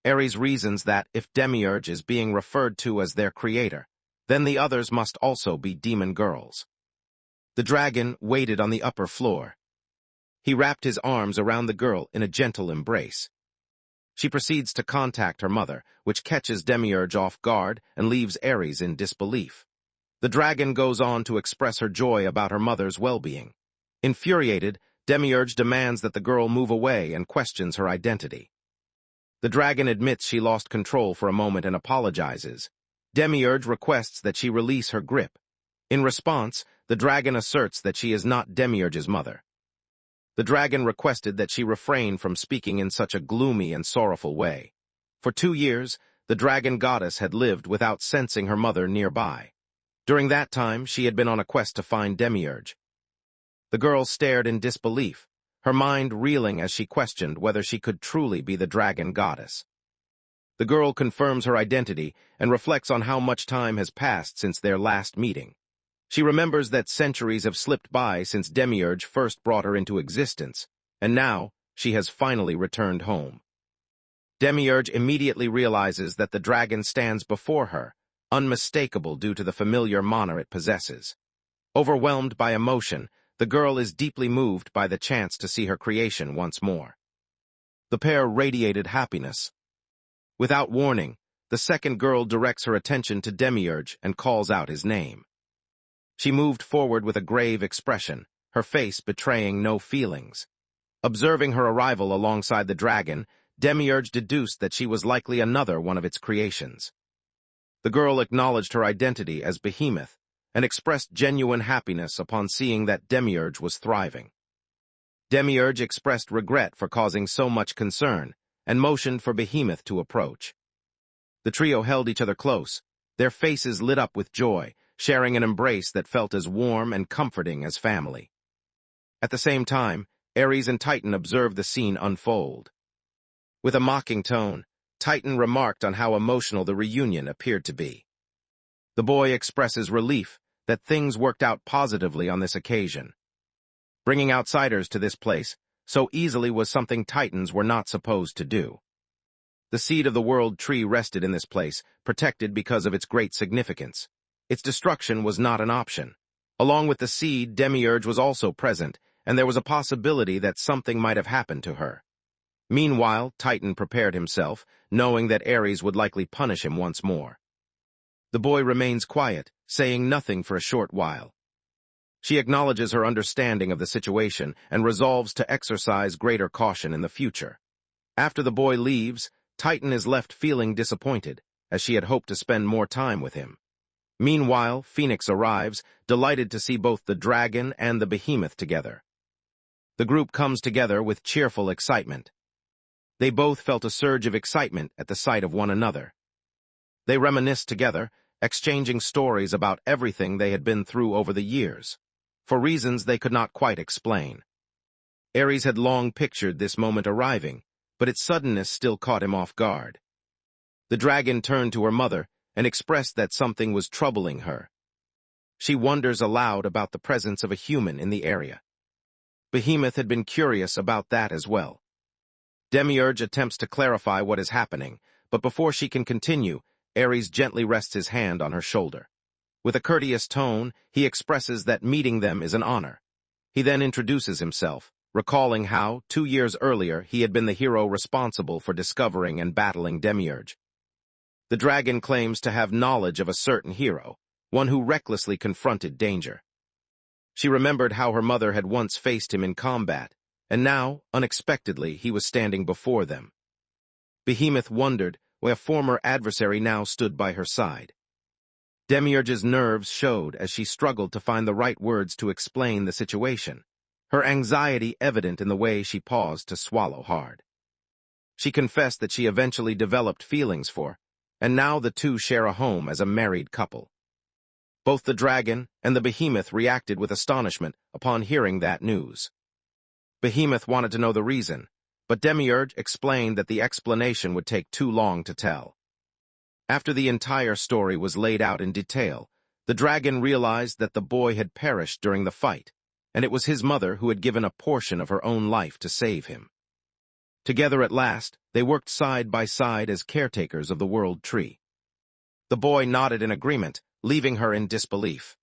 Ares reasons that if Demiurge is being referred to as their creator, then the others must also be demon girls. The dragon waited on the upper floor. He wrapped his arms around the girl in a gentle embrace. She proceeds to contact her mother, which catches Demiurge off guard and leaves Ares in disbelief. The dragon goes on to express her joy about her mother's well-being. Infuriated, Demiurge demands that the girl move away and questions her identity. The dragon admits she lost control for a moment and apologizes. Demiurge requests that she release her grip. In response, the dragon asserts that she is not Demiurge's mother. The dragon requested that she refrain from speaking in such a gloomy and sorrowful way. For 2 years, the dragon goddess had lived without sensing her mother nearby. During that time, she had been on a quest to find Demiurge. The girl stared in disbelief, her mind reeling as she questioned whether she could truly be the dragon goddess. The girl confirms her identity and reflects on how much time has passed since their last meeting. She remembers that centuries have slipped by since Demiurge first brought her into existence, and now she has finally returned home. Demiurge immediately realizes that the dragon stands before her, unmistakable due to the familiar mana it possesses. Overwhelmed by emotion, the girl is deeply moved by the chance to see her creation once more. The pair radiated happiness. Without warning, the second girl directs her attention to Demiurge and calls out his name. She moved forward with a grave expression, her face betraying no feelings. Observing her arrival alongside the dragon, Demiurge deduced that she was likely another one of its creations. The girl acknowledged her identity as Behemoth and expressed genuine happiness upon seeing that Demiurge was thriving. Demiurge expressed regret for causing so much concern and motioned for Behemoth to approach. The trio held each other close, their faces lit up with joy, sharing an embrace that felt as warm and comforting as family. At the same time, Ares and Titan observed the scene unfold. With a mocking tone, Titan remarked on how emotional the reunion appeared to be. The boy expresses relief that things worked out positively on this occasion. Bringing outsiders to this place so easily was something Titans were not supposed to do. The seed of the world tree rested in this place, protected because of its great significance. Its destruction was not an option. Along with the seed, Demiurge was also present, and there was a possibility that something might have happened to her. Meanwhile, Titan prepared himself, knowing that Ares would likely punish him once more. The boy remains quiet, saying nothing for a short while. She acknowledges her understanding of the situation and resolves to exercise greater caution in the future. After the boy leaves, Titan is left feeling disappointed, as she had hoped to spend more time with him. Meanwhile, Phoenix arrives, delighted to see both the dragon and the behemoth together. The group comes together with cheerful excitement. They both felt a surge of excitement at the sight of one another. They reminisced together, exchanging stories about everything they had been through over the years, for reasons they could not quite explain. Ares had long pictured this moment arriving, but its suddenness still caught him off guard. The dragon turned to her mother and expressed that something was troubling her. She wonders aloud about the presence of a human in the area. Behemoth had been curious about that as well. Demiurge attempts to clarify what is happening, but before she can continue, Ares gently rests his hand on her shoulder. With a courteous tone, he expresses that meeting them is an honor. He then introduces himself, recalling how, 2 years earlier, he had been the hero responsible for discovering and battling Demiurge. The dragon claims to have knowledge of a certain hero, one who recklessly confronted danger. She remembered how her mother had once faced him in combat, and now, unexpectedly, he was standing before them. Behemoth wondered why a former adversary now stood by her side. Demiurge's nerves showed as she struggled to find the right words to explain the situation, her anxiety evident in the way she paused to swallow hard. She confessed that she eventually developed feelings for, and now the two share a home as a married couple. Both the dragon and the behemoth reacted with astonishment upon hearing that news. Behemoth wanted to know the reason, but Demiurge explained that the explanation would take too long to tell. After the entire story was laid out in detail, the dragon realized that the boy had perished during the fight, and it was his mother who had given a portion of her own life to save him. Together at last, they worked side by side as caretakers of the World Tree. The boy nodded in agreement, leaving her in disbelief.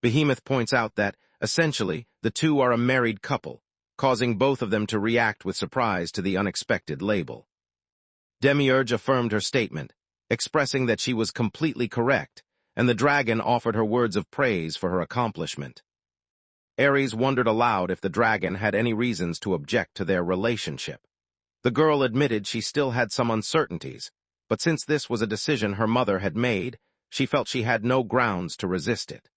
Behemoth points out that, essentially, the two are a married couple, causing both of them to react with surprise to the unexpected label. Demiurge affirmed her statement, expressing that she was completely correct, and the dragon offered her words of praise for her accomplishment. Ares wondered aloud if the dragon had any reasons to object to their relationship. The girl admitted she still had some uncertainties, but since this was a decision her mother had made, she felt she had no grounds to resist it.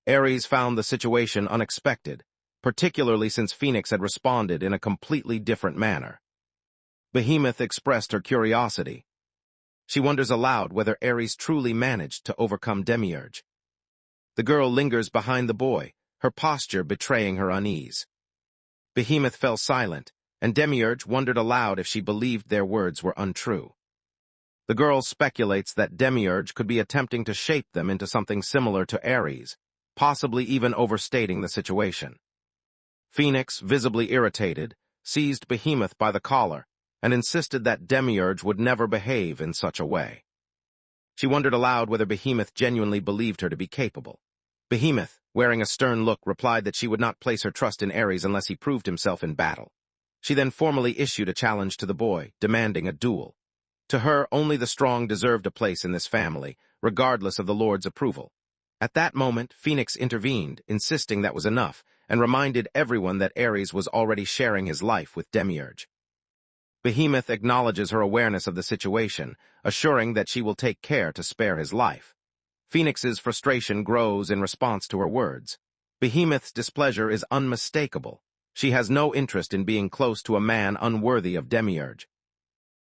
Ares found the situation unexpected, particularly since Phoenix had responded in a completely different manner. Behemoth expressed her curiosity. She wonders aloud whether Ares truly managed to overcome Demiurge. The girl lingers behind the boy, her posture betraying her unease. Behemoth fell silent, and Demiurge wondered aloud if she believed their words were untrue. The girl speculates that Demiurge could be attempting to shape them into something similar to Ares, possibly even overstating the situation. Phoenix, visibly irritated, seized Behemoth by the collar and insisted that Demiurge would never behave in such a way. She wondered aloud whether Behemoth genuinely believed her to be capable. Behemoth, wearing a stern look, replied that she would not place her trust in Ares unless he proved himself in battle. She then formally issued a challenge to the boy, demanding a duel. To her, only the strong deserved a place in this family, regardless of the Lord's approval. At that moment, Phoenix intervened, insisting that was enough, and reminded everyone that Ares was already sharing his life with Demiurge. Behemoth acknowledges her awareness of the situation, assuring that she will take care to spare his life. Phoenix's frustration grows in response to her words. Behemoth's displeasure is unmistakable. She has no interest in being close to a man unworthy of Demiurge.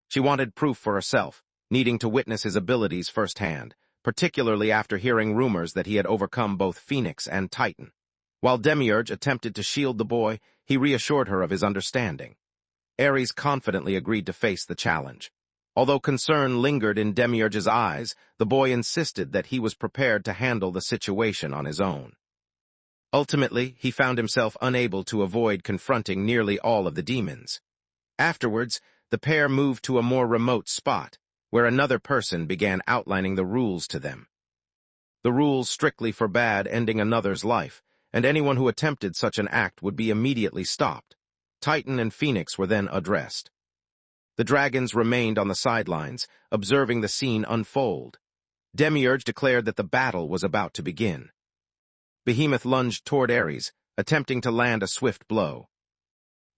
She wanted proof for herself, needing to witness his abilities firsthand, particularly after hearing rumors that he had overcome both Phoenix and Titan. While Demiurge attempted to shield the boy, he reassured her of his understanding. Ares confidently agreed to face the challenge. Although concern lingered in Demiurge's eyes, the boy insisted that he was prepared to handle the situation on his own. Ultimately, he found himself unable to avoid confronting nearly all of the demons. Afterwards, the pair moved to a more remote spot, where another person began outlining the rules to them. The rules strictly forbade ending another's life, and anyone who attempted such an act would be immediately stopped. Titan and Phoenix were then addressed. The dragons remained on the sidelines, observing the scene unfold. Demiurge declared that the battle was about to begin. Behemoth lunged toward Ares, attempting to land a swift blow.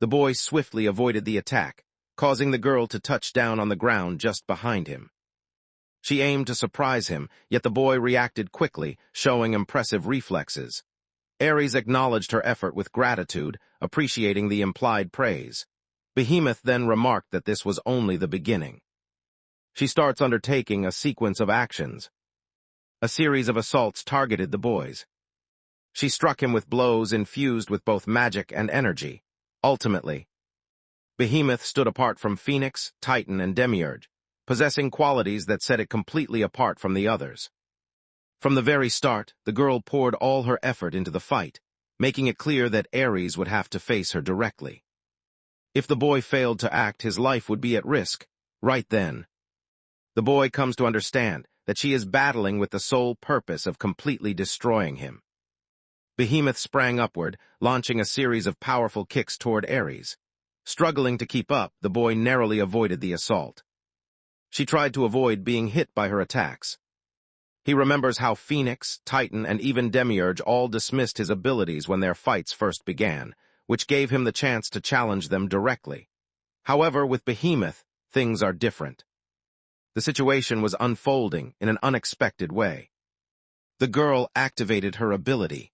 The boy swiftly avoided the attack, causing the girl to touch down on the ground just behind him. She aimed to surprise him, yet the boy reacted quickly, showing impressive reflexes. Ares acknowledged her effort with gratitude, appreciating the implied praise. Behemoth then remarked that this was only the beginning. She starts undertaking a sequence of actions. A series of assaults targeted the boys. She struck him with blows infused with both magic and energy. Ultimately, Behemoth stood apart from Phoenix, Titan, and Demiurge, possessing qualities that set it completely apart from the others. From the very start, the girl poured all her effort into the fight, making it clear that Ares would have to face her directly. If the boy failed to act, his life would be at risk, right then. The boy comes to understand that she is battling with the sole purpose of completely destroying him. Behemoth sprang upward, launching a series of powerful kicks toward Ares. Struggling to keep up, the boy narrowly avoided the assault. She tried to avoid being hit by her attacks. He remembers how Phoenix, Titan, and even Demiurge all dismissed his abilities when their fights first began, which gave him the chance to challenge them directly. However, with Behemoth, things are different. The situation was unfolding in an unexpected way. The girl activated her ability.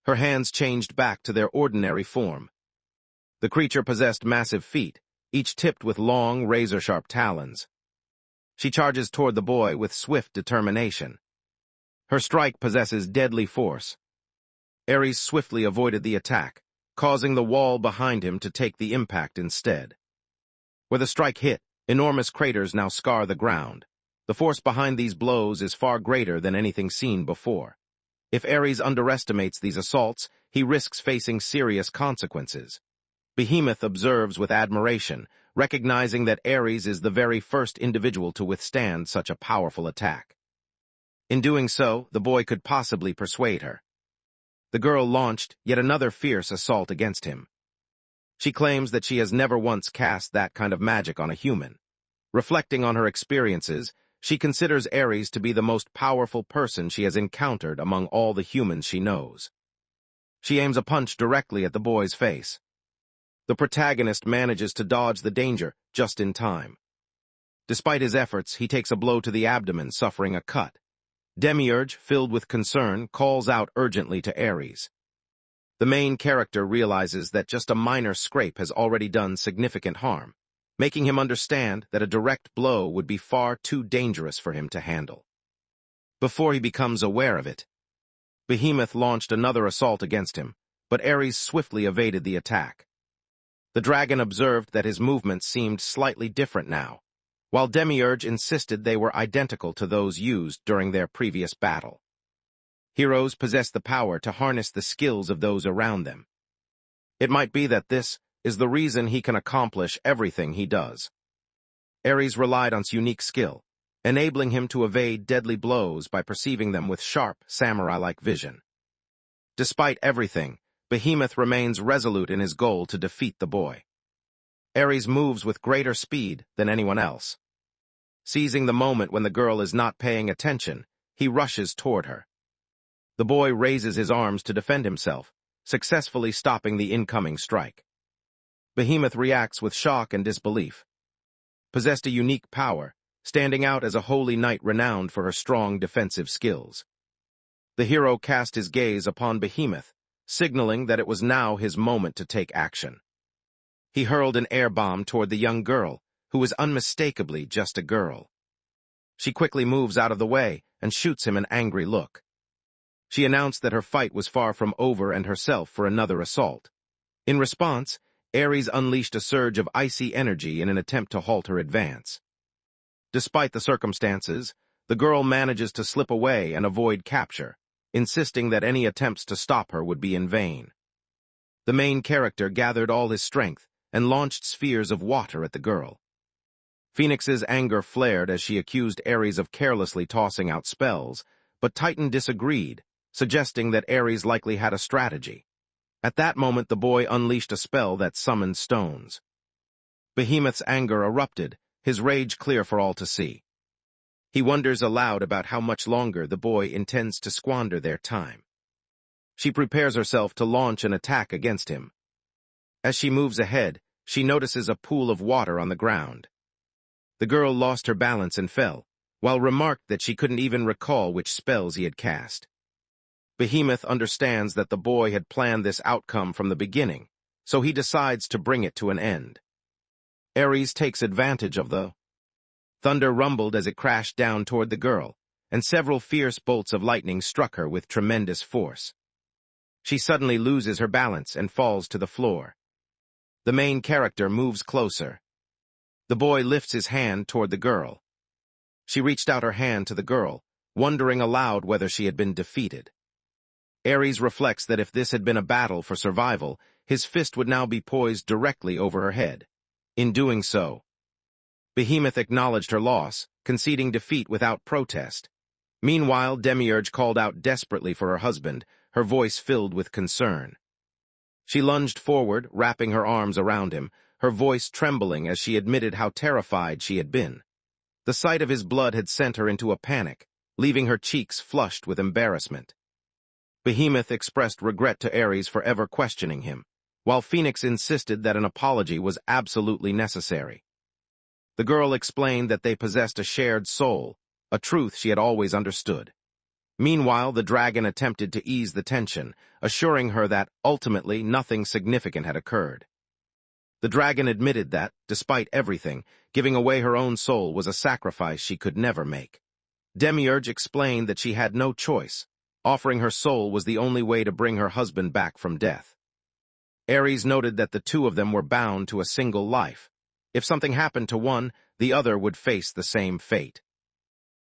Her hands changed back to their ordinary form. The creature possessed massive feet, each tipped with long, razor-sharp talons. She charges toward the boy with swift determination. Her strike possesses deadly force. Ares swiftly avoided the attack, causing the wall behind him to take the impact instead. Where the strike hit, enormous craters now scar the ground. The force behind these blows is far greater than anything seen before. If Ares underestimates these assaults, he risks facing serious consequences. Behemoth observes with admiration, recognizing that Ares is the very first individual to withstand such a powerful attack. In doing so, the boy could possibly persuade her. The girl launched yet another fierce assault against him. She claims that she has never once cast that kind of magic on a human. Reflecting on her experiences, she considers Ares to be the most powerful person she has encountered among all the humans she knows. She aims a punch directly at the boy's face. The protagonist manages to dodge the danger just in time. Despite his efforts, he takes a blow to the abdomen, suffering a cut. Demiurge, filled with concern, calls out urgently to Ares. The main character realizes that just a minor scrape has already done significant harm, making him understand that a direct blow would be far too dangerous for him to handle. Before he becomes aware of it, Behemoth launched another assault against him, but Ares swiftly evaded the attack. The dragon observed that his movements seemed slightly different now, while Demiurge insisted they were identical to those used during their previous battle. Heroes possess the power to harness the skills of those around them. It might be that this is the reason he can accomplish everything he does. Ares relied on his unique skill, enabling him to evade deadly blows by perceiving them with sharp, samurai-like vision. Despite everything, Behemoth remains resolute in his goal to defeat the boy. Ares moves with greater speed than anyone else. Seizing the moment when the girl is not paying attention, he rushes toward her. The boy raises his arms to defend himself, successfully stopping the incoming strike. Behemoth reacts with shock and disbelief. Possessed a unique power, standing out as a holy knight renowned for her strong defensive skills. The hero cast his gaze upon Behemoth, signaling that it was now his moment to take action. He hurled an air bomb toward the young girl, who was unmistakably just a girl. She quickly moves out of the way and shoots him an angry look. She announced that her fight was far from over and herself for another assault. In response, Ares unleashed a surge of icy energy in an attempt to halt her advance. Despite the circumstances, the girl manages to slip away and avoid capture, insisting that any attempts to stop her would be in vain. The main character gathered all his strength and launched spheres of water at the girl. Phoenix's anger flared as she accused Ares of carelessly tossing out spells, but Titan disagreed, suggesting that Ares likely had a strategy. At that moment, the boy unleashed a spell that summoned stones. Behemoth's anger erupted, his rage clear for all to see. He wonders aloud about how much longer the boy intends to squander their time. She prepares herself to launch an attack against him. As she moves ahead, she notices a pool of water on the ground. The girl lost her balance and fell, while remarked that she couldn't even recall which spells he had cast. Behemoth understands that the boy had planned this outcome from the beginning, so he decides to bring it to an end. Ares takes advantage of the thunder rumbled as it crashed down toward the girl, and several fierce bolts of lightning struck her with tremendous force. She suddenly loses her balance and falls to the floor. The main character moves closer. The boy lifts his hand toward the girl. She reached out her hand to the girl, wondering aloud whether she had been defeated. Ares reflects that if this had been a battle for survival, his fist would now be poised directly over her head. In doing so, Behemoth acknowledged her loss, conceding defeat without protest. Meanwhile, Demiurge called out desperately for her husband, her voice filled with concern. She lunged forward, wrapping her arms around him, her voice trembling as she admitted how terrified she had been. The sight of his blood had sent her into a panic, leaving her cheeks flushed with embarrassment. Behemoth expressed regret to Ares for ever questioning him, while Phoenix insisted that an apology was absolutely necessary. The girl explained that they possessed a shared soul, a truth she had always understood. Meanwhile, the dragon attempted to ease the tension, assuring her that, ultimately, nothing significant had occurred. The dragon admitted that, despite everything, giving away her own soul was a sacrifice she could never make. Demiurge explained that she had no choice. Offering her soul was the only way to bring her husband back from death. Ares noted that the two of them were bound to a single life. If something happened to one, the other would face the same fate.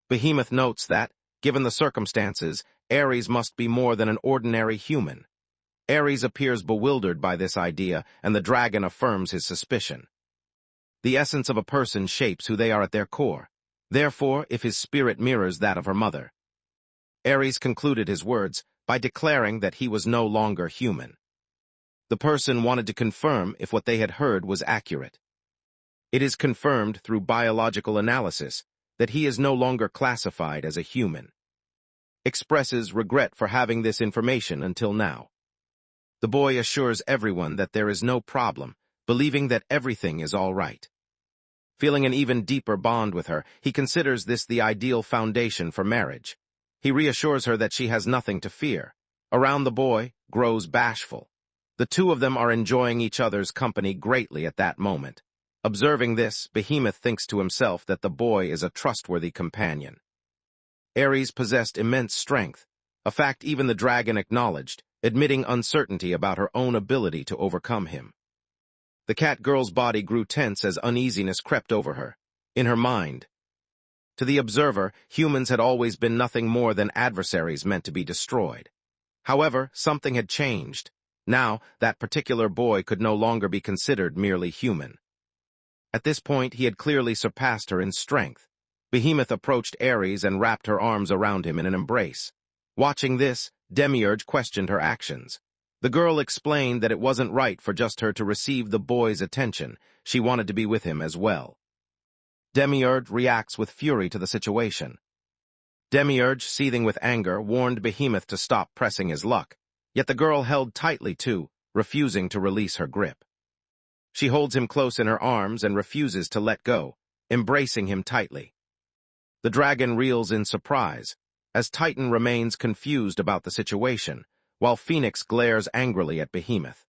Behemoth notes that, given the circumstances, Ares must be more than an ordinary human. Ares appears bewildered by this idea, and the dragon affirms his suspicion. The essence of a person shapes who they are at their core. Therefore, if his spirit mirrors that of her mother. Ares concluded his words by declaring that he was no longer human. The person wanted to confirm if what they had heard was accurate. It is confirmed through biological analysis that he is no longer classified as a human. Expresses regret for having this information until now. The boy assures everyone that there is no problem, believing that everything is all right. Feeling an even deeper bond with her, he considers this the ideal foundation for marriage. He reassures her that she has nothing to fear. Around the boy, grows bashful. The two of them are enjoying each other's company greatly at that moment. Observing this, Behemoth thinks to himself that the boy is a trustworthy companion. Ares possessed immense strength, a fact even the dragon acknowledged, admitting uncertainty about her own ability to overcome him. The cat girl's body grew tense as uneasiness crept over her. In her mind, to the observer, humans had always been nothing more than adversaries meant to be destroyed. However, something had changed. Now, that particular boy could no longer be considered merely human. At this point, he had clearly surpassed her in strength. Behemoth approached Ares and wrapped her arms around him in an embrace. Watching this, Demiurge questioned her actions. The girl explained that it wasn't right for just her to receive the boy's attention. She wanted to be with him as well. Demiurge reacts with fury to the situation. Demiurge, seething with anger, warned Behemoth to stop pressing his luck, yet the girl held tightly too, refusing to release her grip. She holds him close in her arms and refuses to let go, embracing him tightly. The dragon reels in surprise, as Titan remains confused about the situation, while Phoenix glares angrily at Behemoth.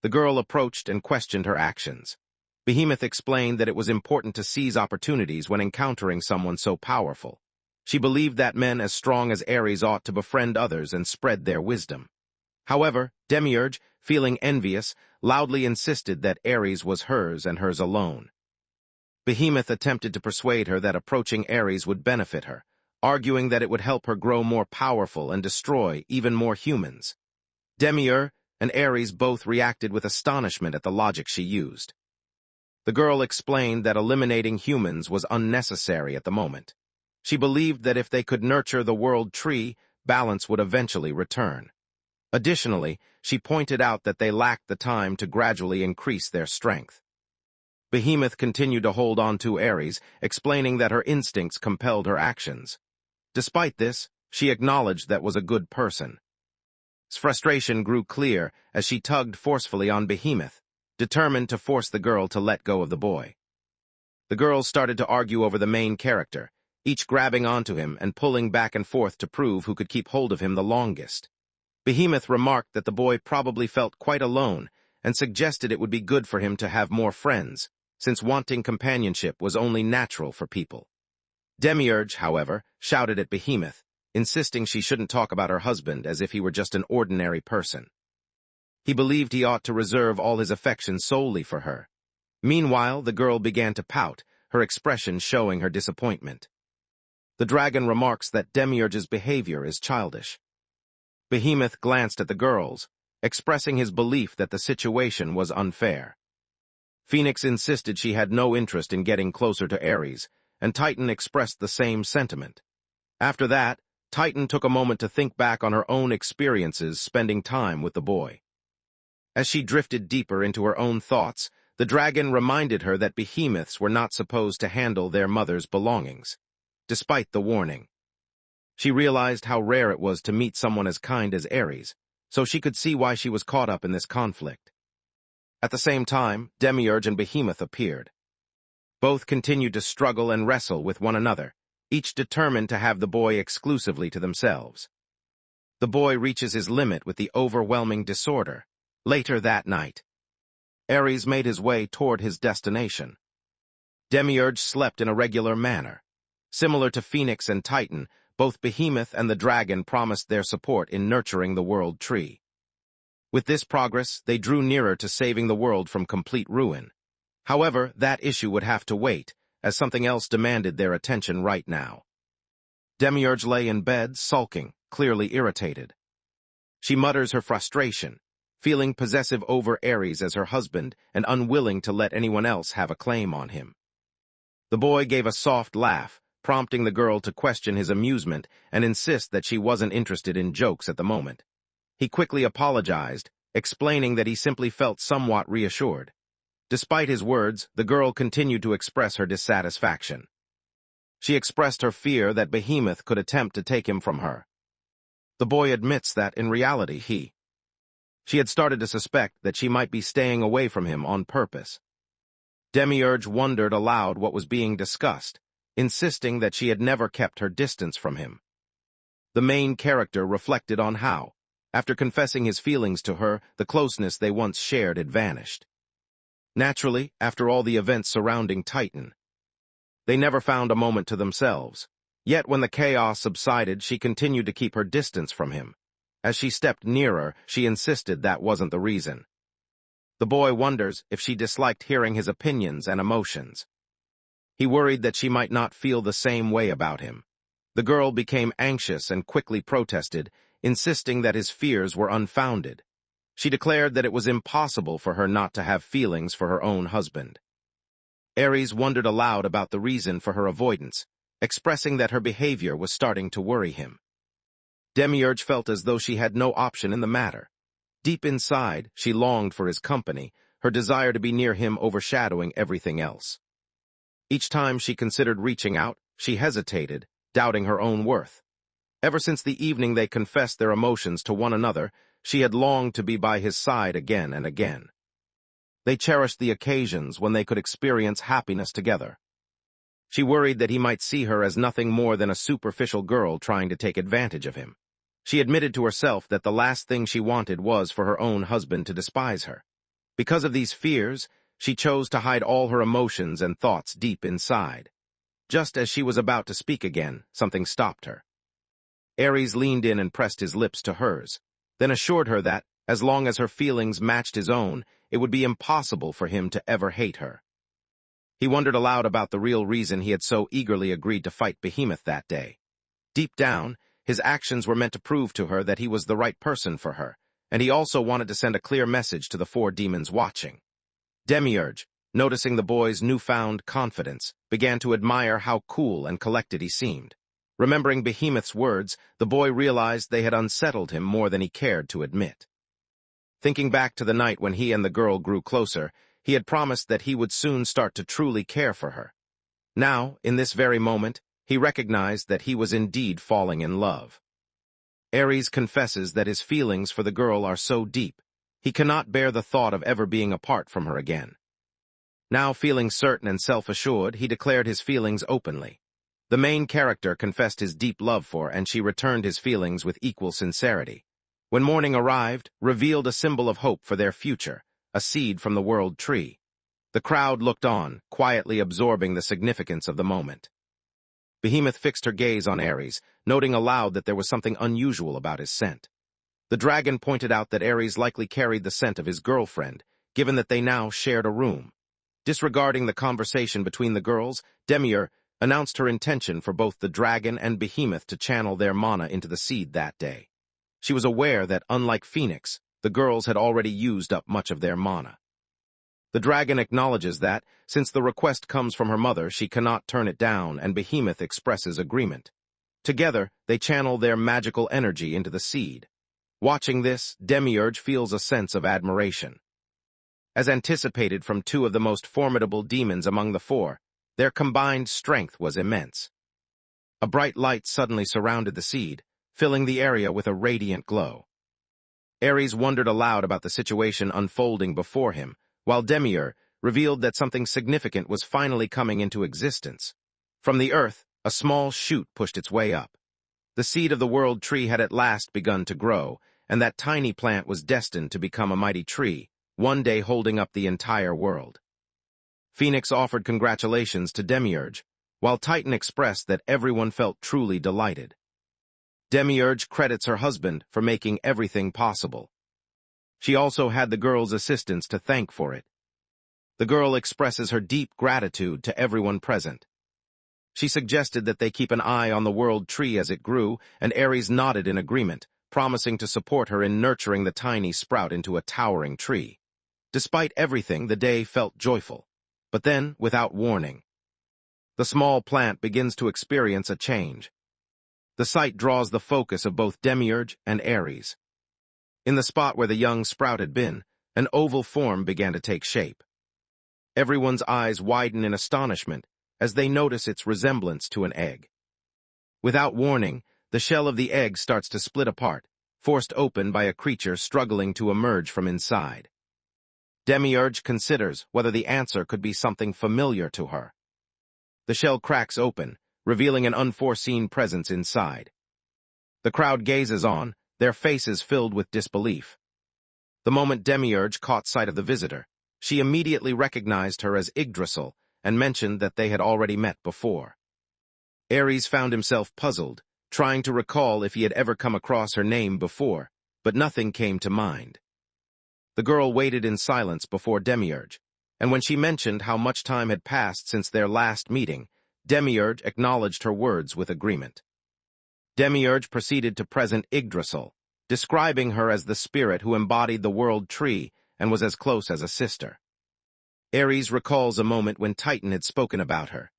The girl approached and questioned her actions. Behemoth explained that it was important to seize opportunities when encountering someone so powerful. She believed that men as strong as Ares ought to befriend others and spread their wisdom. However, Demiurge, feeling envious, loudly insisted that Ares was hers and hers alone. Behemoth attempted to persuade her that approaching Ares would benefit her, arguing that it would help her grow more powerful and destroy even more humans. Demiurge and Ares both reacted with astonishment at the logic she used. The girl explained that eliminating humans was unnecessary at the moment. She believed that if they could nurture the world tree, balance would eventually return. Additionally, she pointed out that they lacked the time to gradually increase their strength. Behemoth continued to hold on to Ares, explaining that her instincts compelled her actions. Despite this, she acknowledged that was a good person. His frustration grew clear as she tugged forcefully on Behemoth, determined to force the girl to let go of the boy. The girls started to argue over the main character, each grabbing onto him and pulling back and forth to prove who could keep hold of him the longest. Behemoth remarked that the boy probably felt quite alone and suggested it would be good for him to have more friends, since wanting companionship was only natural for people. Demiurge, however, shouted at Behemoth, insisting she shouldn't talk about her husband as if he were just an ordinary person. He believed he ought to reserve all his affection solely for her. Meanwhile, the girl began to pout, her expression showing her disappointment. The dragon remarks that Demiurge's behavior is childish. Behemoth glanced at the girls, expressing his belief that the situation was unfair. Phoenix insisted she had no interest in getting closer to Ares, and Titan expressed the same sentiment. After that, Titan took a moment to think back on her own experiences spending time with the boy. As she drifted deeper into her own thoughts, The dragon reminded her that behemoths were not supposed to handle their mother's belongings. Despite the warning, she realized how rare it was to meet someone as kind as Ares, so she could see why she was caught up in this conflict. At the same time, Demiurge and Behemoth appeared. Both continued to struggle and wrestle with one another, each determined to have the boy exclusively to themselves. The boy reaches his limit with the overwhelming disorder. Later that night, Ares made his way toward his destination. Demiurge slept in a regular manner. Similar to Phoenix and Titan, both Behemoth and the dragon promised their support in nurturing the world tree. With this progress, they drew nearer to saving the world from complete ruin. However, that issue would have to wait, as something else demanded their attention right now. Demiurge lay in bed, sulking, clearly irritated. She mutters her frustration, feeling possessive over Ares as her husband and unwilling to let anyone else have a claim on him. The boy gave a soft laugh, prompting the girl to question his amusement and insist that she wasn't interested in jokes at the moment. He quickly apologized, explaining that he simply felt somewhat reassured. Despite his words, the girl continued to express her dissatisfaction. She expressed her fear that Behemoth could attempt to take him from her. The boy admits that, in reality, she had started to suspect that she might be staying away from him on purpose. Demiurge wondered aloud what was being discussed, insisting that she had never kept her distance from him. The main character reflected on how, after confessing his feelings to her, the closeness they once shared had vanished. Naturally, after all the events surrounding Titan, they never found a moment to themselves. Yet when the chaos subsided, she continued to keep her distance from him. As she stepped nearer, she insisted that wasn't the reason. The boy wonders if she disliked hearing his opinions and emotions. He worried that she might not feel the same way about him. The girl became anxious and quickly protested, insisting that his fears were unfounded. She declared that it was impossible for her not to have feelings for her own husband. Ares wondered aloud about the reason for her avoidance, expressing that her behavior was starting to worry him. Demiurge felt as though she had no option in the matter. Deep inside, she longed for his company, her desire to be near him overshadowing everything else. Each time she considered reaching out, she hesitated, doubting her own worth. Ever since the evening they confessed their emotions to one another, she had longed to be by his side again and again. They cherished the occasions when they could experience happiness together. She worried that he might see her as nothing more than a superficial girl trying to take advantage of him. She admitted to herself that the last thing she wanted was for her own husband to despise her. Because of these fears, she chose to hide all her emotions and thoughts deep inside. Just as she was about to speak again, something stopped her. Ares leaned in and pressed his lips to hers, then assured her that, as long as her feelings matched his own, it would be impossible for him to ever hate her. He wondered aloud about the real reason he had so eagerly agreed to fight Behemoth that day. Deep down, his actions were meant to prove to her that he was the right person for her, and he also wanted to send a clear message to the four demons watching. Demiurge, noticing the boy's newfound confidence, began to admire how cool and collected he seemed. Remembering Behemoth's words, the boy realized they had unsettled him more than he cared to admit. Thinking back to the night when he and the girl grew closer, he had promised that he would soon start to truly care for her. Now, in this very moment, he recognized that he was indeed falling in love. Ares confesses that his feelings for the girl are so deep, he cannot bear the thought of ever being apart from her again. Now feeling certain and self-assured, he declared his feelings openly. The main character confessed his deep love for, and she returned his feelings with equal sincerity. When morning arrived, revealed a symbol of hope for their future, a seed from the world tree. The crowd looked on, quietly absorbing the significance of the moment. Behemoth fixed her gaze on Ares, noting aloud that there was something unusual about his scent. The dragon pointed out that Ares likely carried the scent of his girlfriend, given that they now shared a room. Disregarding the conversation between the girls, Demiurge announced her intention for both the dragon and Behemoth to channel their mana into the seed that day. She was aware that, unlike Phoenix, the girls had already used up much of their mana. The dragon acknowledges that, since the request comes from her mother, she cannot turn it down, and Behemoth expresses agreement. Together, they channel their magical energy into the seed. Watching this, Demiurge feels a sense of admiration. As anticipated from two of the most formidable demons among the four, their combined strength was immense. A bright light suddenly surrounded the seed, filling the area with a radiant glow. Ares wondered aloud about the situation unfolding before him, while Demiurge revealed that something significant was finally coming into existence. From the earth, a small shoot pushed its way up. The seed of the world tree had at last begun to grow, and that tiny plant was destined to become a mighty tree, one day holding up the entire world. Phoenix offered congratulations to Demiurge, while Titan expressed that everyone felt truly delighted. Demiurge credits her husband for making everything possible. She also had the girl's assistance to thank for it. The girl expresses her deep gratitude to everyone present. She suggested that they keep an eye on the world tree as it grew, and Ares nodded in agreement, promising to support her in nurturing the tiny sprout into a towering tree. Despite everything, the day felt joyful. But then, without warning, the small plant begins to experience a change. The sight draws the focus of both Demiurge and Ares. In the spot where the young sprout had been, an oval form began to take shape. Everyone's eyes widen in astonishment as they notice its resemblance to an egg. Without warning, the shell of the egg starts to split apart, forced open by a creature struggling to emerge from inside. Demiurge considers whether the answer could be something familiar to her. The shell cracks open, revealing an unforeseen presence inside. The crowd gazes on, their faces filled with disbelief. The moment Demiurge caught sight of the visitor, she immediately recognized her as Yggdrasil and mentioned that they had already met before. Ares found himself puzzled, trying to recall if he had ever come across her name before, but nothing came to mind. The girl waited in silence before Demiurge, and when she mentioned how much time had passed since their last meeting, Demiurge acknowledged her words with agreement. Demiurge proceeded to present Yggdrasil, describing her as the spirit who embodied the world tree and was as close as a sister. Ares recalls a moment when Titan had spoken about her.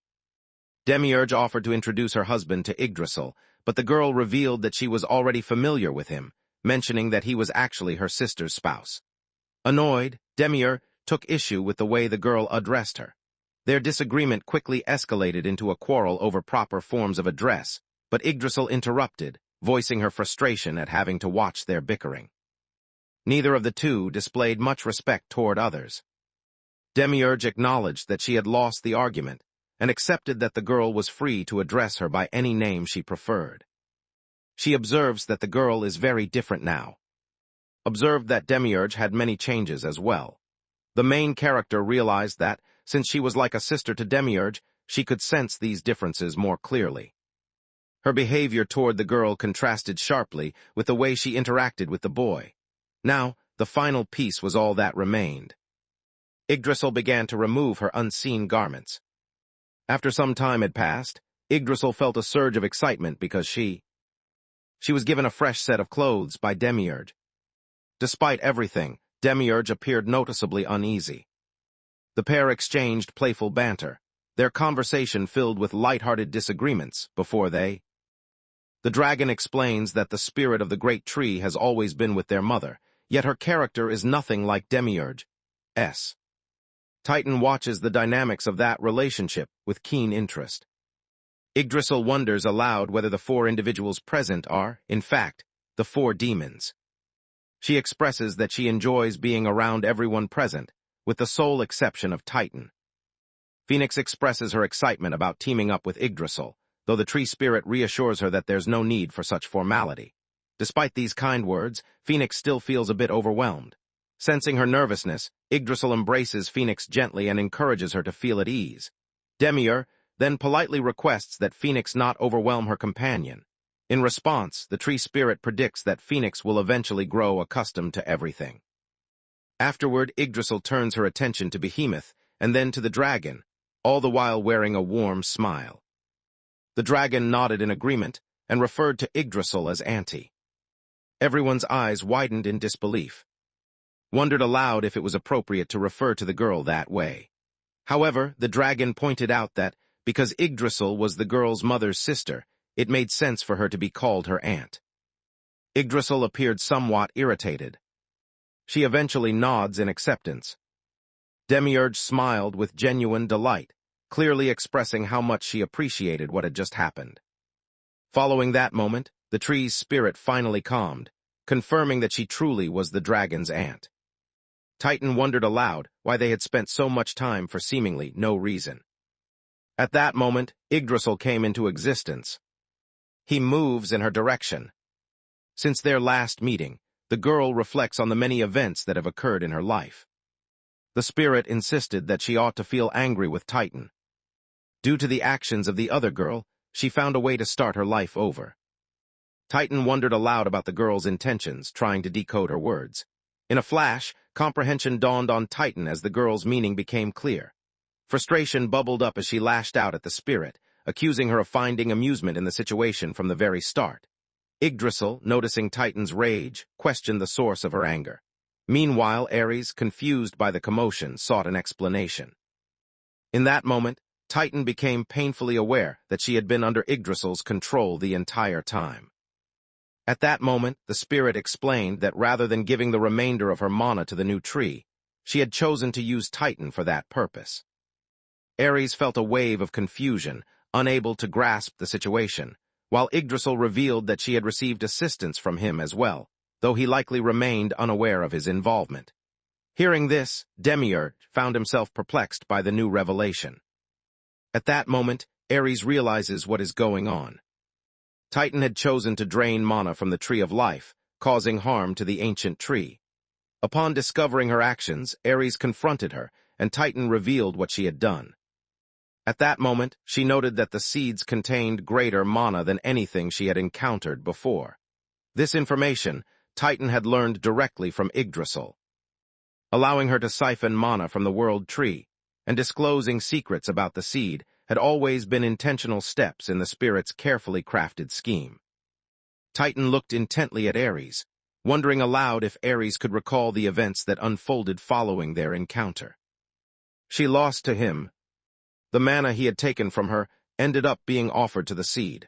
Demiurge offered to introduce her husband to Yggdrasil, but the girl revealed that she was already familiar with him, mentioning that he was actually her sister's spouse. Annoyed, Demiurge took issue with the way the girl addressed her. Their disagreement quickly escalated into a quarrel over proper forms of address, but Yggdrasil interrupted, voicing her frustration at having to watch their bickering. Neither of the two displayed much respect toward others. Demiurge acknowledged that she had lost the argument and accepted that the girl was free to address her by any name she preferred. She observes that the girl is very different now. Observed that Demiurge had many changes as well. The main character realized that, since she was like a sister to Demiurge, she could sense these differences more clearly. Her behavior toward the girl contrasted sharply with the way she interacted with the boy. Now, the final piece was all that remained. Yggdrasil began to remove her unseen garments. After some time had passed, Yggdrasil felt a surge of excitement because she was given a fresh set of clothes by Demiurge. Despite everything, Demiurge appeared noticeably uneasy. The pair exchanged playful banter, their conversation filled with light-hearted disagreements before they... The dragon explains that the spirit of the great tree has always been with their mother, yet her character is nothing like Demiurge's. Titan watches the dynamics of that relationship with keen interest. Yggdrasil wonders aloud whether the four individuals present are, in fact, the four demons. She expresses that she enjoys being around everyone present, with the sole exception of Titan. Phoenix expresses her excitement about teaming up with Yggdrasil, though the tree spirit reassures her that there's no need for such formality. Despite these kind words, Phoenix still feels a bit overwhelmed. Sensing her nervousness, Yggdrasil embraces Phoenix gently and encourages her to feel at ease. Demiurge then politely requests that Phoenix not overwhelm her companion. In response, the tree spirit predicts that Phoenix will eventually grow accustomed to everything. Afterward, Yggdrasil turns her attention to Behemoth and then to the dragon, all the while wearing a warm smile. The dragon nodded in agreement and referred to Yggdrasil as Auntie. Everyone's eyes widened in disbelief. Wondered aloud if it was appropriate to refer to the girl that way. However, the dragon pointed out that, because Yggdrasil was the girl's mother's sister, it made sense for her to be called her aunt. Yggdrasil appeared somewhat irritated. She eventually nods in acceptance. Demiurge smiled with genuine delight, clearly expressing how much she appreciated what had just happened. Following that moment, the tree's spirit finally calmed, confirming that she truly was the dragon's aunt. Titan wondered aloud why they had spent so much time for seemingly no reason. At that moment, Yggdrasil came into existence. He moves in her direction. Since their last meeting, the girl reflects on the many events that have occurred in her life. The spirit insisted that she ought to feel angry with Titan. Due to the actions of the other girl, she found a way to start her life over. Titan wondered aloud about the girl's intentions, trying to decode her words. In a flash, comprehension dawned on Titan as the girl's meaning became clear. Frustration bubbled up as she lashed out at the spirit, accusing her of finding amusement in the situation from the very start. Yggdrasil, noticing Titan's rage, questioned the source of her anger. Meanwhile, Ares, confused by the commotion, sought an explanation. In that moment, Titan became painfully aware that she had been under Yggdrasil's control the entire time. At that moment, the spirit explained that rather than giving the remainder of her mana to the new tree, she had chosen to use Titan for that purpose. Ares felt a wave of confusion, unable to grasp the situation, while Yggdrasil revealed that she had received assistance from him as well, though he likely remained unaware of his involvement. Hearing this, Demiurge found himself perplexed by the new revelation. At that moment, Ares realizes what is going on. Titan had chosen to drain mana from the Tree of Life, causing harm to the ancient tree. Upon discovering her actions, Ares confronted her, and Titan revealed what she had done. At that moment, she noted that the seeds contained greater mana than anything she had encountered before. This information, Titan had learned directly from Yggdrasil. Allowing her to siphon mana from the world tree, and disclosing secrets about the seed, had always been intentional steps in the spirit's carefully crafted scheme. Titan looked intently at Ares, wondering aloud if Ares could recall the events that unfolded following their encounter. She lost to him. The mana he had taken from her ended up being offered to the seed.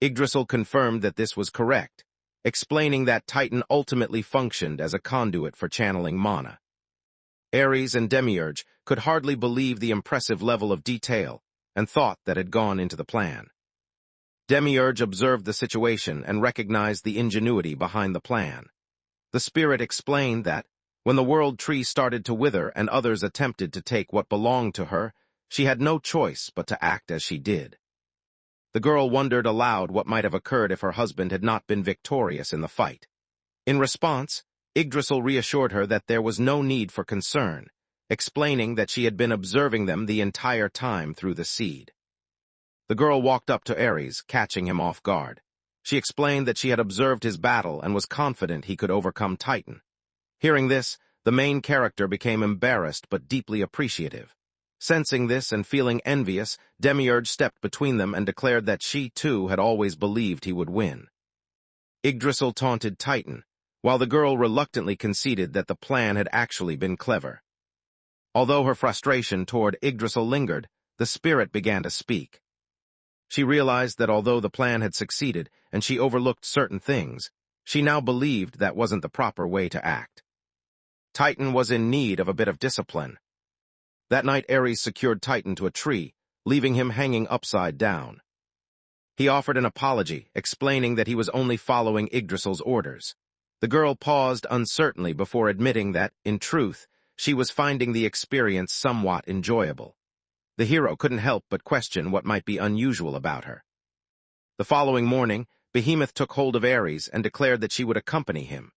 Yggdrasil confirmed that this was correct, explaining that Titan ultimately functioned as a conduit for channeling mana. Ares and Demiurge could hardly believe the impressive level of detail and thought that had gone into the plan. Demiurge observed the situation and recognized the ingenuity behind the plan. The spirit explained that, when the world tree started to wither and others attempted to take what belonged to her, she had no choice but to act as she did. The girl wondered aloud what might have occurred if her husband had not been victorious in the fight. In response, Yggdrasil reassured her that there was no need for concern, explaining that she had been observing them the entire time through the seed. The girl walked up to Ares, catching him off guard. She explained that she had observed his battle and was confident he could overcome Titan. Hearing this, the main character became embarrassed but deeply appreciative. Sensing this and feeling envious, Demiurge stepped between them and declared that she, too, had always believed he would win. Yggdrasil taunted Titan, while the girl reluctantly conceded that the plan had actually been clever. Although her frustration toward Yggdrasil lingered, the spirit began to speak. She realized that although the plan had succeeded and she overlooked certain things, she now believed that wasn't the proper way to act. Titan was in need of a bit of discipline. That night, Ares secured Titan to a tree, leaving him hanging upside down. He offered an apology, explaining that he was only following Yggdrasil's orders. The girl paused uncertainly before admitting that, in truth, she was finding the experience somewhat enjoyable. The hero couldn't help but question what might be unusual about her. The following morning, Behemoth took hold of Ares and declared that she would accompany him.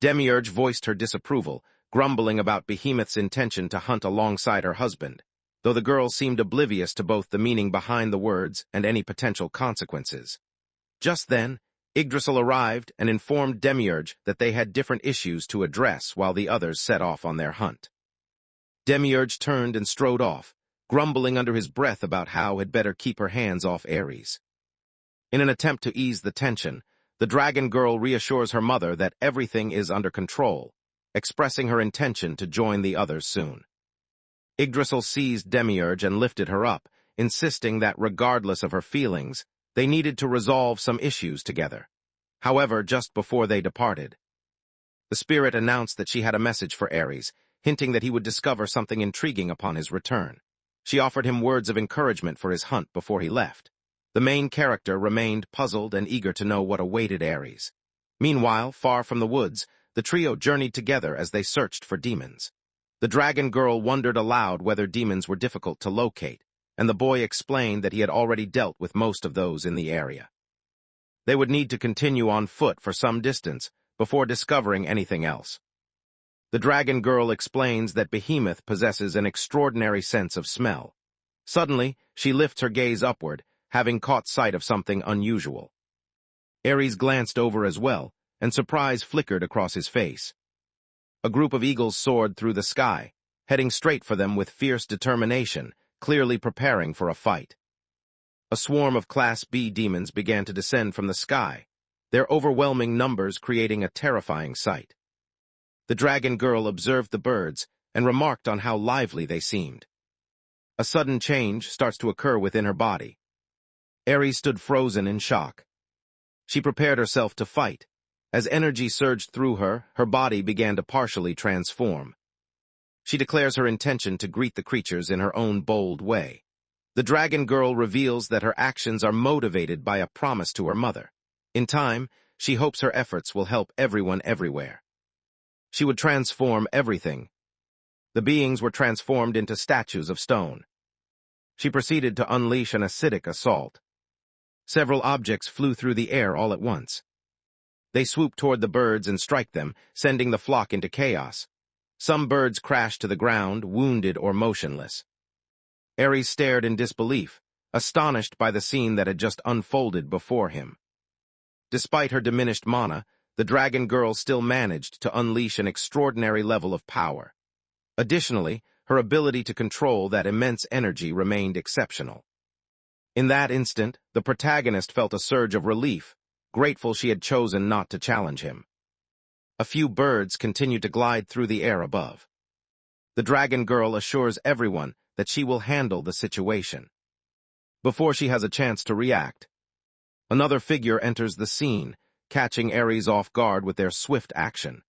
Demiurge voiced her disapproval, grumbling about Behemoth's intention to hunt alongside her husband, though the girl seemed oblivious to both the meaning behind the words and any potential consequences. Just then, Yggdrasil arrived and informed Demiurge that they had different issues to address while the others set off on their hunt. Demiurge turned and strode off, grumbling under his breath about how had better keep her hands off Ares. In an attempt to ease the tension, the dragon girl reassures her mother that everything is under control, expressing her intention to join the others soon. Yggdrasil seized Demiurge and lifted her up, insisting that regardless of her feelings, they needed to resolve some issues together. However, just before they departed, the spirit announced that she had a message for Ares, hinting that he would discover something intriguing upon his return. She offered him words of encouragement for his hunt before he left. The main character remained puzzled and eager to know what awaited Ares. Meanwhile, far from the woods, the trio journeyed together as they searched for demons. The dragon girl wondered aloud whether demons were difficult to locate, and the boy explained that he had already dealt with most of those in the area. They would need to continue on foot for some distance before discovering anything else. The dragon girl explains that Behemoth possesses an extraordinary sense of smell. Suddenly, she lifts her gaze upward, having caught sight of something unusual. Ares glanced over as well, and surprise flickered across his face. A group of eagles soared through the sky, heading straight for them with fierce determination, clearly preparing for a fight. A swarm of Class B demons began to descend from the sky, their overwhelming numbers creating a terrifying sight. The dragon girl observed the birds and remarked on how lively they seemed. A sudden change starts to occur within her body. Ares stood frozen in shock. She prepared herself to fight. As energy surged through her, her body began to partially transform. She declares her intention to greet the creatures in her own bold way. The dragon girl reveals that her actions are motivated by a promise to her mother. In time, she hopes her efforts will help everyone everywhere. She would transform everything. The beings were transformed into statues of stone. She proceeded to unleash an acidic assault. Several objects flew through the air all at once. They swooped toward the birds and strike them, sending the flock into chaos. Some birds crashed to the ground, wounded or motionless. Ares stared in disbelief, astonished by the scene that had just unfolded before him. Despite her diminished mana, the dragon girl still managed to unleash an extraordinary level of power. Additionally, her ability to control that immense energy remained exceptional. In that instant, the protagonist felt a surge of relief, grateful she had chosen not to challenge him. A few birds continued to glide through the air above. The dragon girl assures everyone that she will handle the situation. Before she has a chance to react, another figure enters the scene, catching Ares off guard with their swift action.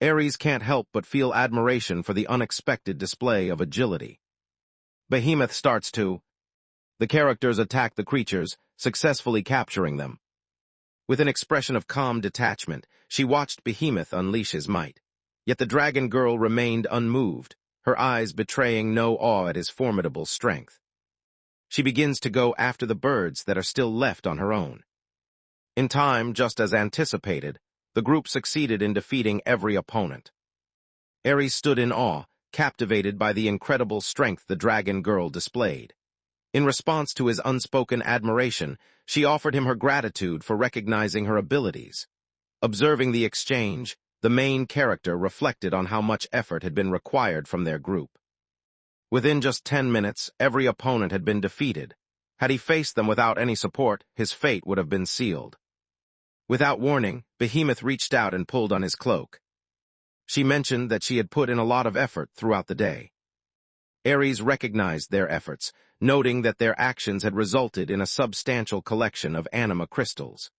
Ares can't help but feel admiration for the unexpected display of agility. Behemoth starts to. The characters attack the creatures, successfully capturing them. With an expression of calm detachment, she watched Behemoth unleash his might. Yet the dragon girl remained unmoved, her eyes betraying no awe at his formidable strength. She begins to go after the birds that are still left on her own. In time, just as anticipated, the group succeeded in defeating every opponent. Ares stood in awe, captivated by the incredible strength the dragon girl displayed. In response to his unspoken admiration, she offered him her gratitude for recognizing her abilities. Observing the exchange, the main character reflected on how much effort had been required from their group. Within just 10 minutes, every opponent had been defeated. Had he faced them without any support, his fate would have been sealed. Without warning, Behemoth reached out and pulled on his cloak. She mentioned that she had put in a lot of effort throughout the day. Ares recognized their efforts, noting that their actions had resulted in a substantial collection of anima crystals.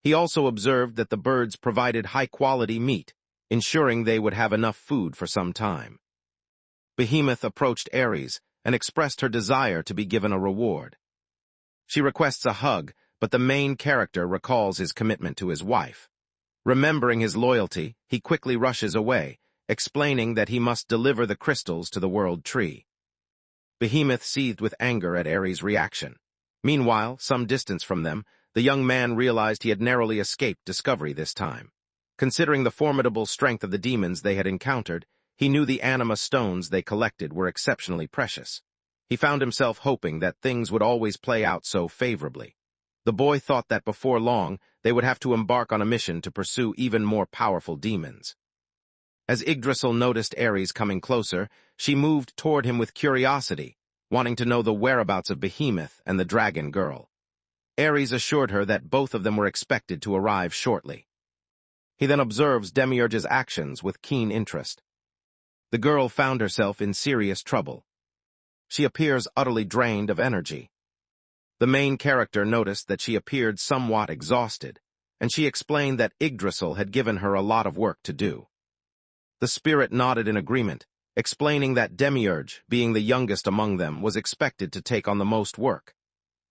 He also observed that the birds provided high-quality meat, ensuring they would have enough food for some time. Behemoth approached Ares and expressed her desire to be given a reward. She requests a hug, but the main character recalls his commitment to his wife. Remembering his loyalty, he quickly rushes away, explaining that he must deliver the crystals to the World Tree. Behemoth seethed with anger at Ares' reaction. Meanwhile, some distance from them, the young man realized he had narrowly escaped discovery this time. Considering the formidable strength of the demons they had encountered, he knew the anima stones they collected were exceptionally precious. He found himself hoping that things would always play out so favorably. The boy thought that before long, they would have to embark on a mission to pursue even more powerful demons. As Yggdrasil noticed Ares coming closer, she moved toward him with curiosity, wanting to know the whereabouts of Behemoth and the dragon girl. Ares assured her that both of them were expected to arrive shortly. He then observes Demiurge's actions with keen interest. The girl found herself in serious trouble. She appears utterly drained of energy. The main character noticed that she appeared somewhat exhausted, and she explained that Yggdrasil had given her a lot of work to do. The spirit nodded in agreement, explaining that Demiurge, being the youngest among them, was expected to take on the most work.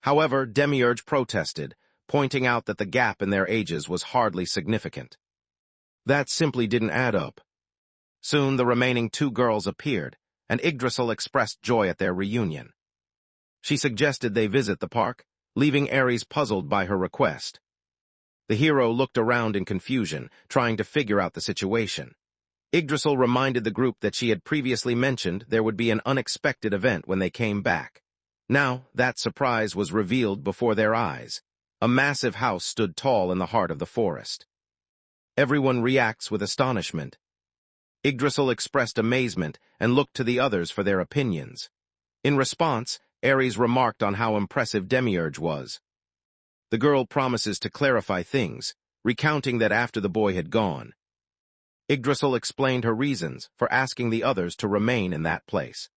However, Demiurge protested, pointing out that the gap in their ages was hardly significant. That simply didn't add up. Soon the remaining two girls appeared, and Yggdrasil expressed joy at their reunion. She suggested they visit the park, leaving Ares puzzled by her request. The hero looked around in confusion, trying to figure out the situation. Yggdrasil reminded the group that she had previously mentioned there would be an unexpected event when they came back. Now, that surprise was revealed before their eyes. A massive house stood tall in the heart of the forest. Everyone reacts with astonishment. Yggdrasil expressed amazement and looked to the others for their opinions. In response, Ares remarked on how impressive Demiurge was. The girl promises to clarify things, recounting that after the boy had gone. Yggdrasil explained her reasons for asking the others to remain in that place.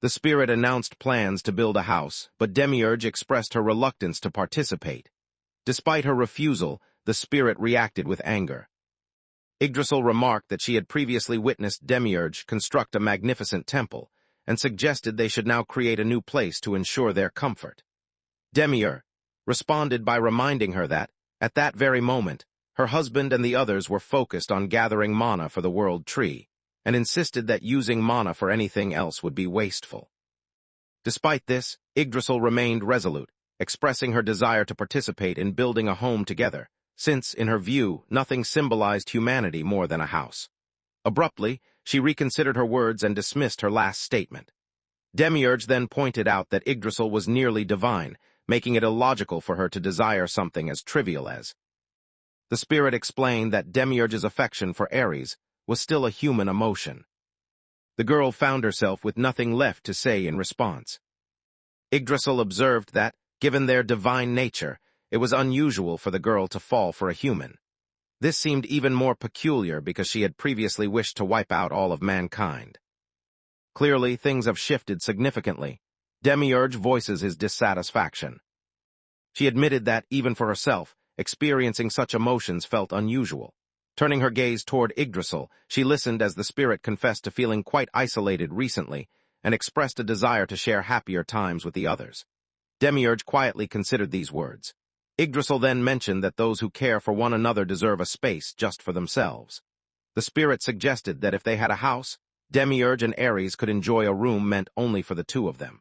The spirit announced plans to build a house, but Demiurge expressed her reluctance to participate. Despite her refusal, the spirit reacted with anger. Yggdrasil remarked that she had previously witnessed Demiurge construct a magnificent temple, and suggested they should now create a new place to ensure their comfort. Demiurge responded by reminding her that, at that very moment, her husband and the others were focused on gathering mana for the world tree, and insisted that using mana for anything else would be wasteful. Despite this, Yggdrasil remained resolute, expressing her desire to participate in building a home together, since, in her view, nothing symbolized humanity more than a house. Abruptly, she reconsidered her words and dismissed her last statement. Demiurge then pointed out that Yggdrasil was nearly divine, making it illogical for her to desire something as trivial as. The spirit explained that Demiurge's affection for Ares was still a human emotion. The girl found herself with nothing left to say in response. Yggdrasil observed that, given their divine nature, it was unusual for the girl to fall for a human. This seemed even more peculiar because she had previously wished to wipe out all of mankind. Clearly, things have shifted significantly. Demiurge voices his dissatisfaction. She admitted that, even for herself, experiencing such emotions felt unusual. Turning her gaze toward Yggdrasil, she listened as the spirit confessed to feeling quite isolated recently and expressed a desire to share happier times with the others. Demiurge quietly considered these words. Yggdrasil then mentioned that those who care for one another deserve a space just for themselves. The spirit suggested that if they had a house, Demiurge and Ares could enjoy a room meant only for the two of them.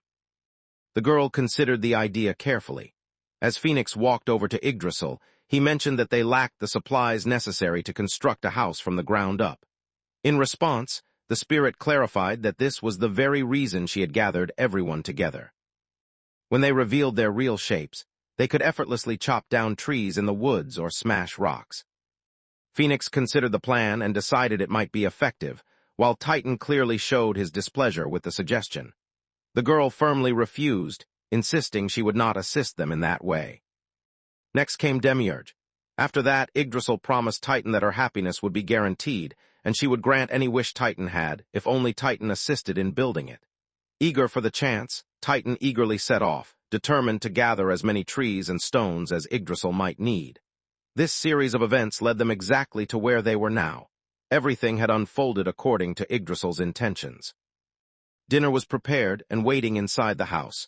The girl considered the idea carefully. As Phoenix walked over to Yggdrasil, he mentioned that they lacked the supplies necessary to construct a house from the ground up. In response, the spirit clarified that this was the very reason she had gathered everyone together. When they revealed their real shapes, they could effortlessly chop down trees in the woods or smash rocks. Phoenix considered the plan and decided it might be effective, while Titan clearly showed his displeasure with the suggestion. The girl firmly refused, insisting she would not assist them in that way. Next came Demiurge. After that, Yggdrasil promised Titan that her happiness would be guaranteed, and she would grant any wish Titan had if only Titan assisted in building it. Eager for the chance, Titan eagerly set off, determined to gather as many trees and stones as Yggdrasil might need. This series of events led them exactly to where they were now. Everything had unfolded according to Yggdrasil's intentions. Dinner was prepared and waiting inside the house.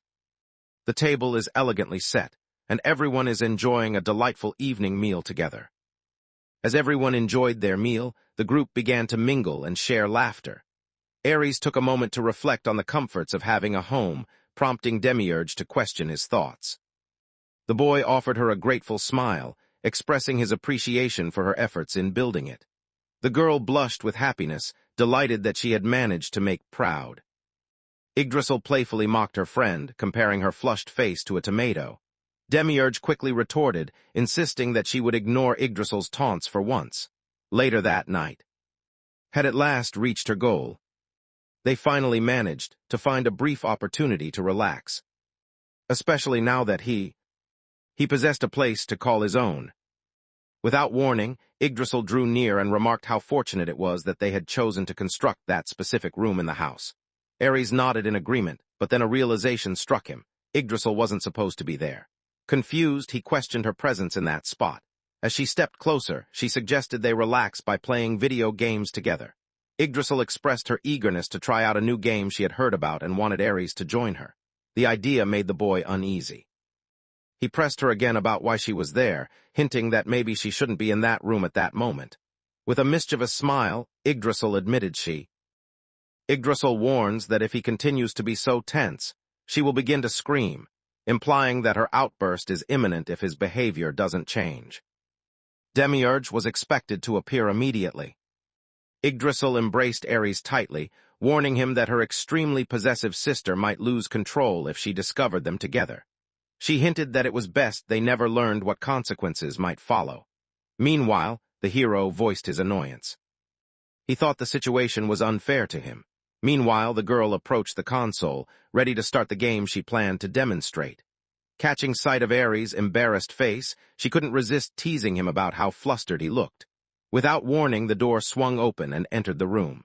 The table is elegantly set, and everyone is enjoying a delightful evening meal together. As everyone enjoyed their meal, the group began to mingle and share laughter. Ares took a moment to reflect on the comforts of having a home, prompting Demiurge to question his thoughts. The boy offered her a grateful smile, expressing his appreciation for her efforts in building it. The girl blushed with happiness, delighted that she had managed to make proud. Yggdrasil playfully mocked her friend, comparing her flushed face to a tomato. Demiurge quickly retorted, insisting that she would ignore Yggdrasil's taunts for once. Later that night, had at last reached her goal. They finally managed to find a brief opportunity to relax. Especially now that he possessed a place to call his own. Without warning, Yggdrasil drew near and remarked how fortunate it was that they had chosen to construct that specific room in the house. Ares nodded in agreement, but then a realization struck him. Yggdrasil wasn't supposed to be there. Confused, he questioned her presence in that spot. As she stepped closer, she suggested they relax by playing video games together. Yggdrasil expressed her eagerness to try out a new game she had heard about and wanted Ares to join her. The idea made the boy uneasy. He pressed her again about why she was there, hinting that maybe she shouldn't be in that room at that moment. With a mischievous smile, Yggdrasil admitted Yggdrasil warns that if he continues to be so tense, she will begin to scream, implying that her outburst is imminent if his behavior doesn't change. Demiurge was expected to appear immediately. Yggdrasil embraced Ares tightly, warning him that her extremely possessive sister might lose control if she discovered them together. She hinted that it was best they never learned what consequences might follow. Meanwhile, the hero voiced his annoyance. He thought the situation was unfair to him. Meanwhile, the girl approached the console, ready to start the game she planned to demonstrate. Catching sight of Ares' embarrassed face, she couldn't resist teasing him about how flustered he looked. Without warning, the door swung open and entered the room.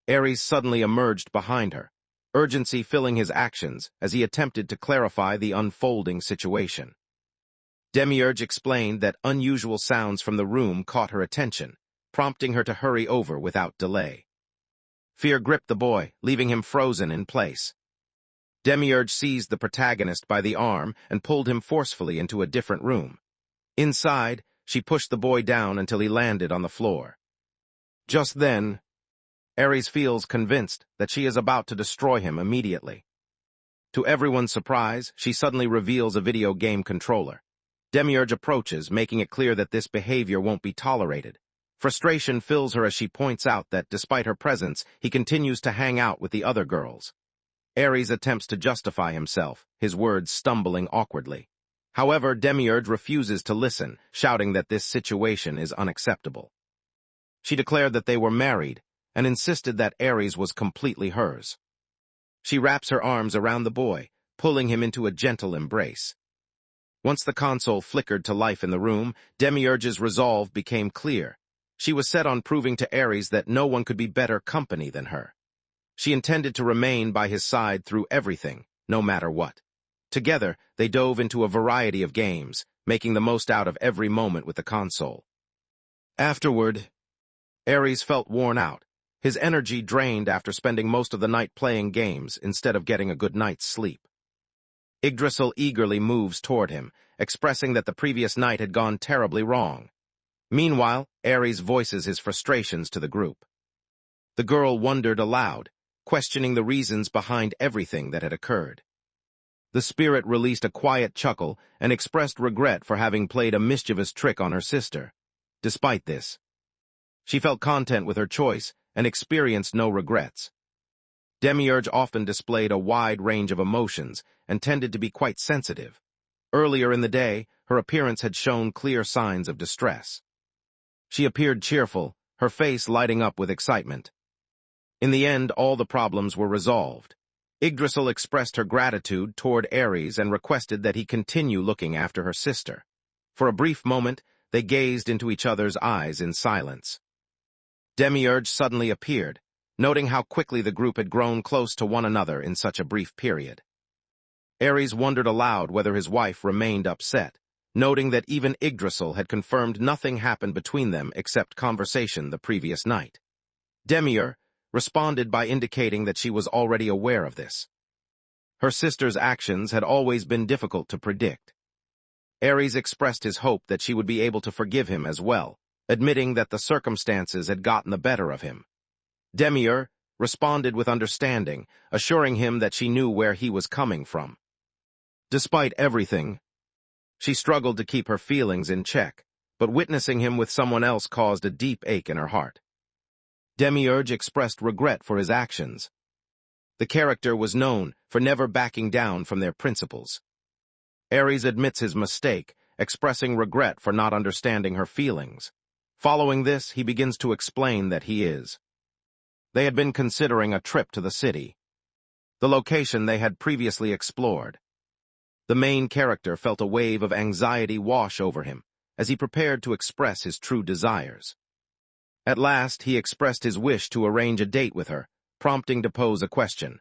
Ares suddenly emerged behind her, urgency filling his actions as he attempted to clarify the unfolding situation. Demiurge explained that unusual sounds from the room caught her attention, prompting her to hurry over without delay. Fear gripped the boy, leaving him frozen in place. Demiurge seized the protagonist by the arm and pulled him forcefully into a different room. Inside, she pushed the boy down until he landed on the floor. Just then, Ares feels convinced that she is about to destroy him immediately. To everyone's surprise, she suddenly reveals a video game controller. Demiurge approaches, making it clear that this behavior won't be tolerated. Frustration fills her as she points out that, despite her presence, he continues to hang out with the other girls. Ares attempts to justify himself, his words stumbling awkwardly. However, Demiurge refuses to listen, shouting that this situation is unacceptable. She declared that they were married, and insisted that Ares was completely hers. She wraps her arms around the boy, pulling him into a gentle embrace. Once the console flickered to life in the room, Demiurge's resolve became clear. She was set on proving to Ares that no one could be better company than her. She intended to remain by his side through everything, no matter what. Together, they dove into a variety of games, making the most out of every moment with the console. Afterward, Ares felt worn out, his energy drained after spending most of the night playing games instead of getting a good night's sleep. Yggdrasil eagerly moves toward him, expressing that the previous night had gone terribly wrong. Meanwhile, Ares voices his frustrations to the group. The girl wondered aloud, questioning the reasons behind everything that had occurred. The spirit released a quiet chuckle and expressed regret for having played a mischievous trick on her sister. Despite this, she felt content with her choice and experienced no regrets. Demiurge often displayed a wide range of emotions and tended to be quite sensitive. Earlier in the day, her appearance had shown clear signs of distress. She appeared cheerful, her face lighting up with excitement. In the end, all the problems were resolved. Yggdrasil expressed her gratitude toward Ares and requested that he continue looking after her sister. For a brief moment, they gazed into each other's eyes in silence. Demiurge suddenly appeared, noting how quickly the group had grown close to one another in such a brief period. Ares wondered aloud whether his wife remained upset, noting that even Yggdrasil had confirmed nothing happened between them except conversation the previous night. Demiurge responded by indicating that she was already aware of this. Her sister's actions had always been difficult to predict. Ares expressed his hope that she would be able to forgive him as well, admitting that the circumstances had gotten the better of him. Demiurge responded with understanding, assuring him that she knew where he was coming from. Despite everything, she struggled to keep her feelings in check, but witnessing him with someone else caused a deep ache in her heart. Demiurge expressed regret for his actions. The character was known for never backing down from their principles. Ares admits his mistake, expressing regret for not understanding her feelings. Following this, he begins to explain that he is. They had been considering a trip to the city, the location they had previously explored. The main character felt a wave of anxiety wash over him as he prepared to express his true desires. At last, he expressed his wish to arrange a date with her, prompting to pose a question.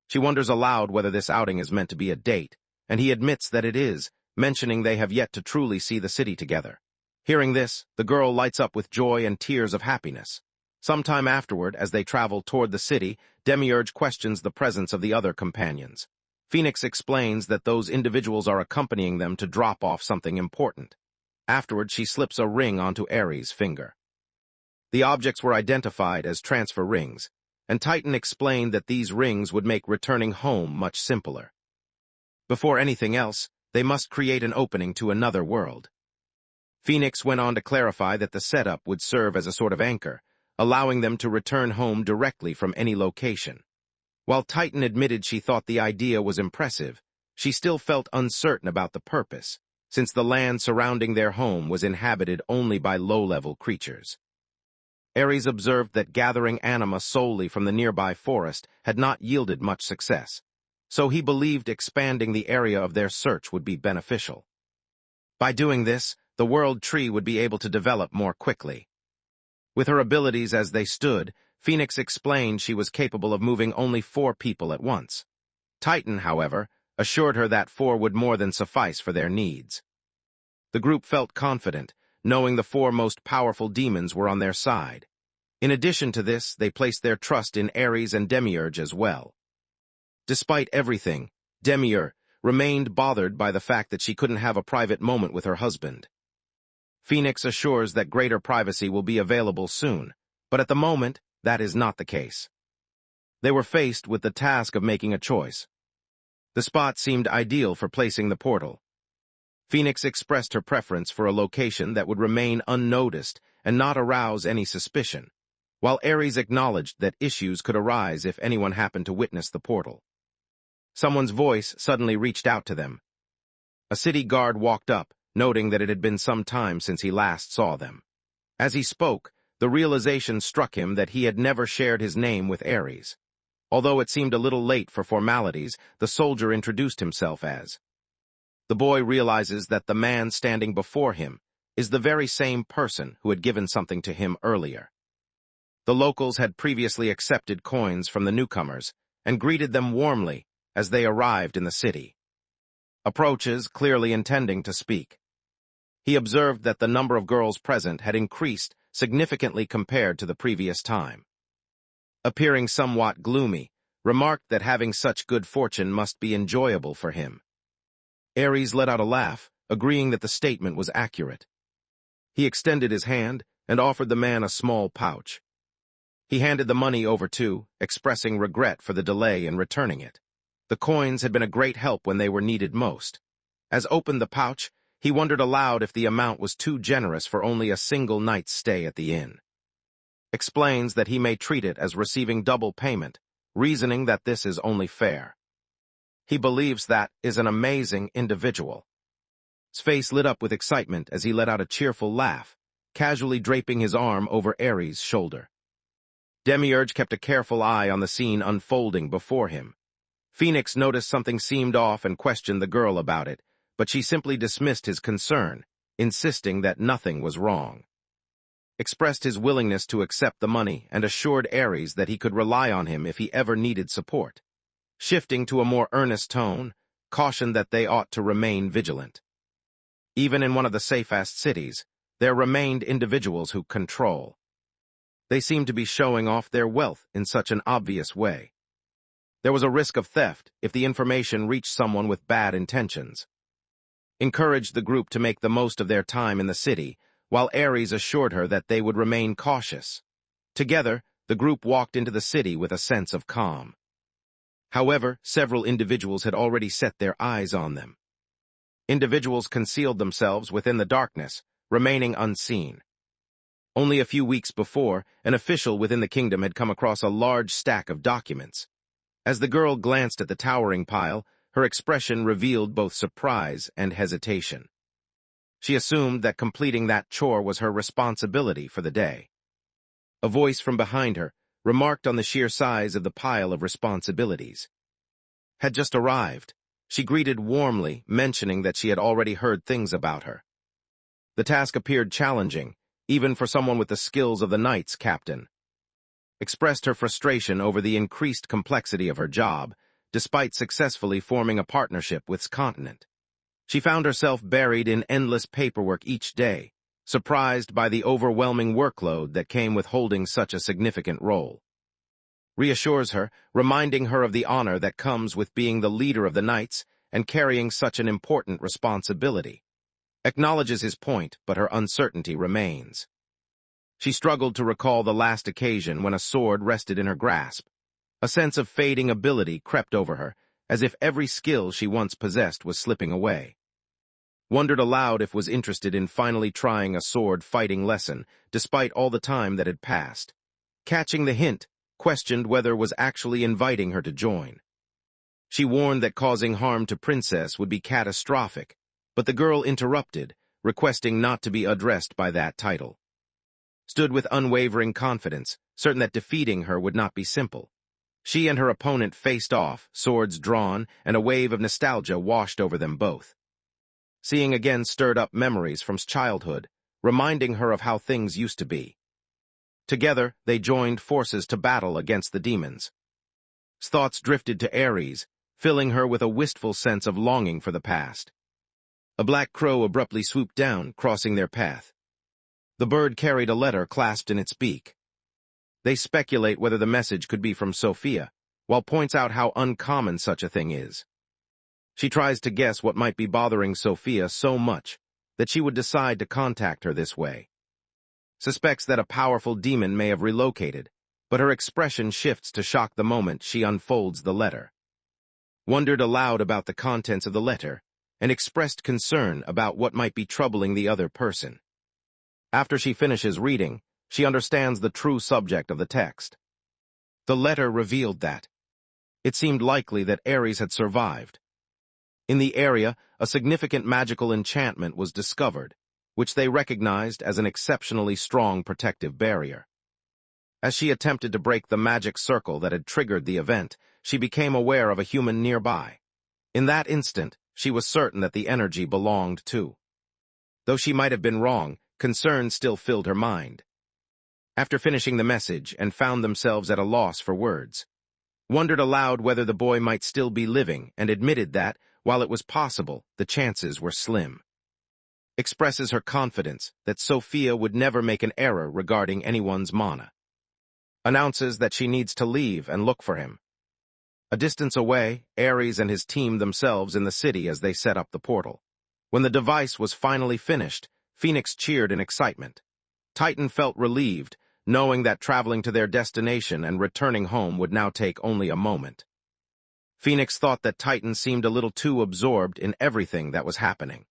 She wonders aloud whether this outing is meant to be a date, and he admits that it is, mentioning they have yet to truly see the city together. Hearing this, the girl lights up with joy and tears of happiness. Sometime afterward, as they travel toward the city, Demiurge questions the presence of the other companions. Phoenix explains that those individuals are accompanying them to drop off something important. Afterward, she slips a ring onto Ares' finger. The objects were identified as transfer rings, and Titan explained that these rings would make returning home much simpler. Before anything else, they must create an opening to another world. Phoenix went on to clarify that the setup would serve as a sort of anchor, allowing them to return home directly from any location. While Titan admitted she thought the idea was impressive, she still felt uncertain about the purpose, since the land surrounding their home was inhabited only by low-level creatures. Ares observed that gathering anima solely from the nearby forest had not yielded much success, so he believed expanding the area of their search would be beneficial. By doing this, the world tree would be able to develop more quickly. With her abilities as they stood, Phoenix explained she was capable of moving only 4 people at once. Titan, however, assured her that 4 would more than suffice for their needs. The group felt confident, knowing the 4 most powerful demons were on their side. In addition to this, they placed their trust in Ares and Demiurge as well. Despite everything, Demiurge remained bothered by the fact that she couldn't have a private moment with her husband. Phoenix assures that greater privacy will be available soon, but at the moment, that is not the case. They were faced with the task of making a choice. The spot seemed ideal for placing the portal. Phoenix expressed her preference for a location that would remain unnoticed and not arouse any suspicion, while Ares acknowledged that issues could arise if anyone happened to witness the portal. Someone's voice suddenly reached out to them. A city guard walked up, noting that it had been some time since he last saw them. As he spoke, the realization struck him that he had never shared his name with Ares. Although it seemed a little late for formalities, the soldier introduced himself as. The boy realizes that the man standing before him is the very same person who had given something to him earlier. The locals had previously accepted coins from the newcomers and greeted them warmly as they arrived in the city. Approaches, clearly intending to speak. He observed that the number of girls present had increased significantly compared to the previous time. Appearing somewhat gloomy, remarked that having such good fortune must be enjoyable for him. Ares let out a laugh, agreeing that the statement was accurate. He extended his hand and offered the man a small pouch. He handed the money over too, expressing regret for the delay in returning it. The coins had been a great help when they were needed most. As opened the pouch, he wondered aloud if the amount was too generous for only a single night's stay at the inn. Explains that he may treat it as receiving double payment, reasoning that this is only fair. He believes that is an amazing individual. His face lit up with excitement as he let out a cheerful laugh, casually draping his arm over Ares' shoulder. Demiurge kept a careful eye on the scene unfolding before him. Phoenix noticed something seemed off and questioned the girl about it, but she simply dismissed his concern, insisting that nothing was wrong. Expressed his willingness to accept the money and assured Ares that he could rely on him if he ever needed support. Shifting to a more earnest tone, cautioned that they ought to remain vigilant. Even in one of the safest cities, there remained individuals who control. They seemed to be showing off their wealth in such an obvious way. There was a risk of theft if the information reached someone with bad intentions. Encouraged the group to make the most of their time in the city, while Ares assured her that they would remain cautious. Together, the group walked into the city with a sense of calm. However, several individuals had already set their eyes on them. Individuals concealed themselves within the darkness, remaining unseen. Only a few weeks before, an official within the kingdom had come across a large stack of documents. As the girl glanced at the towering pile, her expression revealed both surprise and hesitation. She assumed that completing that chore was her responsibility for the day. A voice from behind her remarked on the sheer size of the pile of responsibilities. Had just arrived. She greeted warmly, mentioning that she had already heard things about her. The task appeared challenging, even for someone with the skills of the Knights Captain. Expressed her frustration over the increased complexity of her job, despite successfully forming a partnership with Continent. She found herself buried in endless paperwork each day, surprised by the overwhelming workload that came with holding such a significant role. Reassures her, reminding her of the honor that comes with being the leader of the knights and carrying such an important responsibility. Acknowledges his point, but her uncertainty remains. She struggled to recall the last occasion when a sword rested in her grasp. A sense of fading ability crept over her, as if every skill she once possessed was slipping away. Wondered aloud if was interested in finally trying a sword fighting lesson, despite all the time that had passed. Catching the hint, questioned whether was actually inviting her to join. She warned that causing harm to Princess would be catastrophic, but the girl interrupted, requesting not to be addressed by that title. Stood with unwavering confidence, certain that defeating her would not be simple. She and her opponent faced off, swords drawn, and a wave of nostalgia washed over them both. Seeing again stirred up memories from childhood, reminding her of how things used to be. Together, they joined forces to battle against the demons. Thoughts drifted to Ares, filling her with a wistful sense of longing for the past. A black crow abruptly swooped down, crossing their path. The bird carried a letter clasped in its beak. They speculate whether the message could be from Sophia, while points out how uncommon such a thing is. She tries to guess what might be bothering Sophia so much that she would decide to contact her this way. Suspects that a powerful demon may have relocated, but her expression shifts to shock the moment she unfolds the letter. Wondered aloud about the contents of the letter, and expressed concern about what might be troubling the other person. After she finishes reading, she understands the true subject of the text. The letter revealed that it seemed likely that Ares had survived. In the area, a significant magical enchantment was discovered, which they recognized as an exceptionally strong protective barrier. As she attempted to break the magic circle that had triggered the event, she became aware of a human nearby. In that instant, she was certain that the energy belonged to. Though she might have been wrong, concern still filled her mind. After finishing the message and found themselves at a loss for words, wondered aloud whether the boy might still be living and admitted that, while it was possible, the chances were slim. Expresses her confidence that Sophia would never make an error regarding anyone's mana. Announces that she needs to leave and look for him. A distance away, Ares and his team themselves in the city as they set up the portal. When the device was finally finished, Phoenix cheered in excitement. Titan felt relieved, knowing that traveling to their destination and returning home would now take only a moment. Phoenix thought that Titan seemed a little too absorbed in everything that was happening.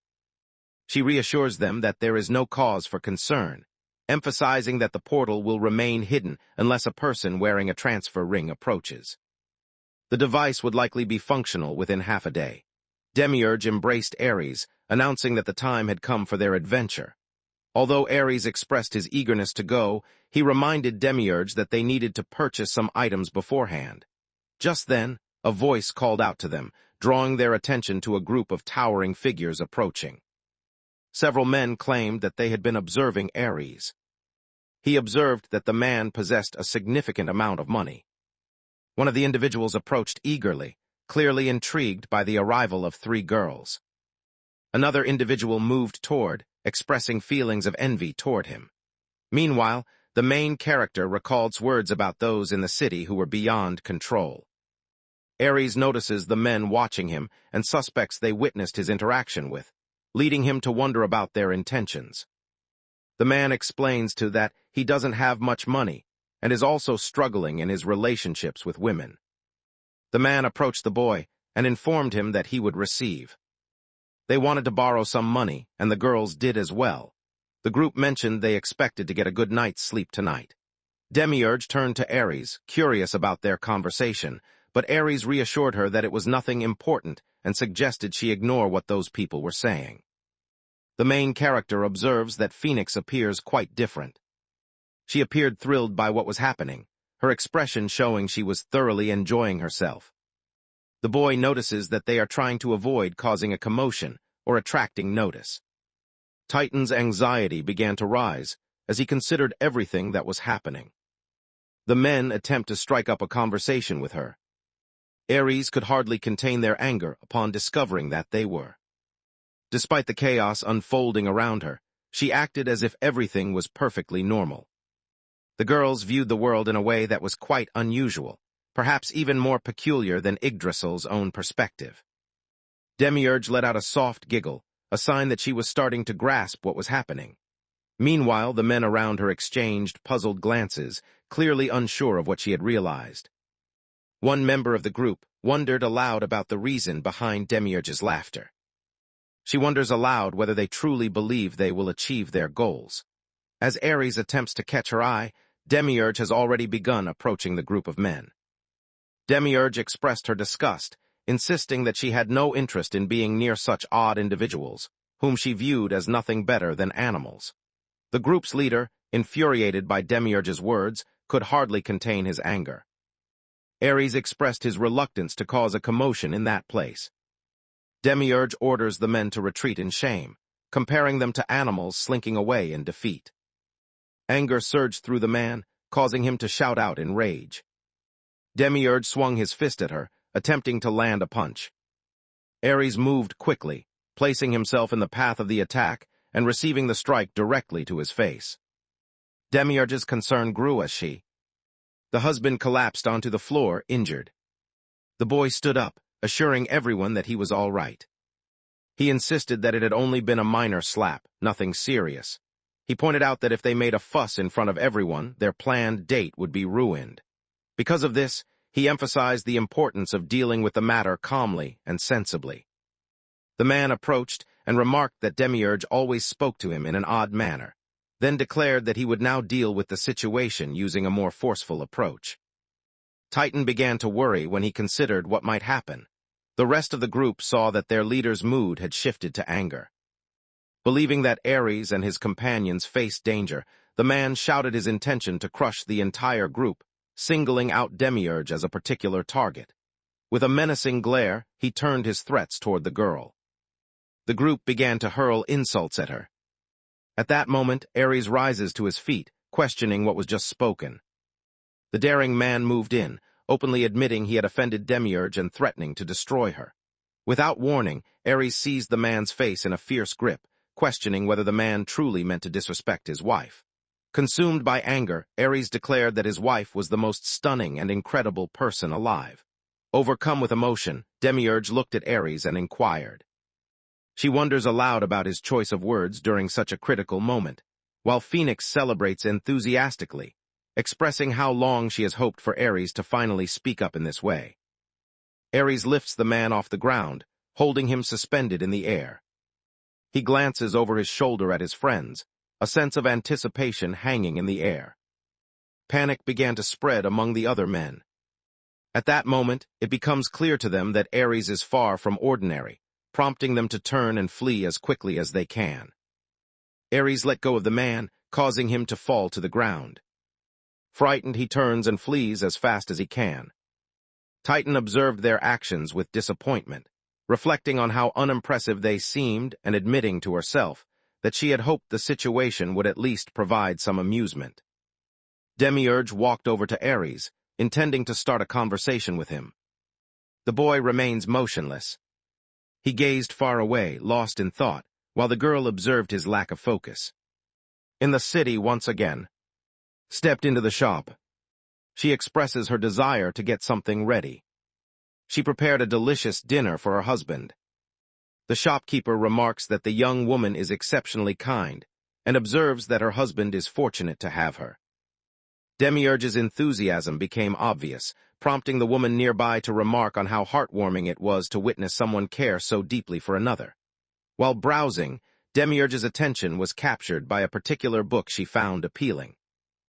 She reassures them that there is no cause for concern, emphasizing that the portal will remain hidden unless a person wearing a transfer ring approaches. The device would likely be functional within half a day. Demiurge embraced Ares, announcing that the time had come for their adventure. Although Ares expressed his eagerness to go, he reminded Demiurge that they needed to purchase some items beforehand. Just then, a voice called out to them, drawing their attention to a group of towering figures approaching. Several men claimed that they had been observing Ares. He observed that the man possessed a significant amount of money. One of the individuals approached eagerly, clearly intrigued by the arrival of 3 girls. Another individual moved toward, expressing feelings of envy toward him. Meanwhile, the main character recalls words about those in the city who were beyond control. Ares notices the men watching him and suspects they witnessed his interaction with, leading him to wonder about their intentions. The man explains that he doesn't have much money and is also struggling in his relationships with women. The man approached the boy and informed him that he would receive. They wanted to borrow some money, and the girls did as well. The group mentioned they expected to get a good night's sleep tonight. Demiurge turned to Ares, curious about their conversation, but Ares reassured her that it was nothing important and suggested she ignore what those people were saying. The main character observes that Phoenix appears quite different. She appeared thrilled by what was happening, her expression showing she was thoroughly enjoying herself. The boy notices that they are trying to avoid causing a commotion or attracting notice. Titan's anxiety began to rise as he considered everything that was happening. The men attempt to strike up a conversation with her. Ares could hardly contain their anger upon discovering that they were. Despite the chaos unfolding around her, She acted as if everything was perfectly normal. The girls viewed the world in a way that was quite unusual, perhaps even more peculiar than Yggdrasil's own perspective. Demiurge let out a soft giggle, a sign that she was starting to grasp what was happening. Meanwhile, the men around her exchanged puzzled glances, clearly unsure of what she had realized. One member of the group wondered aloud about the reason behind Demiurge's laughter. She wonders aloud whether they truly believe they will achieve their goals. As Ares attempts to catch her eye, Demiurge has already begun approaching the group of men. Demiurge expressed her disgust, insisting that she had no interest in being near such odd individuals, whom she viewed as nothing better than animals. The group's leader, infuriated by Demiurge's words, could hardly contain his anger. Ares expressed his reluctance to cause a commotion in that place. Demiurge orders the men to retreat in shame, comparing them to animals slinking away in defeat. Anger surged through the man, causing him to shout out in rage. Demiurge swung his fist at her, attempting to land a punch. Ares moved quickly, placing himself in the path of the attack and receiving the strike directly to his face. Demiurge's concern grew as the husband collapsed onto the floor, injured. The boy stood up, assuring everyone that he was all right. He insisted that it had only been a minor slap, nothing serious. He pointed out that if they made a fuss in front of everyone, their planned date would be ruined. Because of this, he emphasized the importance of dealing with the matter calmly and sensibly. The man approached and remarked that Demiurge always spoke to him in an odd manner, then declared that he would now deal with the situation using a more forceful approach. Titan began to worry when he considered what might happen. The rest of the group saw that their leader's mood had shifted to anger. Believing that Ares and his companions faced danger, the man shouted his intention to crush the entire group, singling out Demiurge as a particular target. With a menacing glare, he turned his threats toward the girl. The group began to hurl insults at her. At that moment, Ares rises to his feet, questioning what was just spoken. The daring man moved in, openly admitting he had offended Demiurge and threatening to destroy her. Without warning, Ares seized the man's face in a fierce grip, questioning whether the man truly meant to disrespect his wife. Consumed by anger, Ares declared that his wife was the most stunning and incredible person alive. Overcome with emotion, Demiurge looked at Ares and inquired. She wonders aloud about his choice of words during such a critical moment, while Phoenix celebrates enthusiastically, expressing how long she has hoped for Ares to finally speak up in this way. Ares lifts the man off the ground, holding him suspended in the air. He glances over his shoulder at his friends, a sense of anticipation hanging in the air. Panic began to spread among the other men. At that moment, it becomes clear to them that Ares is far from ordinary, prompting them to turn and flee as quickly as they can. Ares let go of the man, causing him to fall to the ground. Frightened, he turns and flees as fast as he can. Titan observed their actions with disappointment, reflecting on how unimpressive they seemed and admitting to herself that she had hoped the situation would at least provide some amusement. Demiurge walked over to Ares, intending to start a conversation with him. The boy remains motionless. He gazed far away, lost in thought, while the girl observed his lack of focus. In the city once again. Stepped into the shop. She expresses her desire to get something ready. She prepared a delicious dinner for her husband. The shopkeeper remarks that the young woman is exceptionally kind, and observes that her husband is fortunate to have her. Demiurge's enthusiasm became obvious, prompting the woman nearby to remark on how heartwarming it was to witness someone care so deeply for another. While browsing, Demiurge's attention was captured by a particular book she found appealing.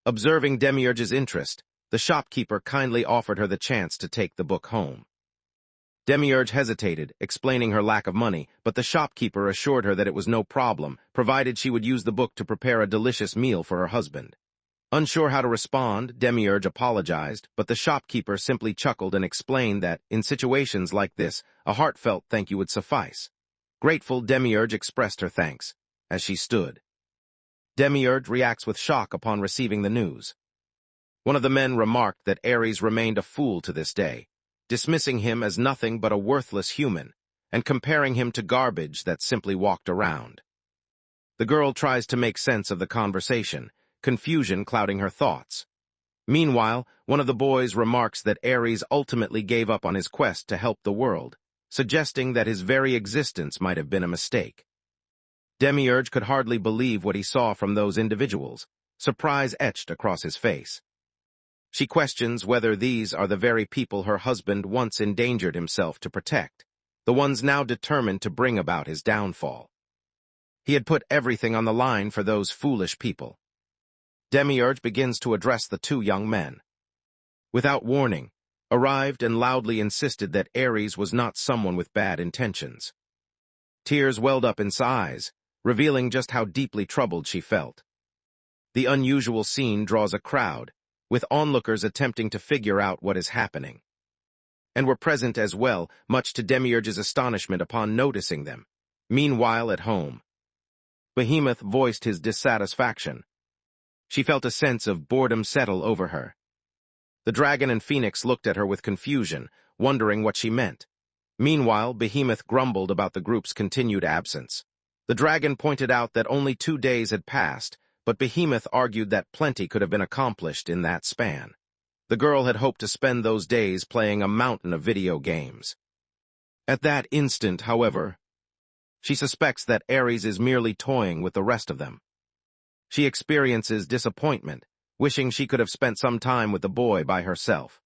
Observing Demiurge's interest, the shopkeeper kindly offered her the chance to take the book home. Demiurge hesitated, explaining her lack of money, but the shopkeeper assured her that it was no problem, provided she would use the book to prepare a delicious meal for her husband. Unsure how to respond, Demiurge apologized, but the shopkeeper simply chuckled and explained that, in situations like this, a heartfelt thank you would suffice. Grateful, Demiurge expressed her thanks, as she stood. Demiurge reacts with shock upon receiving the news. One of the men remarked that Ares remained a fool to this day, dismissing him as nothing but a worthless human, and comparing him to garbage that simply walked around. The girl tries to make sense of the conversation, confusion clouding her thoughts. Meanwhile, one of the boys remarks that Ares ultimately gave up on his quest to help the world, suggesting that his very existence might have been a mistake. Demiurge could hardly believe what he saw from those individuals, surprise etched across his face. She questions whether these are the very people her husband once endangered himself to protect, the ones now determined to bring about his downfall. He had put everything on the line for those foolish people. Demiurge begins to address the two young men. Without warning, arrived and loudly insisted that Ares was not someone with bad intentions. Tears welled up in his eyes, revealing just how deeply troubled she felt. The unusual scene draws a crowd, with onlookers attempting to figure out what is happening. And were present as well, much to Demiurge's astonishment upon noticing them. Meanwhile, at home, Behemoth voiced his dissatisfaction. She felt a sense of boredom settle over her. The dragon and Phoenix looked at her with confusion, wondering what she meant. Meanwhile, Behemoth grumbled about the group's continued absence. The dragon pointed out that only 2 days had passed, but Behemoth argued that plenty could have been accomplished in that span. The girl had hoped to spend those days playing a mountain of video games. At that instant, however, she suspects that Ares is merely toying with the rest of them. She experiences disappointment, wishing she could have spent some time with the boy by herself.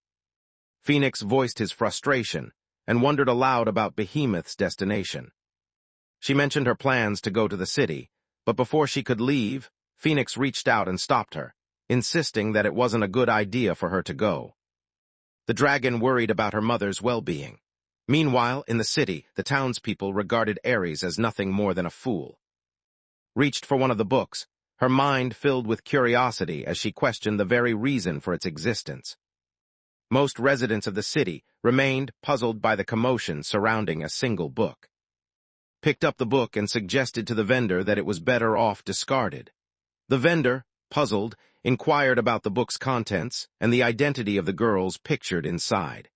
Phoenix voiced his frustration and wondered aloud about Behemoth's destination. She mentioned her plans to go to the city, but before she could leave, Phoenix reached out and stopped her, insisting that it wasn't a good idea for her to go. The dragon worried about her mother's well-being. Meanwhile, in the city, the townspeople regarded Ares as nothing more than a fool. Reached for one of the books, her mind filled with curiosity as she questioned the very reason for its existence. Most residents of the city remained puzzled by the commotion surrounding a single book. Picked up the book and suggested to the vendor that it was better off discarded. The vendor, puzzled, inquired about the book's contents and the identity of the girls pictured inside.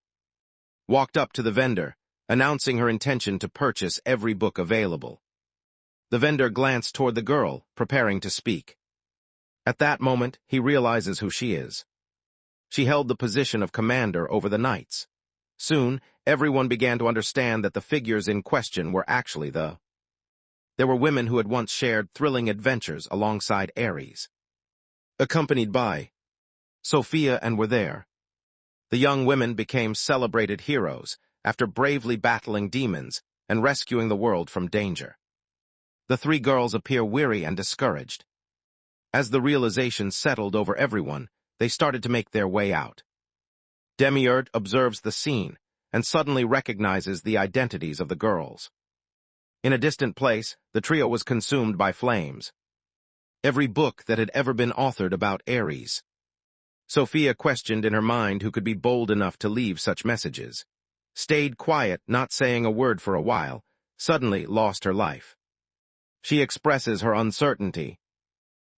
Walked up to the vendor, announcing her intention to purchase every book available. The vendor glanced toward the girl, preparing to speak. At that moment, he realizes who she is. She held the position of commander over the knights. Soon, everyone began to understand that the figures in question were actually There were women who had once shared thrilling adventures alongside Ares. Accompanied by Sophia and were there. The young women became celebrated heroes after bravely battling demons and rescuing the world from danger. The 3 girls appear weary and discouraged. As the realization settled over everyone, they started to make their way out. Demiurge observes the scene and suddenly recognizes the identities of the girls. In a distant place, the trio was consumed by flames. Every book that had ever been authored about Ares. Sophia questioned in her mind who could be bold enough to leave such messages. Stayed quiet, not saying a word for a while, suddenly lost her life. She expresses her uncertainty.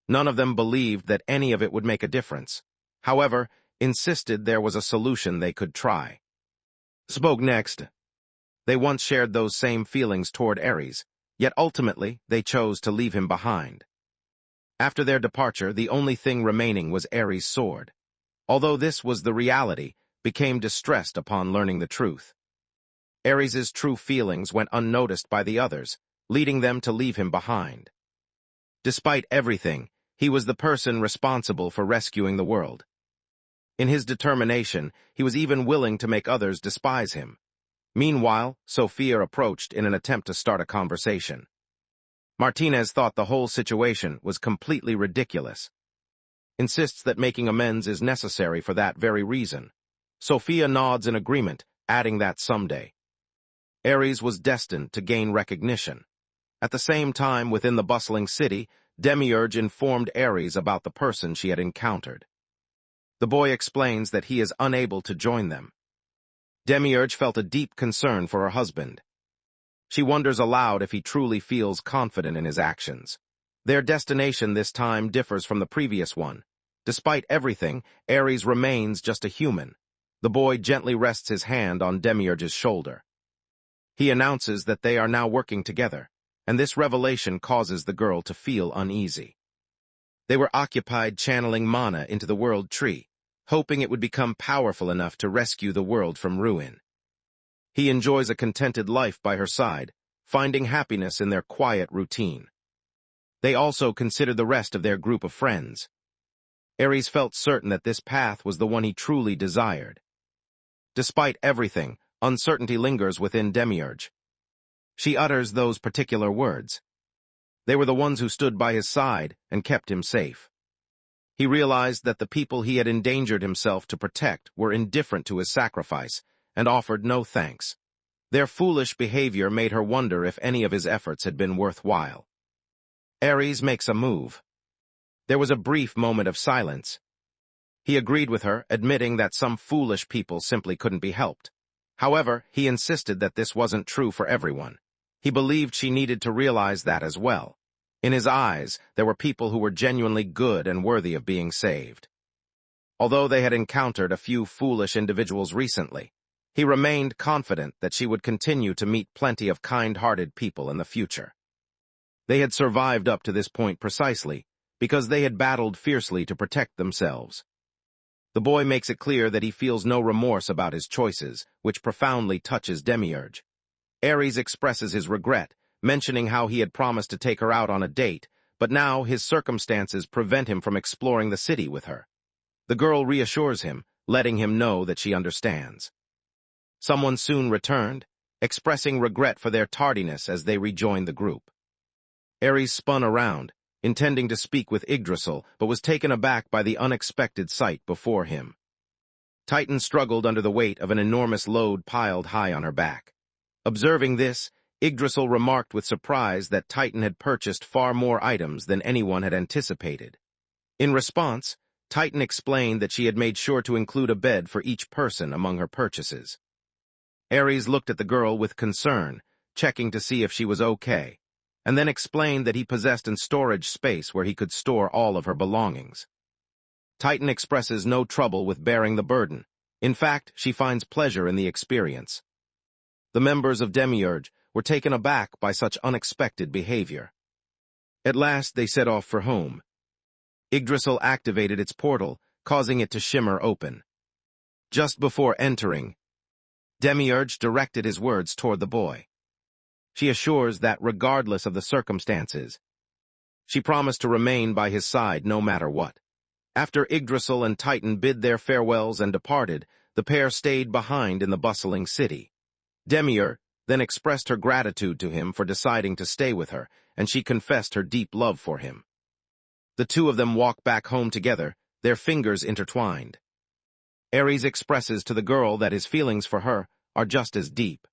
None of them believed that any of it would make a difference. However, insisted there was a solution they could try. Spoke next. They once shared those same feelings toward Ares, yet ultimately they chose to leave him behind. After their departure, the only thing remaining was Ares' sword. Although this was the reality, became distressed upon learning the truth. Ares' true feelings went unnoticed by the others, leading them to leave him behind. Despite everything, he was the person responsible for rescuing the world. In his determination, he was even willing to make others despise him. Meanwhile, Sophia approached in an attempt to start a conversation. Martinez thought the whole situation was completely ridiculous. Insists that making amends is necessary for that very reason. Sophia nods in agreement, adding that someday. Ares was destined to gain recognition. At the same time, within the bustling city, Demiurge informed Ares about the person she had encountered. The boy explains that he is unable to join them. Demiurge felt a deep concern for her husband. She wonders aloud if he truly feels confident in his actions. Their destination this time differs from the previous one. Despite everything, Ares remains just a human. The boy gently rests his hand on Demiurge's shoulder. He announces that they are now working together, and this revelation causes the girl to feel uneasy. They were occupied channeling mana into the world tree, hoping it would become powerful enough to rescue the world from ruin. He enjoys a contented life by her side, finding happiness in their quiet routine. They also considered the rest of their group of friends. Ares felt certain that this path was the one he truly desired. Despite everything, uncertainty lingers within Demiurge. She utters those particular words. They were the ones who stood by his side and kept him safe. He realized that the people he had endangered himself to protect were indifferent to his sacrifice and offered no thanks. Their foolish behavior made her wonder if any of his efforts had been worthwhile. Ares makes a move. There was a brief moment of silence. He agreed with her, admitting that some foolish people simply couldn't be helped. However, he insisted that this wasn't true for everyone. He believed she needed to realize that as well. In his eyes, there were people who were genuinely good and worthy of being saved. Although they had encountered a few foolish individuals recently, he remained confident that she would continue to meet plenty of kind-hearted people in the future. They had survived up to this point precisely because they had battled fiercely to protect themselves. The boy makes it clear that he feels no remorse about his choices, which profoundly touches Demiurge. Ares expresses his regret, mentioning how he had promised to take her out on a date, but now his circumstances prevent him from exploring the city with her. The girl reassures him, letting him know that she understands. Someone soon returned, expressing regret for their tardiness as they rejoined the group. Ares spun around, intending to speak with Yggdrasil, but was taken aback by the unexpected sight before him. Titan struggled under the weight of an enormous load piled high on her back. Observing this, Yggdrasil remarked with surprise that Titan had purchased far more items than anyone had anticipated. In response, Titan explained that she had made sure to include a bed for each person among her purchases. Ares looked at the girl with concern, checking to see if she was okay, and then explained that he possessed a storage space where he could store all of her belongings. Titan expresses no trouble with bearing the burden. In fact, she finds pleasure in the experience. The members of Demiurge were taken aback by such unexpected behavior. At last they set off for home. Yggdrasil activated its portal, causing it to shimmer open. Just before entering, Demiurge directed his words toward the boy. She assures that regardless of the circumstances, she promised to remain by his side no matter what. After Yggdrasil and Titan bid their farewells and departed, the pair stayed behind in the bustling city. Demiurge then expressed her gratitude to him for deciding to stay with her, and she confessed her deep love for him. The two of them walk back home together, their fingers intertwined. Ares expresses to the girl that his feelings for her are just as deep.